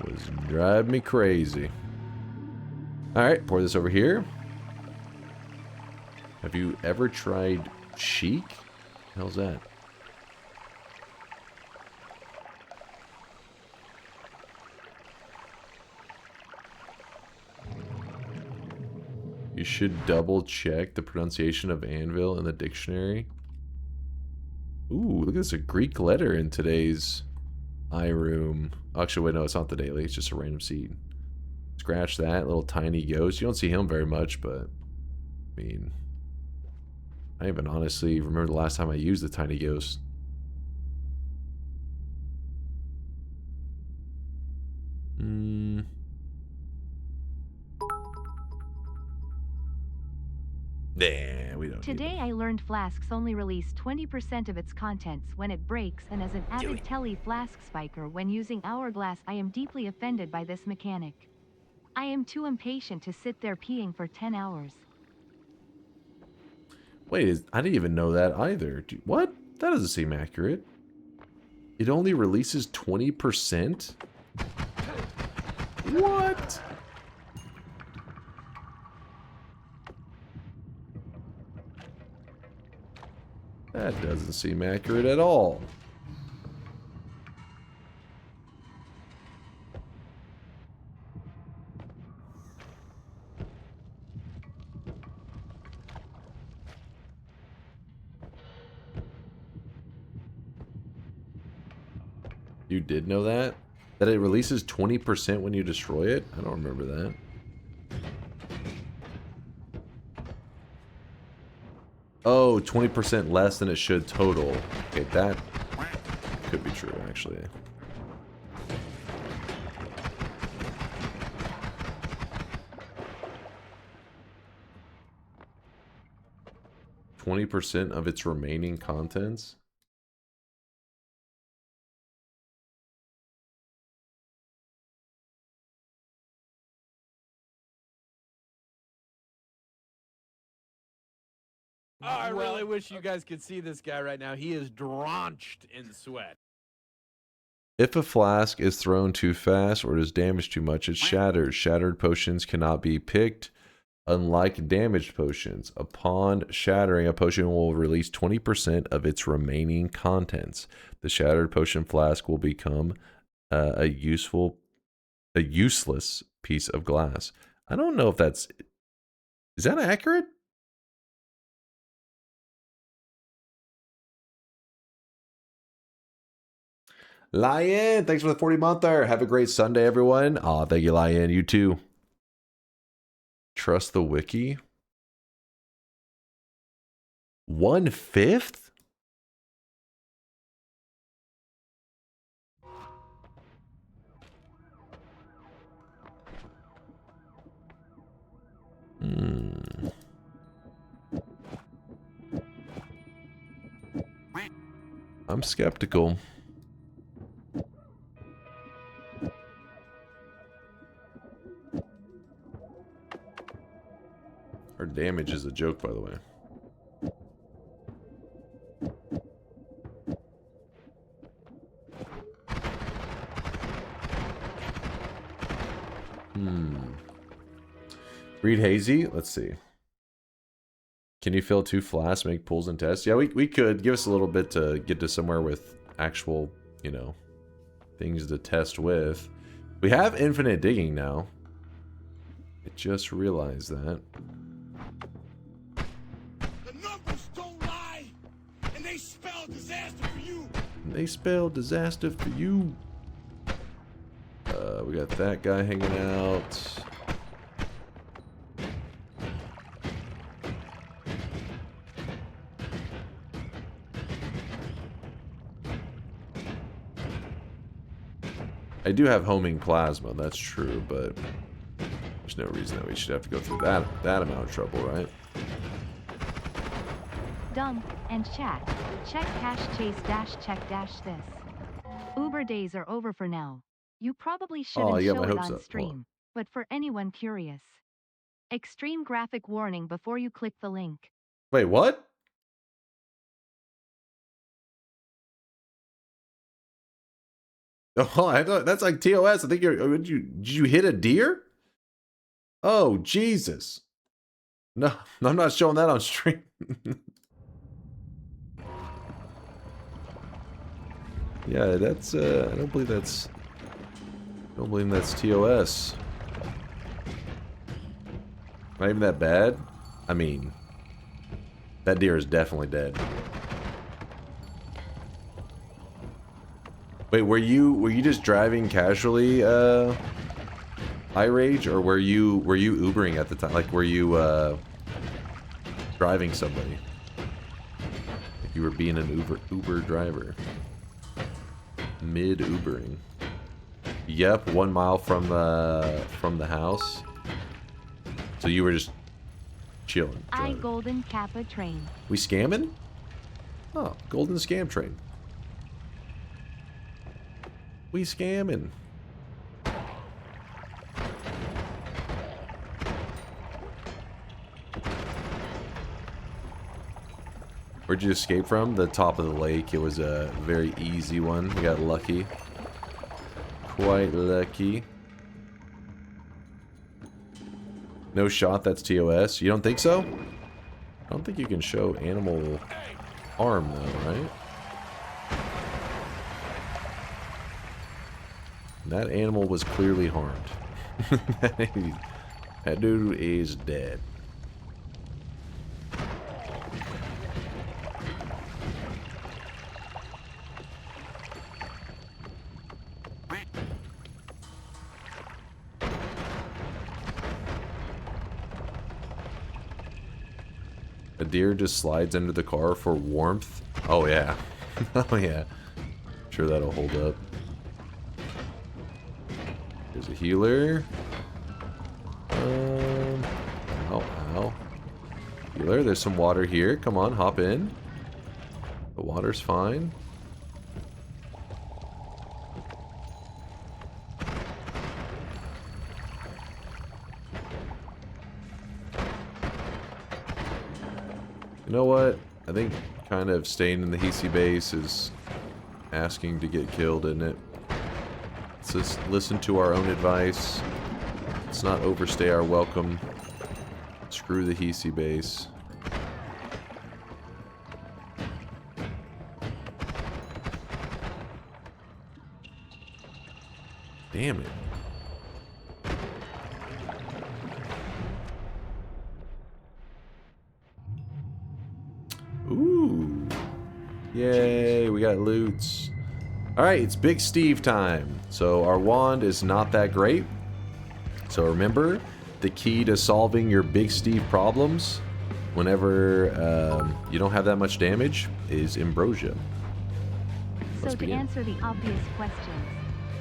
Speaker 1: It was driving me crazy. Alright, pour this over here. Have you ever tried Chic? What the hell's that? You should double check the pronunciation of anvil in the dictionary. Ooh, look at this, a Greek letter in today's iRoom. Actually, wait, no, it's not the daily, it's just a random seed. Scratch that, little tiny ghost. You don't see him very much, but I mean, I even honestly remember the last time I used the tiny ghost. Nah, we don't.
Speaker 2: Today I learned flasks only release 20% of its contents when it breaks, and as an avid Telly flask spiker when using Hourglass, I am deeply offended by this mechanic. I am too impatient to sit there peeing for 10 hours.
Speaker 1: Wait, I didn't even know that either. What? That doesn't seem accurate. It only releases 20%? What? That doesn't seem accurate at all. You did know that? That it releases 20% when you destroy it? I don't remember that. Oh, 20% less than it should total. Okay, that could be true, actually. %20 of its remaining contents?
Speaker 3: Oh, I really wish you guys could see this guy right now. He is drenched in sweat.
Speaker 1: If a flask is thrown too fast or is damaged too much, it shatters. Shattered potions cannot be picked, unlike damaged potions. Upon shattering, a potion will release 20% of its remaining contents. The shattered potion flask will become a useless piece of glass. I don't know if that's... Is that accurate? Lion, thanks for the 40-monther. Have a great Sunday, everyone. Aw, thank you, Lion. You too. Trust the wiki. 1/5? I'm skeptical. Our damage is a joke, by the way. Read Hazy. Let's see. Can you fill 2 flasks, make pulls and tests? Yeah, we could. Give us a little bit to get to somewhere with actual, you know, things to test with. We have infinite digging now. I just realized that.
Speaker 7: The numbers don't lie, and they spell disaster for you.
Speaker 1: They spell disaster for you. We got that guy hanging out. I do have homing plasma, that's true, but there's no reason that we should have to go through that amount of trouble, right?
Speaker 2: Dunk and chat. Check cash chase dash check dash this. Uber days are over for now. You probably shouldn't
Speaker 1: you got
Speaker 2: show
Speaker 1: my
Speaker 2: it
Speaker 1: hopes
Speaker 2: on
Speaker 1: up.
Speaker 2: stream, but for anyone curious. Extreme graphic warning before you click the link.
Speaker 1: Wait, what? Oh, I thought that's like TOS. I think did you hit a deer? Oh, Jesus. No, I'm not showing that on stream. Yeah, that's I don't believe that's TOS. Not even that bad. I mean, that deer is definitely dead. Wait, were you just driving casually, iRage, or were you Ubering at the time? Like, were you driving somebody? Like you were being an Uber driver. Mid Ubering. Yep, 1 mile from the house. So you were just chilling.
Speaker 2: I
Speaker 1: driving.
Speaker 2: golden kappa train.
Speaker 1: We scamming? Oh, golden scam train. We scamming. Where'd you escape from? The top of the lake. It was a very easy one. We got lucky. Quite lucky. No shot, that's TOS. You don't think so? I don't think you can show animal harm though, right? That animal was clearly harmed. That dude is dead. A deer just slides under the car for warmth. Oh yeah. Oh yeah. Sure that'll hold up. There's a healer. Ow, ow. Healer, there's some water here. Come on, hop in. The water's fine. You know what? I think kind of staying in the Hisi base is asking to get killed, isn't it? Let's just listen to our own advice. Let's not overstay our welcome. Screw the Hisi base. Damn it. Ooh. Yay, we got loots. Alright, it's Big Steve time. So our wand is not that great. So remember, the key to solving your Big Steve problems, whenever you don't have that much damage, is ambrosia.
Speaker 2: So to answer the obvious questions,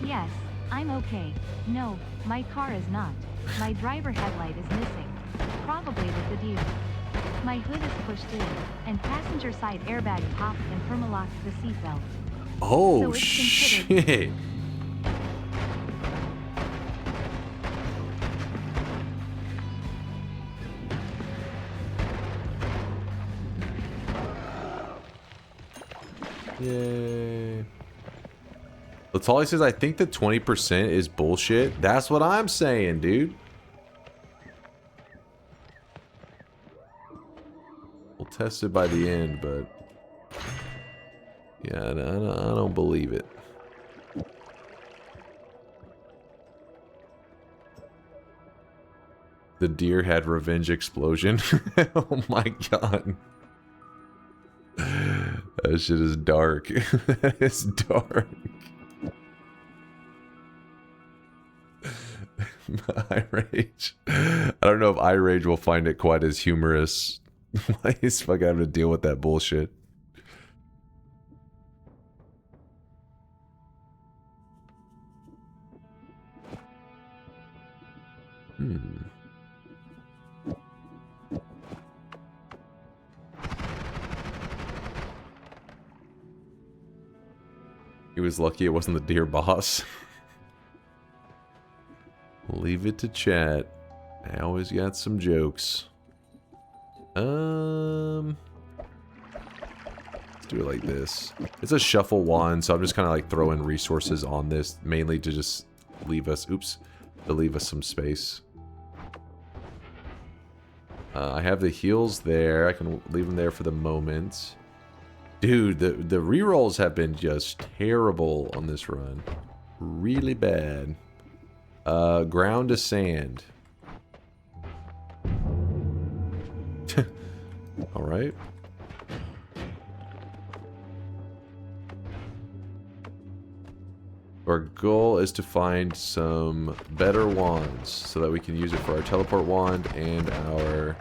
Speaker 2: yes, I'm okay. No, my car is not. My driver headlight is missing. Probably with the deer. My hood is pushed in, and passenger side airbag popped and permalocked the seatbelt.
Speaker 1: Oh,
Speaker 2: So it's considered-
Speaker 1: shit. Yay. Latali says, I think the 20% is bullshit. That's what I'm saying, dude. We'll test it by the end, but... yeah, I don't believe it. The deer had revenge explosion. Oh my god. That shit is dark. That is dark. iRage. I don't know if iRage will find it quite as humorous. Why is fucking having to deal with that bullshit? He was lucky it wasn't the deer boss. Leave it to chat. I always got some jokes. Let's do it like this. It's a shuffle wand, so I'm just kind of like throwing resources on this, mainly to just leave us, to leave us some space. I have the heals there. I can leave them there for the moment. Dude, the rerolls have been just terrible on this run. Really bad. Ground to sand. Alright. Our goal is to find some better wands so that we can use it for our teleport wand and our...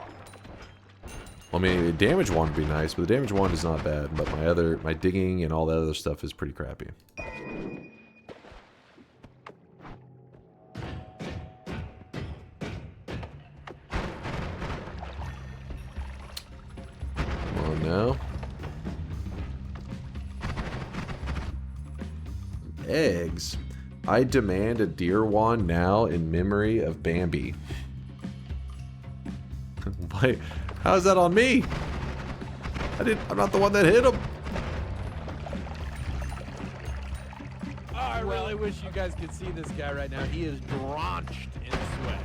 Speaker 1: well, I mean, the damage wand would be nice, but the damage wand is not bad. But my digging and all that other stuff is pretty crappy. Come on now. Eggs. I demand a deer wand now in memory of Bambi. Why? How's that on me? I'm not the one that hit him.
Speaker 3: Oh, I really wish you guys could see this guy right now. He is drenched in sweat.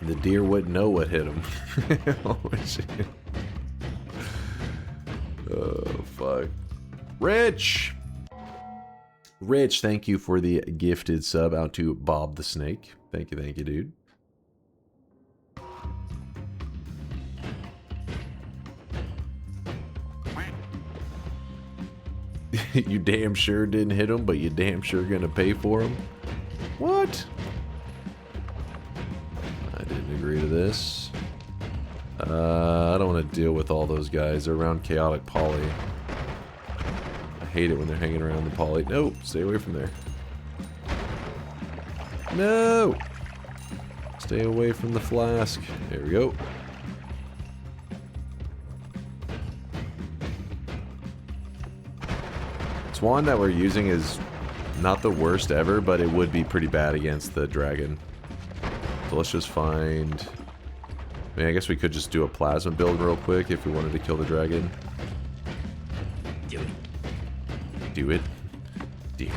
Speaker 1: The deer wouldn't know what hit him. Oh, shit. Oh, fuck. Rich! Rich, thank you for the gifted sub out to Bob the Snake. Thank you, dude. You damn sure didn't hit him, but you damn sure gonna pay for him. What? I didn't agree to this. I don't want to deal with all those guys. They're around chaotic poly. I hate it when they're hanging around the poly. Nope, stay away from there. No! Stay away from the flask. There we go. Swan that we're using is not the worst ever, but it would be pretty bad against the dragon. So let's just find... I mean, I guess we could just do a plasma build real quick if we wanted to kill the dragon.
Speaker 5: Do it.
Speaker 1: Do it. Do it.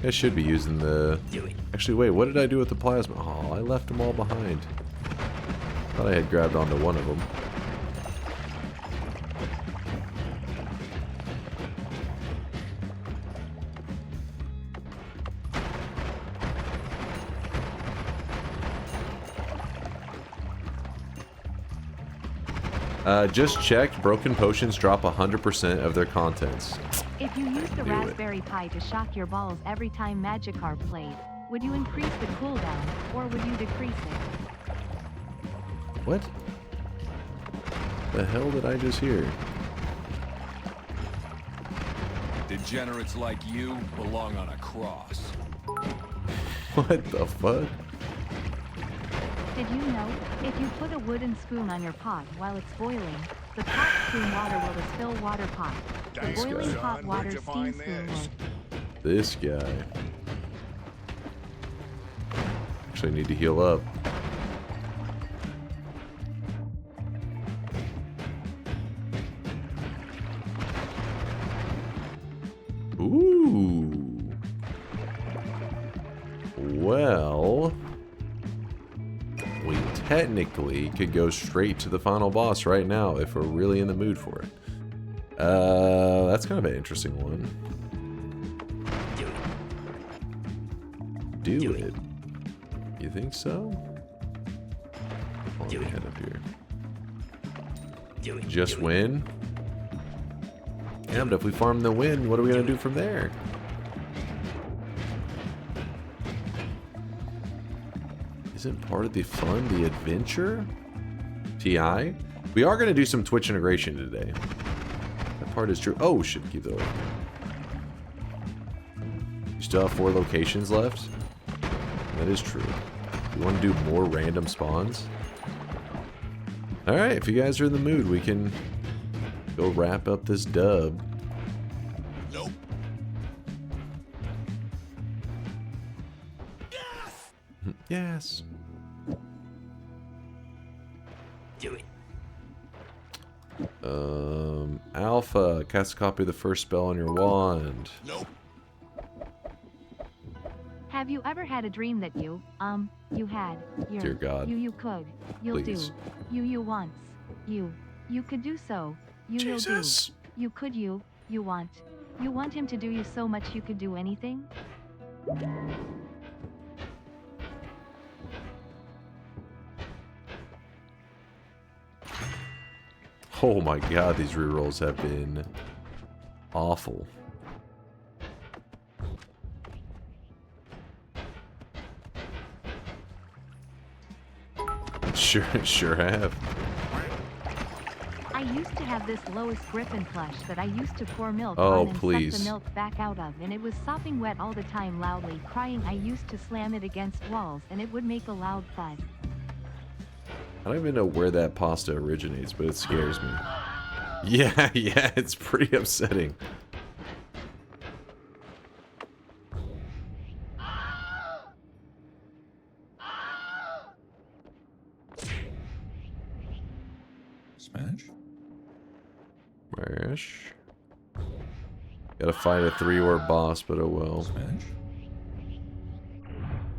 Speaker 1: I should be using the...
Speaker 5: Do it.
Speaker 1: Actually, wait, what did I do with the plasma? Oh, I left them all behind. Thought I had grabbed onto one of them. Just checked. Broken potions drop 100% of their contents.
Speaker 2: If you use the
Speaker 1: Knew it.
Speaker 2: Raspberry Pi to shock your balls every time Magikarp played, would you increase the cooldown, or would you decrease it?
Speaker 1: What? The hell did I just hear?
Speaker 8: Degenerates like you belong on a cross.
Speaker 1: What the fuck?
Speaker 2: Did you know, if you put a wooden spoon on your pot while it's boiling, the pot spoon water will distill water pot. The
Speaker 8: Thanks,
Speaker 2: boiling
Speaker 8: son.
Speaker 2: hot water
Speaker 8: Where'd you
Speaker 2: steam
Speaker 8: find
Speaker 2: spoon
Speaker 8: this?
Speaker 2: won't.
Speaker 1: This guy. Actually, I need to heal up. Ooh. Well, we technically could go straight to the final boss right now if we're really in the mood for it. That's kind of an interesting one. Do it. You think so? Let me head up here. Just win? Yeah, but if we farm the win, what are we going to do from there? Isn't part of the fun the adventure? TI? We are going to do some Twitch integration today. That part is true. Oh, should keep that open. You still have 4 locations left? That is true. You want to do more random spawns? Alright, if you guys are in the mood, we can go wrap up this dub.
Speaker 8: Nope.
Speaker 1: Yes.
Speaker 5: Do it.
Speaker 1: Alpha, cast a copy of the first spell on your wand.
Speaker 8: Nope.
Speaker 2: Have you ever had a dream that you had,
Speaker 1: Dear God.
Speaker 2: you could, you'll
Speaker 1: Please.
Speaker 2: do, you once, you could do so, you'll do,
Speaker 1: Jesus.
Speaker 2: you could you want him to do you so much you could do anything?
Speaker 1: Oh my God, these rerolls have been awful. Sure have.
Speaker 2: I used to have this Lois Griffin plush that I used to pour milk
Speaker 1: Oh,
Speaker 2: on and
Speaker 1: please.
Speaker 2: suck the milk back out of, and it was sopping wet all the time, loudly crying. I used to slam it against walls and it would make a loud thud.
Speaker 1: I don't even know where that pasta originates, but it scares me. Yeah, it's pretty upsetting.
Speaker 8: Smash?
Speaker 1: Smash. Gotta fight a 3-orb boss, but oh well.
Speaker 8: Smash?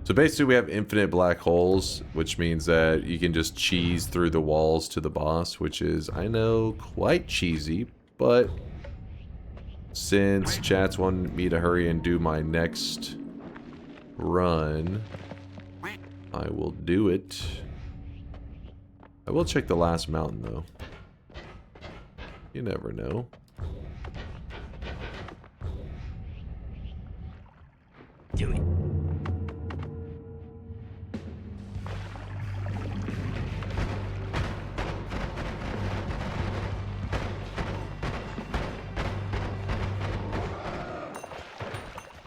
Speaker 1: So basically we have infinite black holes, which means that you can just cheese through the walls to the boss, which is, I know, quite cheesy, but since chat's wanted me to hurry and do my next run, I will do it. I will check the last mountain, though. You never know.
Speaker 5: Do it.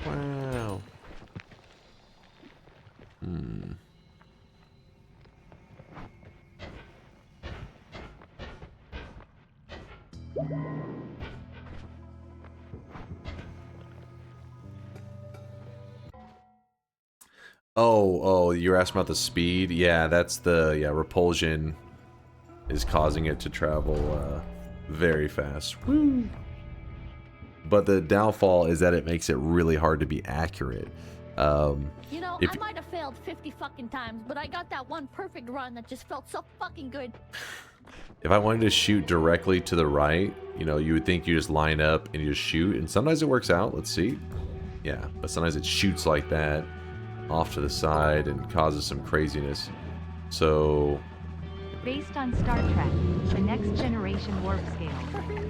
Speaker 1: Wow. Hmm. Oh, you're asking about the speed? Yeah, that's the, repulsion is causing it to travel very fast. Woo! But the downfall is that it makes it really hard to be accurate.
Speaker 9: You know, I might have failed 50 fucking times, but I got that one perfect run that just felt so fucking good.
Speaker 1: If I wanted to shoot directly to the right, you know, you would think you just line up and you just shoot, and sometimes it works out. Let's see. Yeah, but sometimes it shoots like that off to the side and causes some craziness. So
Speaker 2: Based on Star Trek, the Next Generation warp scale,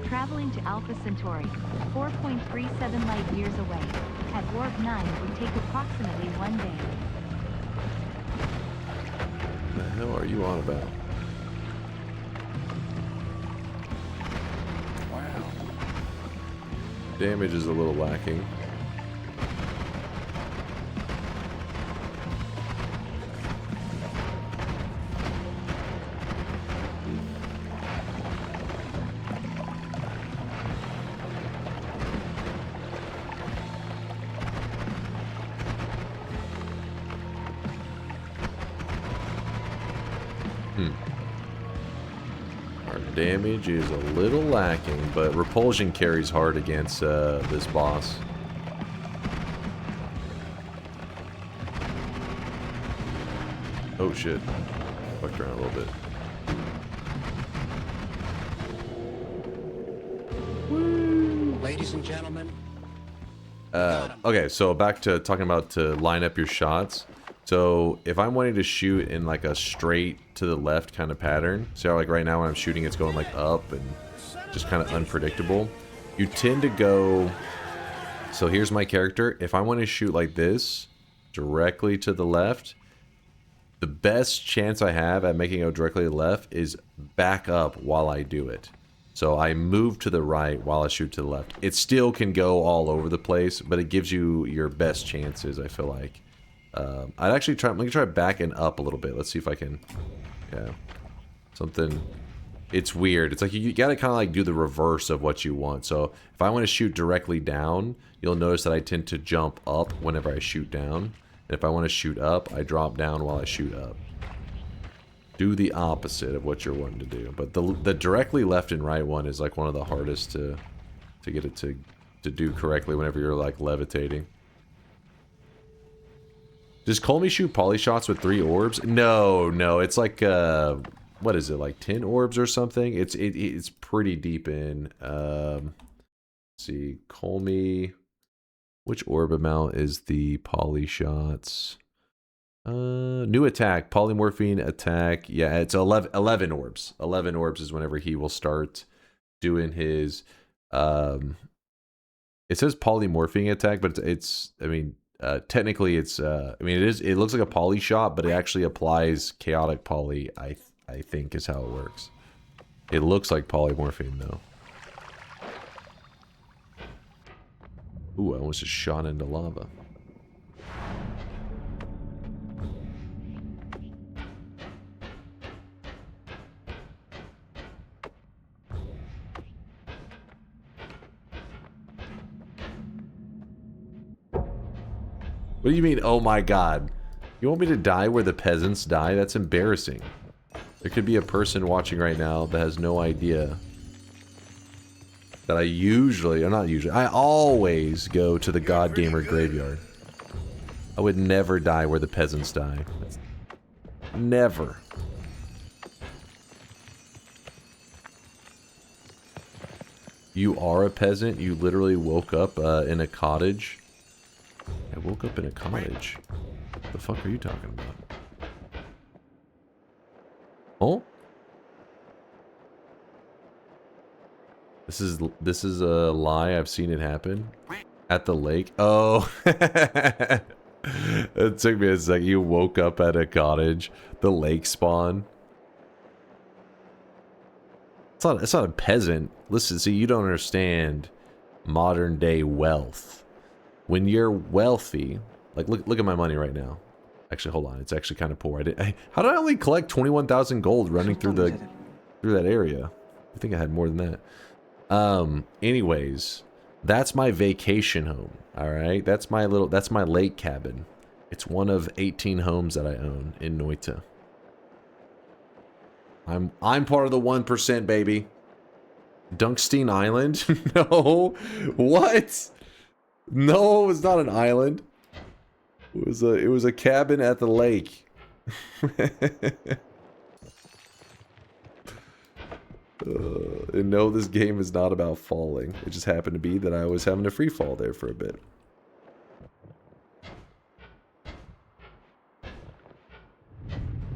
Speaker 2: traveling to Alpha Centauri, 4.37 light years away, at warp 9 would take approximately 1 day.
Speaker 1: what the hell are you on about?
Speaker 8: Wow.
Speaker 1: Damage is a little lacking. Our damage is a little lacking, but repulsion carries hard against this boss. Oh shit. Fucked around a little bit.
Speaker 7: Ladies and gentlemen.
Speaker 1: Okay, so back to talking about to line up your shots. So if I'm wanting to shoot in like a straight to the left kind of pattern, see how like right now when I'm shooting it's going like up and just kind of unpredictable. You tend to go, so here's my character. If I want to shoot like this, directly to the left, the best chance I have at making it go directly to the left is back up while I do it. So I move to the right while I shoot to the left. It still can go all over the place, but it gives you your best chances, I feel like. I'd actually try, let me try backing up a little bit. Let's see if I can, yeah, something, it's weird. It's like you gotta kind of like do the reverse of what you want. So if I want to shoot directly down, you'll notice that I tend to jump up whenever I shoot down. And if I want to shoot up, I drop down while I shoot up. Do the opposite of what you're wanting to do. But the directly left and right one is like one of the hardest to get it to do correctly whenever you're like levitating. Does Colmy shoot poly shots with 3 orbs? No, it's like what is it, like 10 orbs or something? It's pretty deep in. Let's see, Colmy, which orb amount is the poly shots? New attack, polymorphine attack. Yeah, it's 11 orbs. 11 orbs is whenever he will start doing his it says polymorphing attack, but it's I mean, technically it's I mean it looks like a poly shot, but it actually applies chaotic poly, I think is how it works. It looks like polymorphine though. Ooh, I almost just shot into lava. What do you mean, oh my god? You want me to die where the peasants die? That's embarrassing. There could be a person watching right now that has no idea that I always go to the God Gamer graveyard. I would never die where the peasants die. Never. You are a peasant? You literally woke up in a cottage? I woke up in a cottage. What the fuck are you talking about? Oh? This is a lie. I've seen it happen at the lake. Oh, it took me a second. You woke up at a cottage. The lake spawn. It's not a peasant. Listen, see, you don't understand modern day wealth. When you're wealthy, like look at my money right now. Actually, hold on. It's actually kind of poor. How did I only collect 21,000 gold running through that area? I think I had more than that. Anyways, that's my vacation home. All right, that's my lake cabin. It's one of 18 homes that I own in Noita. I'm part of the 1%, baby. Dunkstein Island? No. What? No, it's not an island. It was a cabin at the lake. And no, this game is not about falling. It just happened to be that I was having a free fall there for a bit.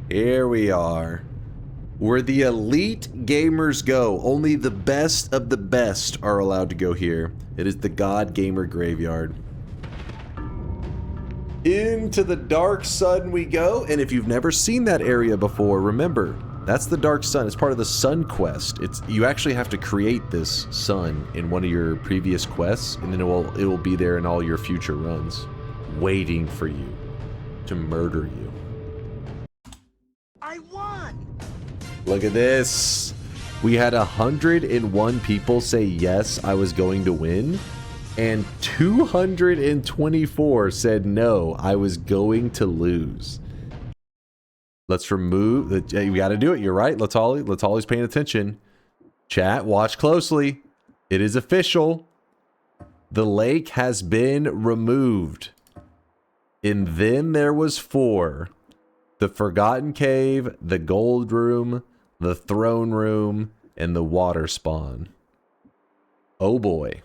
Speaker 1: Here we are. Where the elite gamers go. Only the best of the best are allowed to go here. It is the God Gamer Graveyard. Into the Dark Sun we go. And if you've never seen that area before, remember, that's the Dark Sun. It's part of the Sun Quest. You actually have to create this sun in one of your previous quests, and then it will be there in all your future runs, waiting for you to murder you.
Speaker 6: I won!
Speaker 1: Look at this. We had 101 people say yes, I was going to win. And 224 said no, I was going to lose. Let's remove the. You got to do it. You're right. Let's always pay attention. Chat, watch closely. It is official. The lake has been removed. And then there was 4. The Forgotten Cave, the Gold Room, the Throne Room, and the Water Spawn. Oh boy.